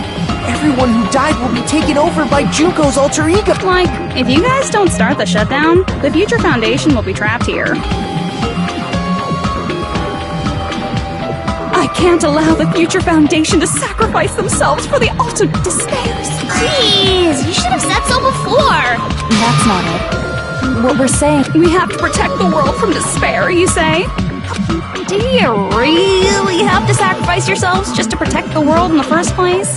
everyone who died will be taken over by Junko's alter ego. Like, if you guys don't start the shutdown, the Future Foundation will be trapped here. I can't allow the Future Foundation to sacrifice themselves for the ultimate despairs. Jeez, you should have said so before. That's not it. What we're saying... We have to protect the world from despair, you say? Do you really have to sacrifice yourselves just to protect the world in the first place?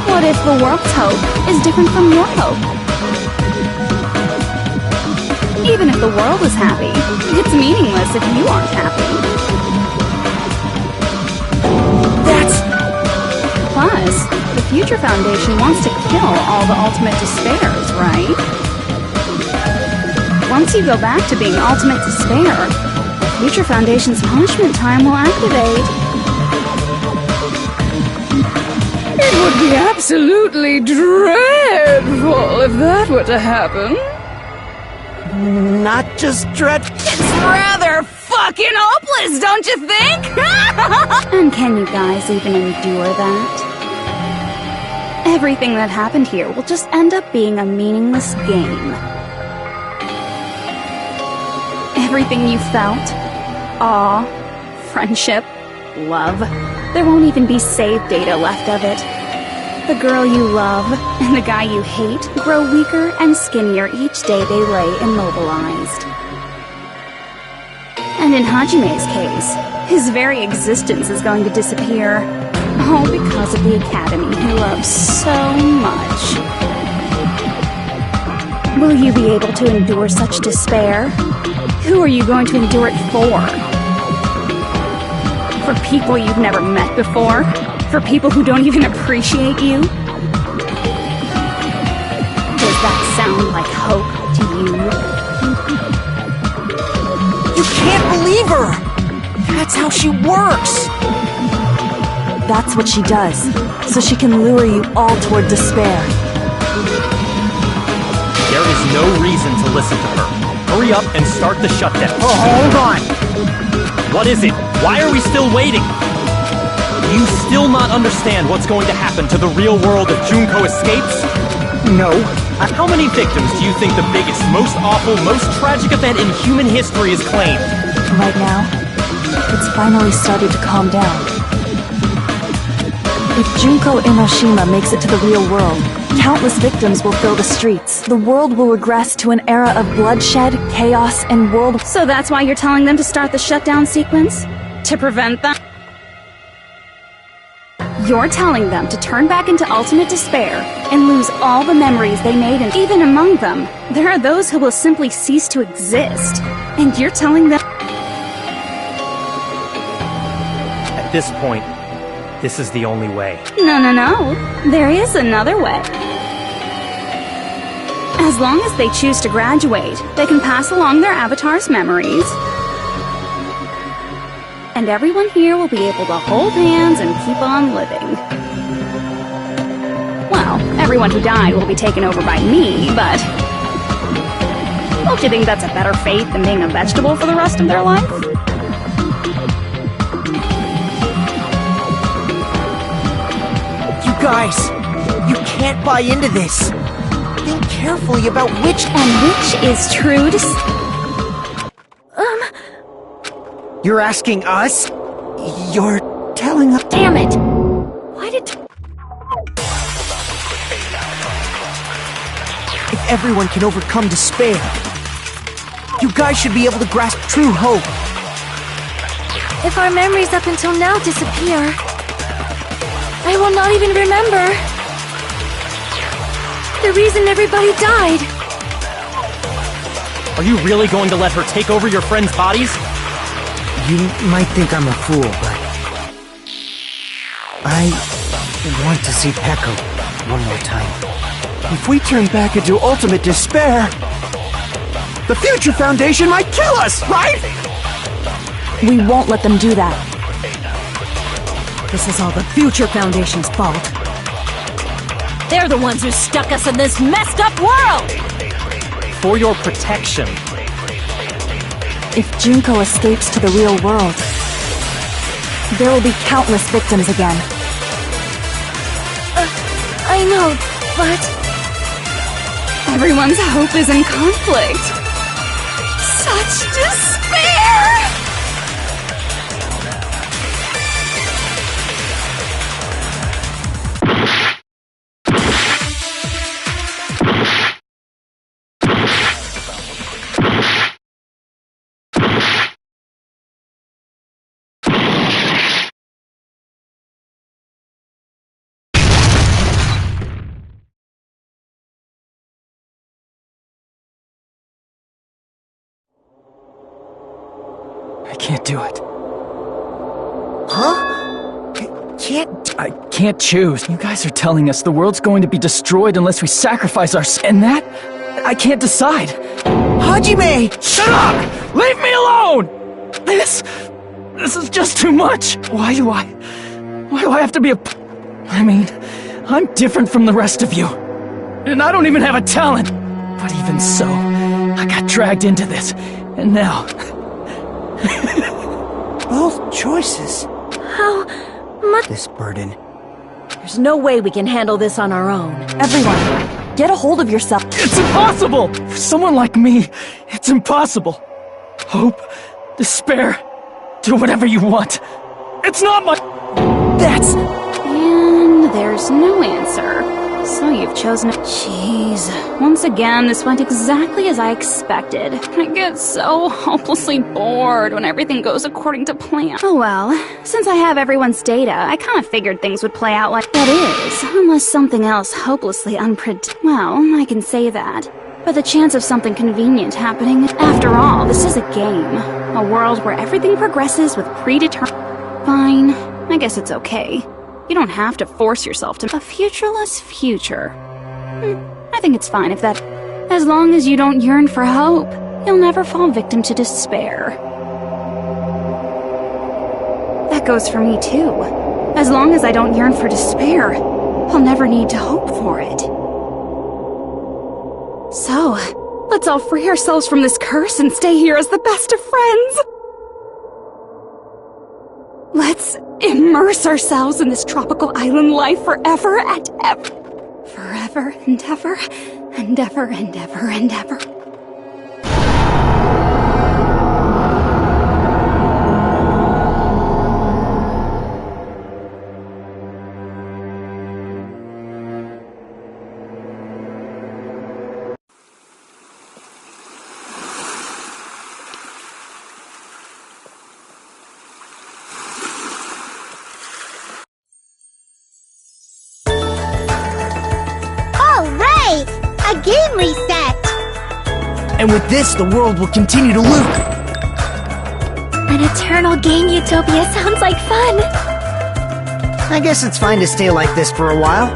What if the world's hope is different from your hope? Even if the world is happy, it's meaningless if you aren't happy. Plus, the Future Foundation wants to kill all the ultimate despairs, right? Once you go back to being ultimate despair, the Future Foundation's punishment time will activate. It would be absolutely dreadful if that were to happen. Not just dreadful. It's rather fucking hopeless, don't you think? And can you guys even endure that? Everything that happened here will just end up being a meaningless game. Everything you felt, awe, friendship, love, there won't even be save data left of it. The girl you love and the guy you hate grow weaker and skinnier each day they lay immobilized. And in Hajime's case, his very existence is going to disappear. All because of the Academy he loves so much. Will you be able to endure such despair? Who are you going to endure it for? For people you've never met before? For people who don't even appreciate you? Does that sound like hope to you? You can't believe her! That's how she works! That's what she does, so she can lure you all toward despair. There is no reason to listen to her. Hurry up and start the shutdown. Oh, hold on! What is it? Why are we still waiting? Do you still not understand what's going to happen to the real world if Junko escapes? No. How many victims do you think the biggest, most awful, most tragic event in human history is claimed? Right now, it's finally started to calm down. If Junko Inoshima makes it to the real world, countless victims will fill the streets. The world will regress to an era of bloodshed, chaos, and world... So that's why you're telling them to start the shutdown sequence? To prevent them? You're telling them to turn back into ultimate despair and lose all the memories they made, and even among them, there are those who will simply cease to exist. And you're telling them... At this point, this is the only way. No. There is another way. As long as they choose to graduate, they can pass along their avatar's memories. And everyone here will be able to hold hands and keep on living. Well, everyone who died will be taken over by me, but... Don't you think that's a better fate than being a vegetable for the rest of their life? You guys, you can't buy into this. Think carefully about which... And which is true to... You're asking us? You're telling us. Damn it! Why did... If everyone can overcome despair, you guys should be able to grasp true hope. If our memories up until now disappear, I will not even remember the reason everybody died. Are you really going to let her take over your friends' bodies? You might think I'm a fool, but I want to see Peko one more time. If we turn back into ultimate despair, the Future Foundation might kill us, right? We won't let them do that. This is all the Future Foundation's fault. They're the ones who stuck us in this messed up world! For your protection. If Junko escapes to the real world, there will be countless victims again. I know, but... Everyone's hope is in conflict. Such despair! I can't do it. Huh? I can't choose. You guys are telling us the world's going to be destroyed unless we sacrifice our... And that? I can't decide. Hajime! Shut up! Leave me alone! This is just too much. Why do I have to be a... I mean, I'm different from the rest of you. And I don't even have a talent. But even so, I got dragged into this. And now... Both choices. How much... This burden. There's no way we can handle this on our own. Everyone, get a hold of yourself. It's impossible! For someone like me, it's impossible. Hope, despair, do whatever you want. It's not my... That's... And there's no answer. So you've chosen a... Jeez. Once again, this went exactly as I expected. I get so hopelessly bored when everything goes according to plan. Oh well, since I have everyone's data, I kind of figured things would play out like that is, unless something else hopelessly unpredictable. Well, I can say that. But the chance of something convenient happening... After all, this is a game. A world where everything progresses with predetermined... Fine. I guess it's okay. You don't have to force yourself to a futureless future. I think it's fine if that... As long as you don't yearn for hope, you'll never fall victim to despair. That goes for me too. As long as I don't yearn for despair, I'll never need to hope for it. So, let's all free ourselves from this curse and stay here as the best of friends. Let's immerse ourselves in this tropical island life forever and ever. Forever and ever and ever and ever and ever. A game reset! And with this, the world will continue to loop. An eternal game utopia sounds like fun! I guess it's fine to stay like this for a while.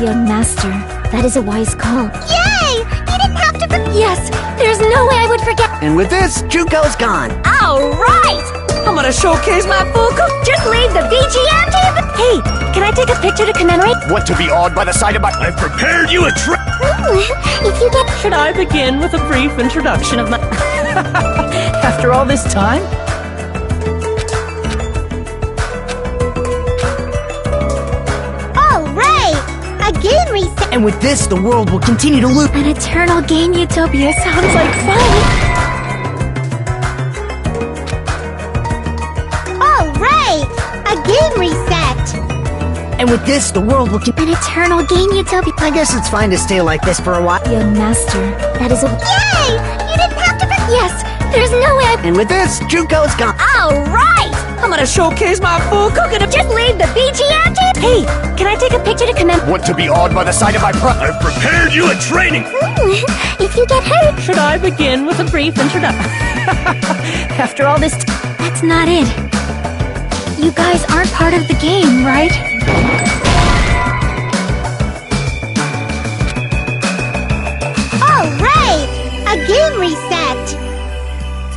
Young master, that is a wise call. Yay! You didn't have to Yes! There's no way I would forget- And with this, Junko's gone. Alright! I'm gonna showcase my full Just leave the BGM to the... Hey, can I take a picture to commemorate? What, to be awed by the sight of my... I've prepared you a trap! If you get... Should I begin with a brief introduction of my... After all this time? Alright! A game reset! And with this, the world will continue to loop. An eternal game utopia sounds like fun! game reset. And with this, the world will An eternal game utopia. I guess it's fine to stay like this for a while. Your master. That is a... Yay! You didn't have to... Yes, there's no way... And with this, Junko's gone. Alright! I'm gonna showcase my full cooking of... Just leave the BGM. Hey, can I take a picture to commemorate? Want to be awed by the sight of my I've prepared you a training! If you get hurt... Should I begin with a brief introduction? After all this... That's not it. You guys aren't part of the game, right? Alright! A game reset.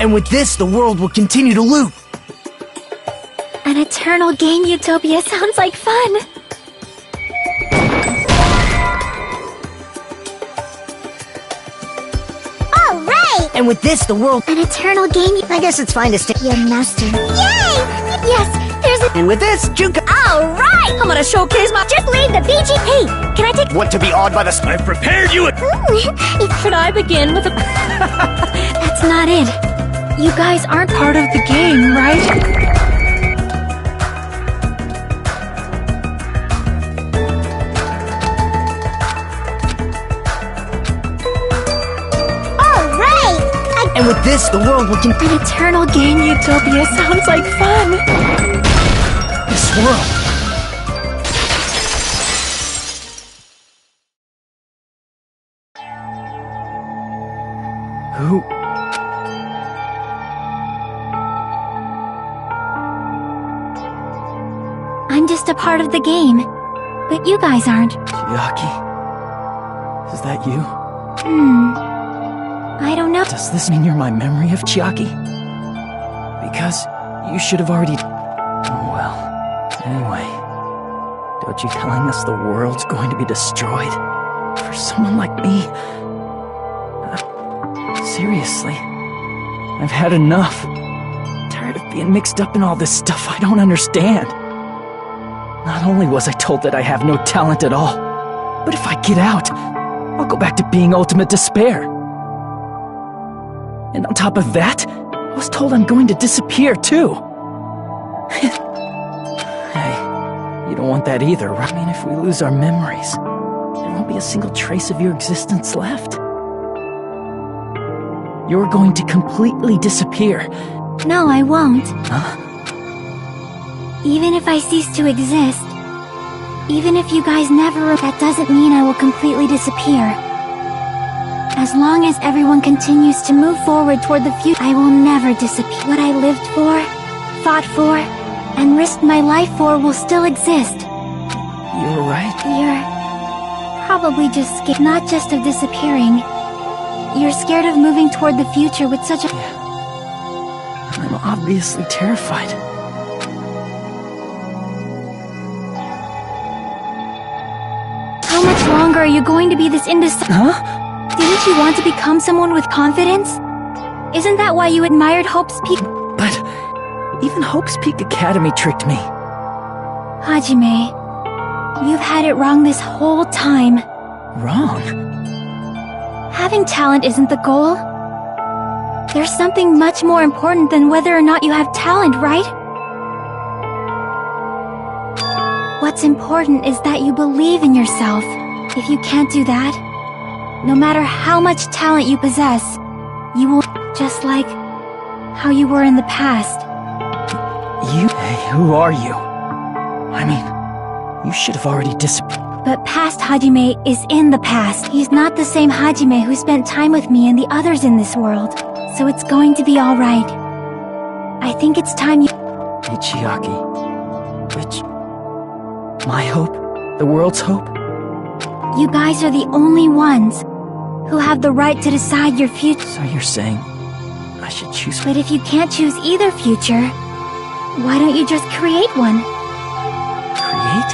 And with this, the world will continue to loop. An eternal game utopia sounds like fun. Alright! And with this, the world... An eternal game... I guess it's fine to stay. Your master. Yay! Yes, there's a... And with this, Junko... Alright! I'm gonna showcase my... Just leave the BG... Hey, can I take... Want to be awed by the I've prepared you a... Should I begin with a... That's not it. You guys aren't part of the game, right? And with this, the world will continue. An eternal game utopia sounds like fun. This world. Who? I'm just a part of the game, but you guys aren't. Chiaki? Is that you? I don't know. Does this mean you're my memory of Chiaki? Because you should have already... Oh well. Anyway, don't you telling us the world's going to be destroyed? For someone like me? Seriously. I've had enough. Tired of being mixed up in all this stuff I don't understand. Not only was I told that I have no talent at all, but if I get out, I'll go back to being ultimate despair. And on top of that, I was told I'm going to disappear, too. Hey, you don't want that either, right? I mean, if we lose our memories, there won't be a single trace of your existence left. You're going to completely disappear. No, I won't. Huh? Even if I cease to exist, even if you guys never... That doesn't mean I will completely disappear. As long as everyone continues to move forward toward the future, I will never disappear. What I lived for, fought for, and risked my life for will still exist. You're right. You're probably just scared, not just of disappearing. You're scared of moving toward the future with such a... Yeah. I'm obviously terrified. How much longer are you going to be this indecisive? Huh? Didn't you want to become someone with confidence? Isn't that why you admired Hope's Peak? But even Hope's Peak Academy tricked me. Hajime, you've had it wrong this whole time. Wrong? Having talent isn't the goal. There's something much more important than whether or not you have talent, right? What's important is that you believe in yourself. If you can't do that, no matter how much talent you possess, you will... Just like how you were in the past. You? Hey, who are you? I mean, you should have already disappeared. But past Hajime is in the past. He's not the same Hajime who spent time with me and the others in this world. So it's going to be alright. I think it's time you... Hey, Chiaki. Which... My hope? The world's hope? You guys are the only ones who have the right to decide your future. So you're saying I should choose... But if you can't choose either future, why don't you just create one? Create?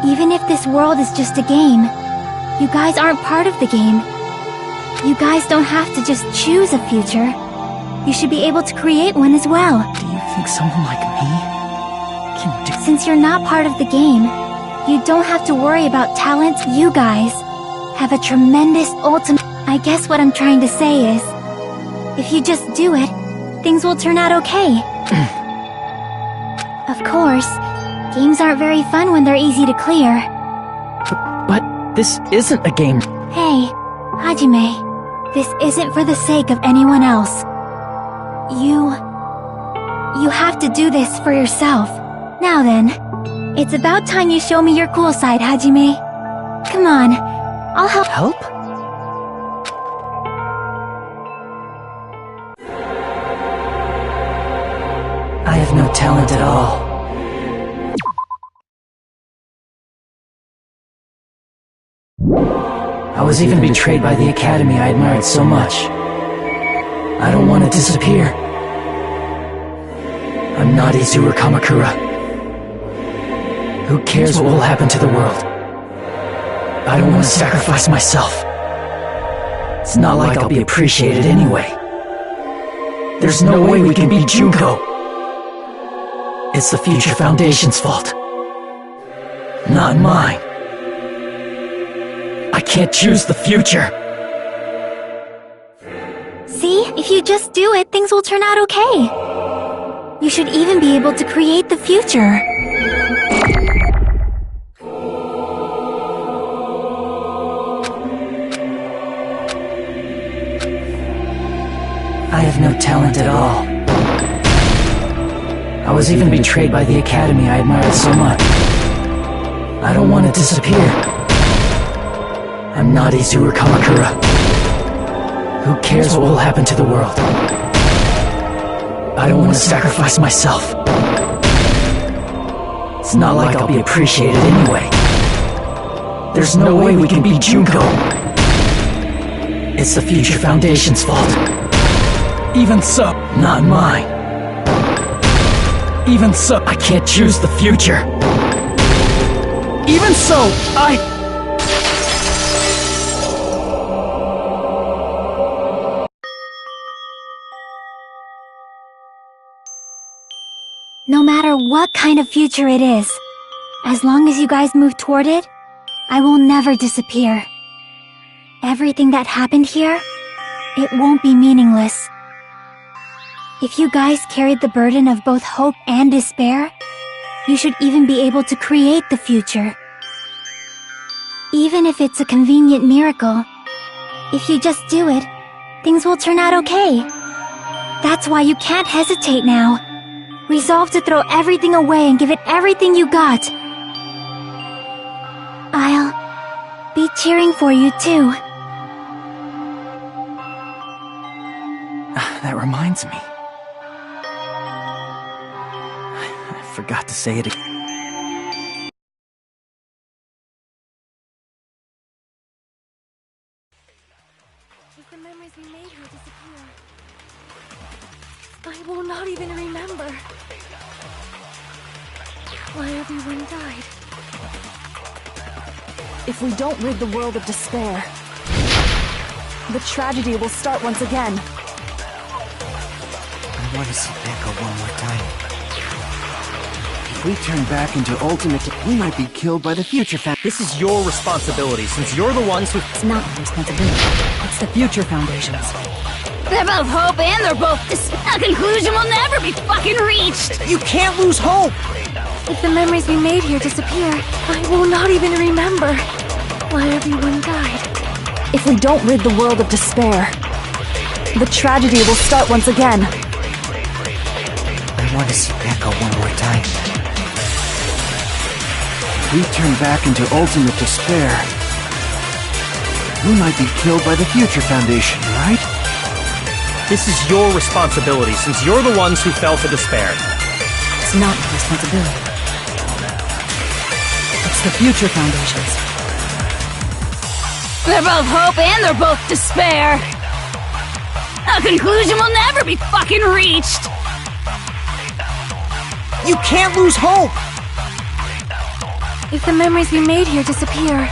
Even if this world is just a game, you guys aren't part of the game. You guys don't have to just choose a future. You should be able to create one as well. Do you think someone like me can do... Since you're not part of the game, you don't have to worry about talent. You guys have a tremendous ultimate... I guess what I'm trying to say is, if you just do it, things will turn out okay. Of course, Games aren't very fun when they're easy to clear. But this isn't a game. Hey, Hajime, this isn't for the sake of anyone else. You have to do this for yourself. Now then, it's about time you show me your cool side, Hajime. Come on, I'll help. Help? I have no talent at all. I was even betrayed by the academy I admired so much. I don't want to disappear. I'm not Izuru Kamakura. Who cares what will happen to the world? I don't want to sacrifice myself. It's not like I'll be appreciated anyway. There's no way we can beat Junko. It's the Future Foundation's fault. Not mine. I can't choose the future. See, if you just do it, things will turn out okay. You should even be able to create the future. I have no talent at all. I was even betrayed by the academy I admired so much. I don't want to disappear. I'm not Izuru Kamakura. Who cares what will happen to the world? I don't want to sacrifice myself. It's not like I'll be appreciated anyway. There's no way we can beat Junko. It's the Future Foundation's fault. Even so, not mine. Even so, I can't choose the future. Even so, No matter what kind of future it is, as long as you guys move toward it, I will never disappear. Everything that happened here, it won't be meaningless. If you guys carried the burden of both hope and despair, you should even be able to create the future. Even if it's a convenient miracle, if you just do it, things will turn out okay. That's why you can't hesitate now. Resolve to throw everything away and give it everything you got. I'll be cheering for you too. That reminds me. I forgot to say it again. If the memories we made here disappear, I will not even remember why everyone died. If we don't rid the world of despair, the tragedy will start once again. I want to see Becca one more time. If we turn back into Ultimate, we might be killed by the Future Foundation. This is your responsibility, since you're the ones who... It's not my responsibility. It's the Future Foundation's. They're both hope and they're both a conclusion will never be fucking reached. You can't lose hope! If the memories we made here disappear, I will not even remember why everyone died. If we don't rid the world of despair, the tragedy will start once again. I want to see Becca one more time. If we turn back into Ultimate Despair, we might be killed by the Future Foundation, right? This is your responsibility, since you're the ones who fell to despair. It's not my responsibility. It's the Future Foundation's. They're both hope and they're both despair. A conclusion will never be fucking reached. You can't lose hope! If the memories we made here disappear,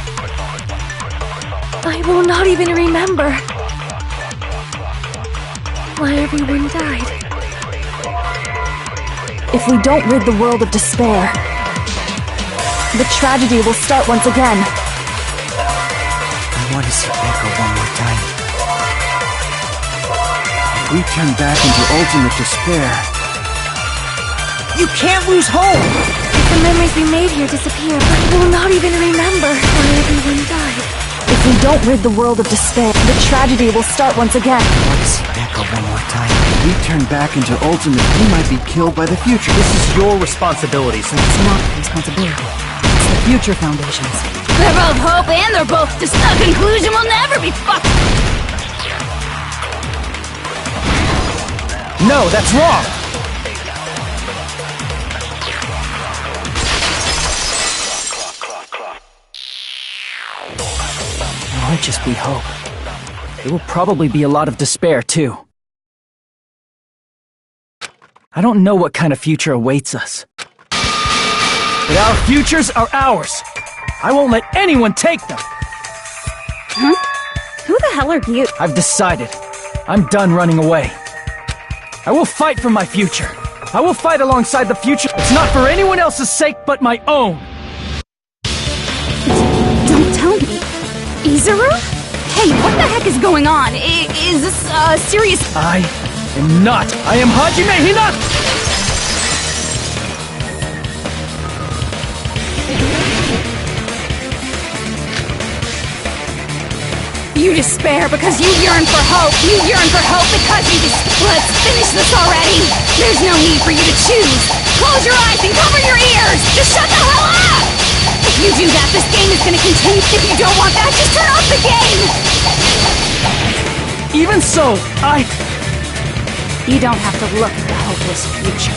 I will not even remember why everyone died. If we don't rid the world of despair, the tragedy will start once again. I want to see Becca one more time. If we turn back into Ultimate Despair, you can't lose hope! If the the memories we made here disappear, but we'll not even remember why everyone died. If we don't rid the world of despair, the tragedy will start once again. I want to see Echo one more time. If we turn back into Ultimate, he might be killed by the future. This is your responsibility, since It's not the responsibility. It's the Future Foundation's. They're both hope and they're both just the conclusion will never be fucked. No, that's wrong! It won't just be hope. There will probably be a lot of despair, too. I don't know what kind of future awaits us. But our futures are ours! I won't let anyone take them! Huh? Who the hell are you? I've decided. I'm done running away. I will fight for my future. I will fight alongside the future. It's not for anyone else's sake but my own. Don't tell me. Izuru? Hey, what the heck is going on? Is this serious? I am not. I am Hajime Hinata! You despair because you yearn for hope. You yearn for hope because you Let's finish this already. There's no need for you to choose. Close your eyes and cover your ears. Just shut the hell up! If you do that, this game is gonna continue. If you don't want that, just turn off the game! Even so, You don't have to look at the hopeless future.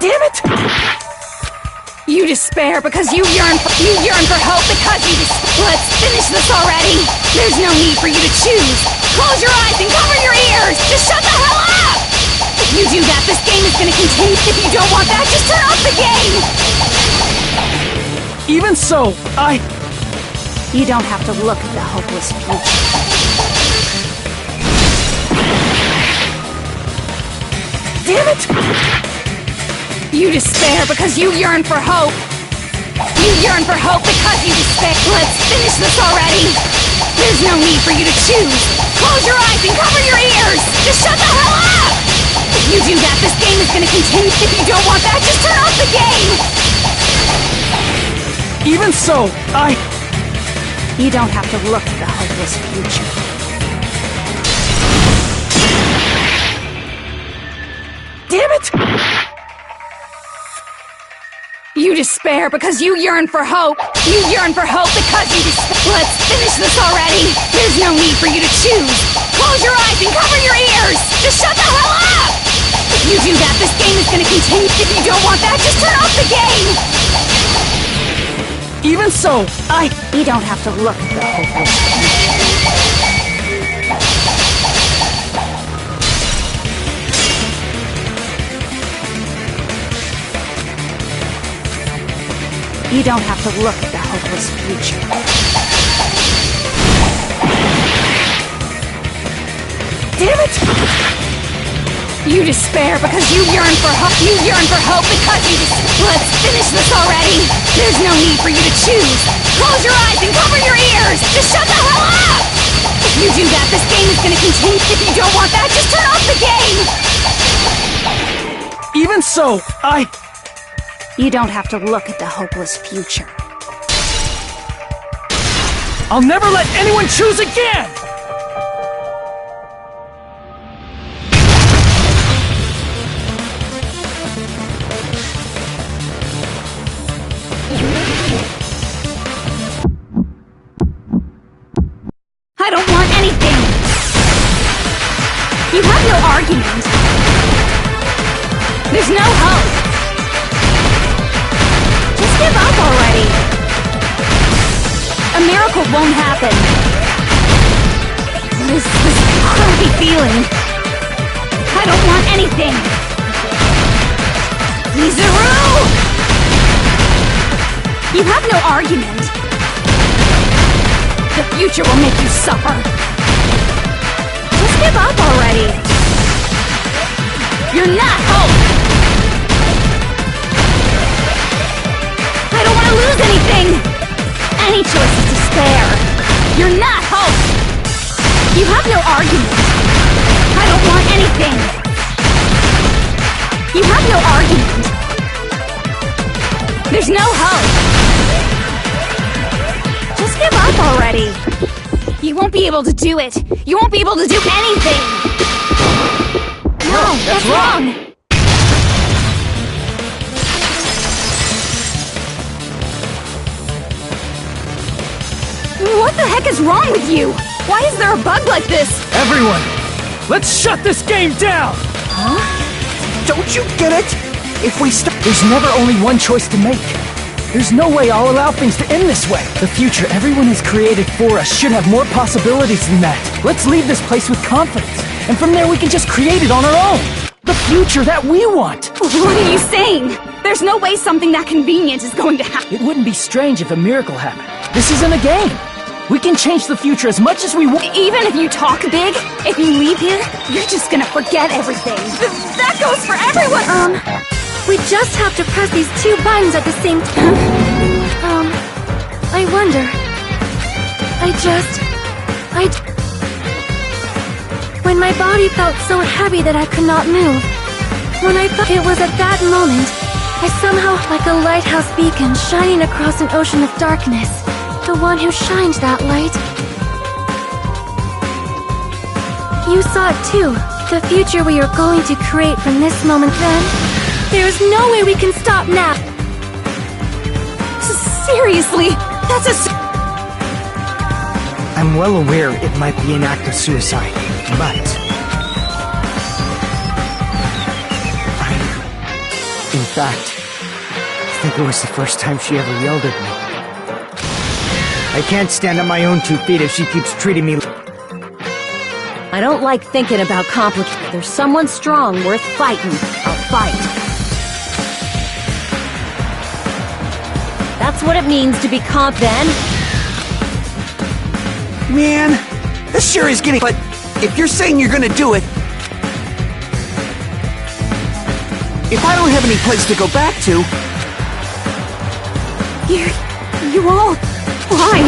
Damn it! You despair because you yearn for hope because you Let's finish this already! There's no need for you to choose! Close your eyes and cover your ears! Just shut the hell up! If you do that, this game is gonna continue. If you don't want that, just turn off the game! Even so, You don't have to look at the hopeless future. Damn it! You despair because you yearn for hope. You yearn for hope because you despair. Let's finish this already. There's no need for you to choose. Close your eyes and cover your ears. Just shut the hell up! If you do that, this game is gonna continue. If you don't want that, just turn off the game! Even so, You don't have to look at the hopeless future. Damn it! You despair because you yearn for hope. You yearn for hope because you Let's finish this already. There's no need for you to choose. Close your eyes and cover your ears. Just shut the hell up! If you do that, this game is gonna continue. If you don't want that, just turn off the game! Even so, You don't have to look at the hopeless future. You don't have to look at the hopeless future. Damn it! You despair because you yearn for hope. You yearn for hope because you Let's finish this already. There's no need for you to choose. Close your eyes and cover your ears. Just shut the hell up! If you do that, this game is gonna continue. If you don't want that, just turn off the game! Even so, You don't have to look at the hopeless future. I'll never let anyone choose again! I don't want anything! You have no argument. There's no hope. Just give up already. A miracle won't happen. What is this crappy feeling? I don't want anything. Izuru! You have no argument. The future will make you suffer. Just give up already. You're not hope. I don't want to lose anything. Any choice is despair. You're not hope. You have no argument. I don't want anything. won't be able to do it. You won't be able to do anything. No, that's wrong. What the heck is wrong with you? Why is there a bug like this? Everyone, let's shut this game down! Huh? Don't you get it? If we stop... There's never only one choice to make. There's no way I'll allow things to end this way. The future everyone has created for us should have more possibilities than that. Let's leave this place with confidence, and from there we can just create it on our own. The future that we want! What are you saying? There's no way something that convenient is going to happen. It wouldn't be strange if a miracle happened. This isn't a game. We can change the future as much as we want. Even if you talk big, if you leave here, you're just gonna forget everything. That goes for everyone! We just have to press these 2 buttons at the same time. I wonder. When my body felt so heavy that I could not move. When I thought it was at that moment, I somehow, like a lighthouse beacon shining across an ocean of darkness. The one who shined that light. You saw it too. The future we are going to create from this moment then. There is no way we can stop now. Seriously, that's a... I'm well aware it might be an act of suicide, but... In fact, I think it was the first time she ever yelled at me. I can't stand on my own 2 feet if she keeps treating me... I don't like thinking about complicated. There's someone strong worth fighting. I'll fight. That's what it means to be then. Man, this sure is getting... But if you're saying you're gonna do it... If I don't have any place to go back to... You all... Why?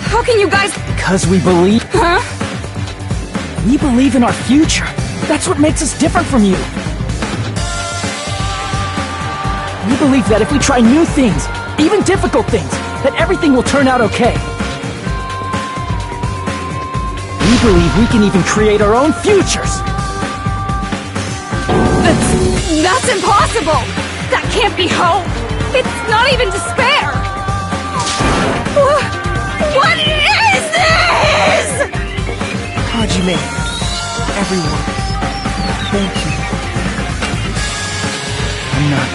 How can you guys... Because we believe... Huh? We believe in our future. That's what makes us different from you. We believe that if we try new things, even difficult things, that everything will turn out okay. We believe we can even create our own futures. That's impossible! That can't be hope! It's not even despair! What is this?! Hajime, everyone, thank you. I'm not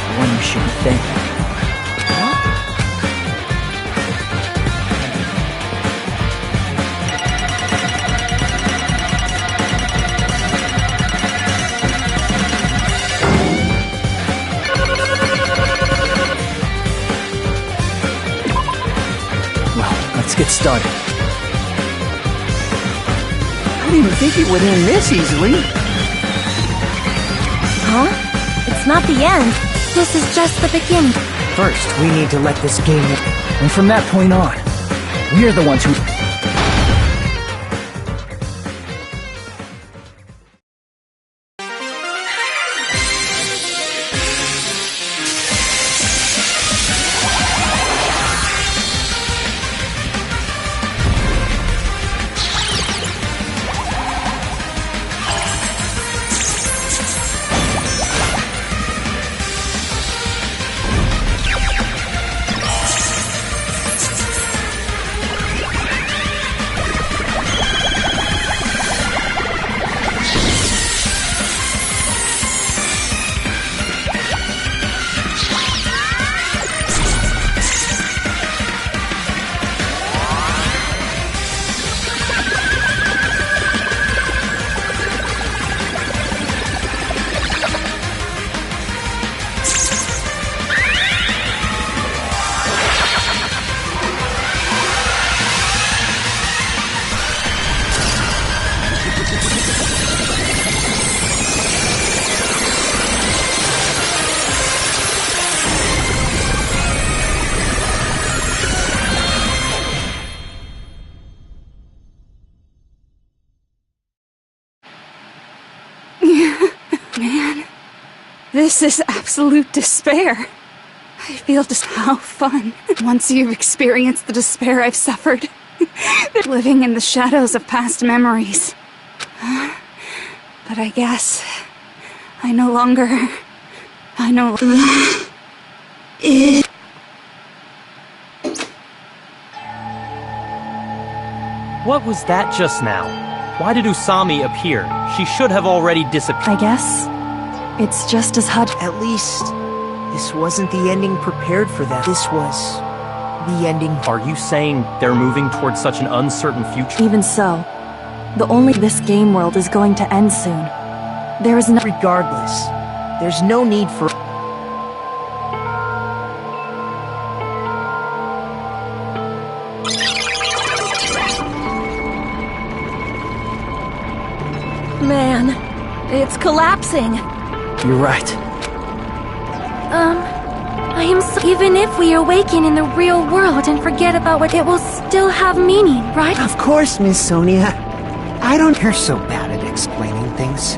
the one you should be thanking. Let's get started. I didn't think it would end this easily. Huh? It's not the end. This is just the beginning. First, we need to let this game... And from that point on, we're the ones who... This is absolute despair. I feel just how fun. Once you've experienced the despair I've suffered, Living in the shadows of past memories. But I guess I no longer... What was that just now? Why did Usami appear? She should have already disappeared. I guess it's just as hard. At least, this wasn't the ending prepared for them. This was the ending. Are you saying they're moving towards such an uncertain future? Even so, this game world is going to end soon. There is no... Regardless, there's no need for... Man, it's collapsing. You're right. I am so... Even if we awaken in the real world and forget about what, it will still have meaning, right? Of course, Miss Sonia. I don't... You're so bad at explaining things.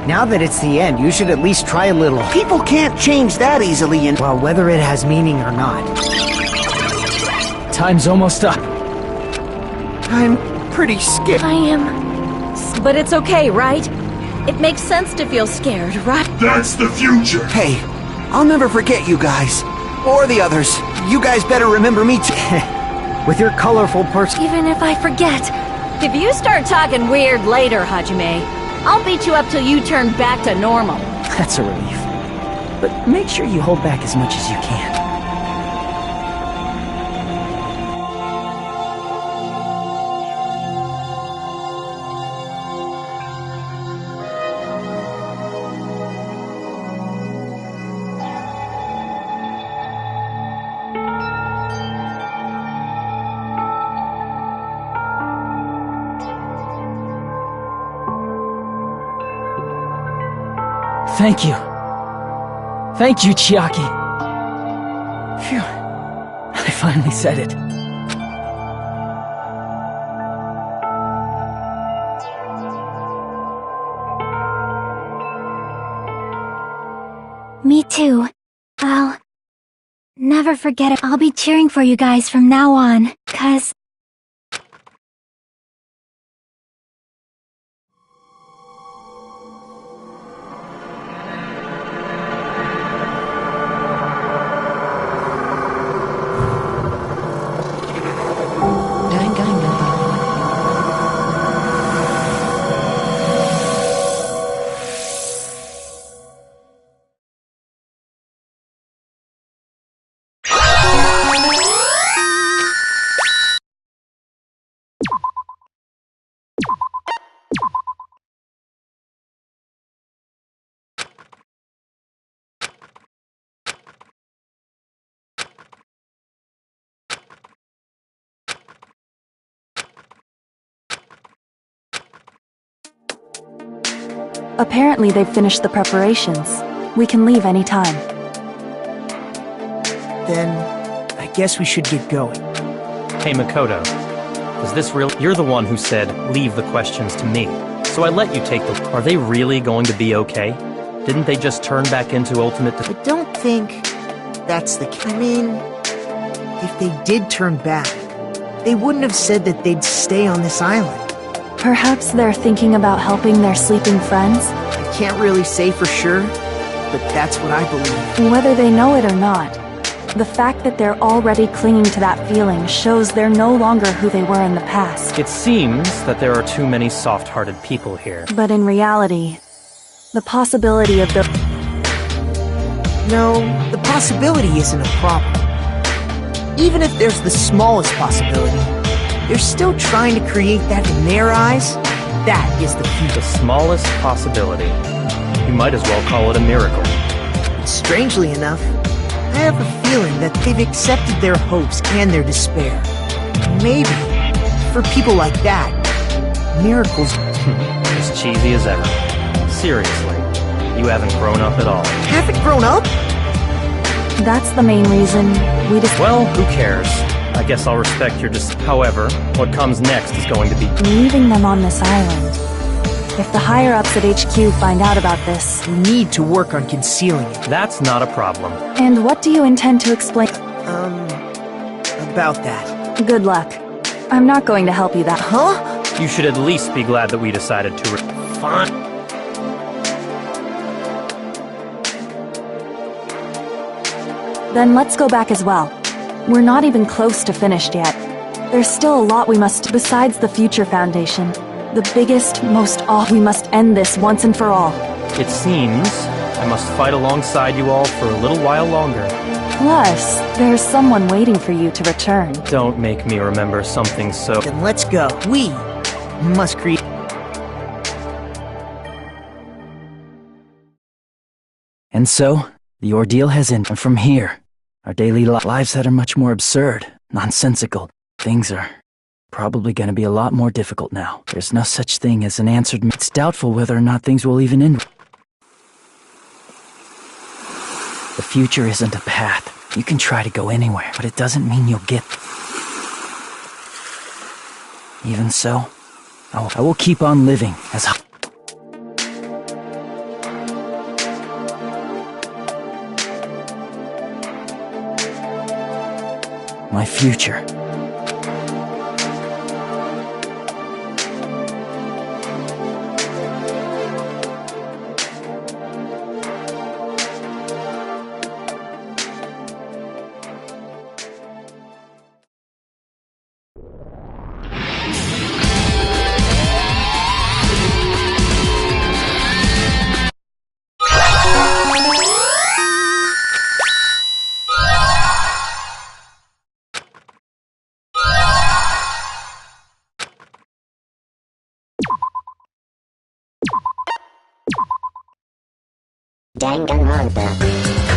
Now that it's the end, you should at least try a little. People can't change that easily and... Well, whether it has meaning or not. Time's almost up. I'm pretty scared. I am... But it's okay, right? It makes sense to feel scared, right? That's the future! Hey, I'll never forget you guys. Or the others. You guys better remember me too. With your colorful person. Even if I forget. If you start talking weird later, Hajime, I'll beat you up till you turn back to normal. That's a relief. But make sure you hold back as much as you can. Thank you. Thank you, Chiaki. Phew. I finally said it. Me too. I'll never forget it. I'll be cheering for you guys from now on, 'cause... Apparently they've finished the preparations. We can leave any time. Then, I guess we should get going. Hey, Makoto. Is this real? You're the one who said, leave the questions to me. So I let you take the... Are they really going to be okay? Didn't they just turn back into ultimate... I don't think that's the... I mean, if they did turn back, they wouldn't have said that they'd stay on this island. Perhaps they're thinking about helping their sleeping friends? I can't really say for sure, but that's what I believe. Whether they know it or not, the fact that they're already clinging to that feeling shows they're no longer who they were in the past. It seems that there are too many soft-hearted people here. But in reality, the possibility of the... No, the possibility isn't a problem. Even if there's the smallest possibility, they're still trying to create that in their eyes. That is the future. The smallest possibility. You might as well call it a miracle. Strangely enough, I have a feeling that they've accepted their hopes and their despair. Maybe, for people like that, miracles... As cheesy as ever. Seriously, you haven't grown up at all. Haven't grown up? That's the main reason we just... Well, who cares? I guess I'll respect your However, what comes next is going to be... leaving them on this island. If the higher-ups at HQ find out about this... We need to work on concealing it. That's not a problem. And what do you intend to explain? About that. Good luck. I'm not going to help you that. Huh? You should at least be glad that we decided to Fine. Then let's go back as well. We're not even close to finished yet. There's still a lot we must besides the Future Foundation. The biggest, most we must end this once and for all. It seems I must fight alongside you all for a little while longer. Plus, there's someone waiting for you to return. Don't make me remember something so... Then let's go. We must create... And so, the ordeal has ended. And from here, our daily lives that are much more absurd, nonsensical. Things are probably going to be a lot more difficult now. There's no such thing as an answered... It's doubtful whether or not things will even end. The future isn't a path. You can try to go anywhere, but it doesn't mean you'll get... Even so, I will keep on living as... My future. Danganronpa.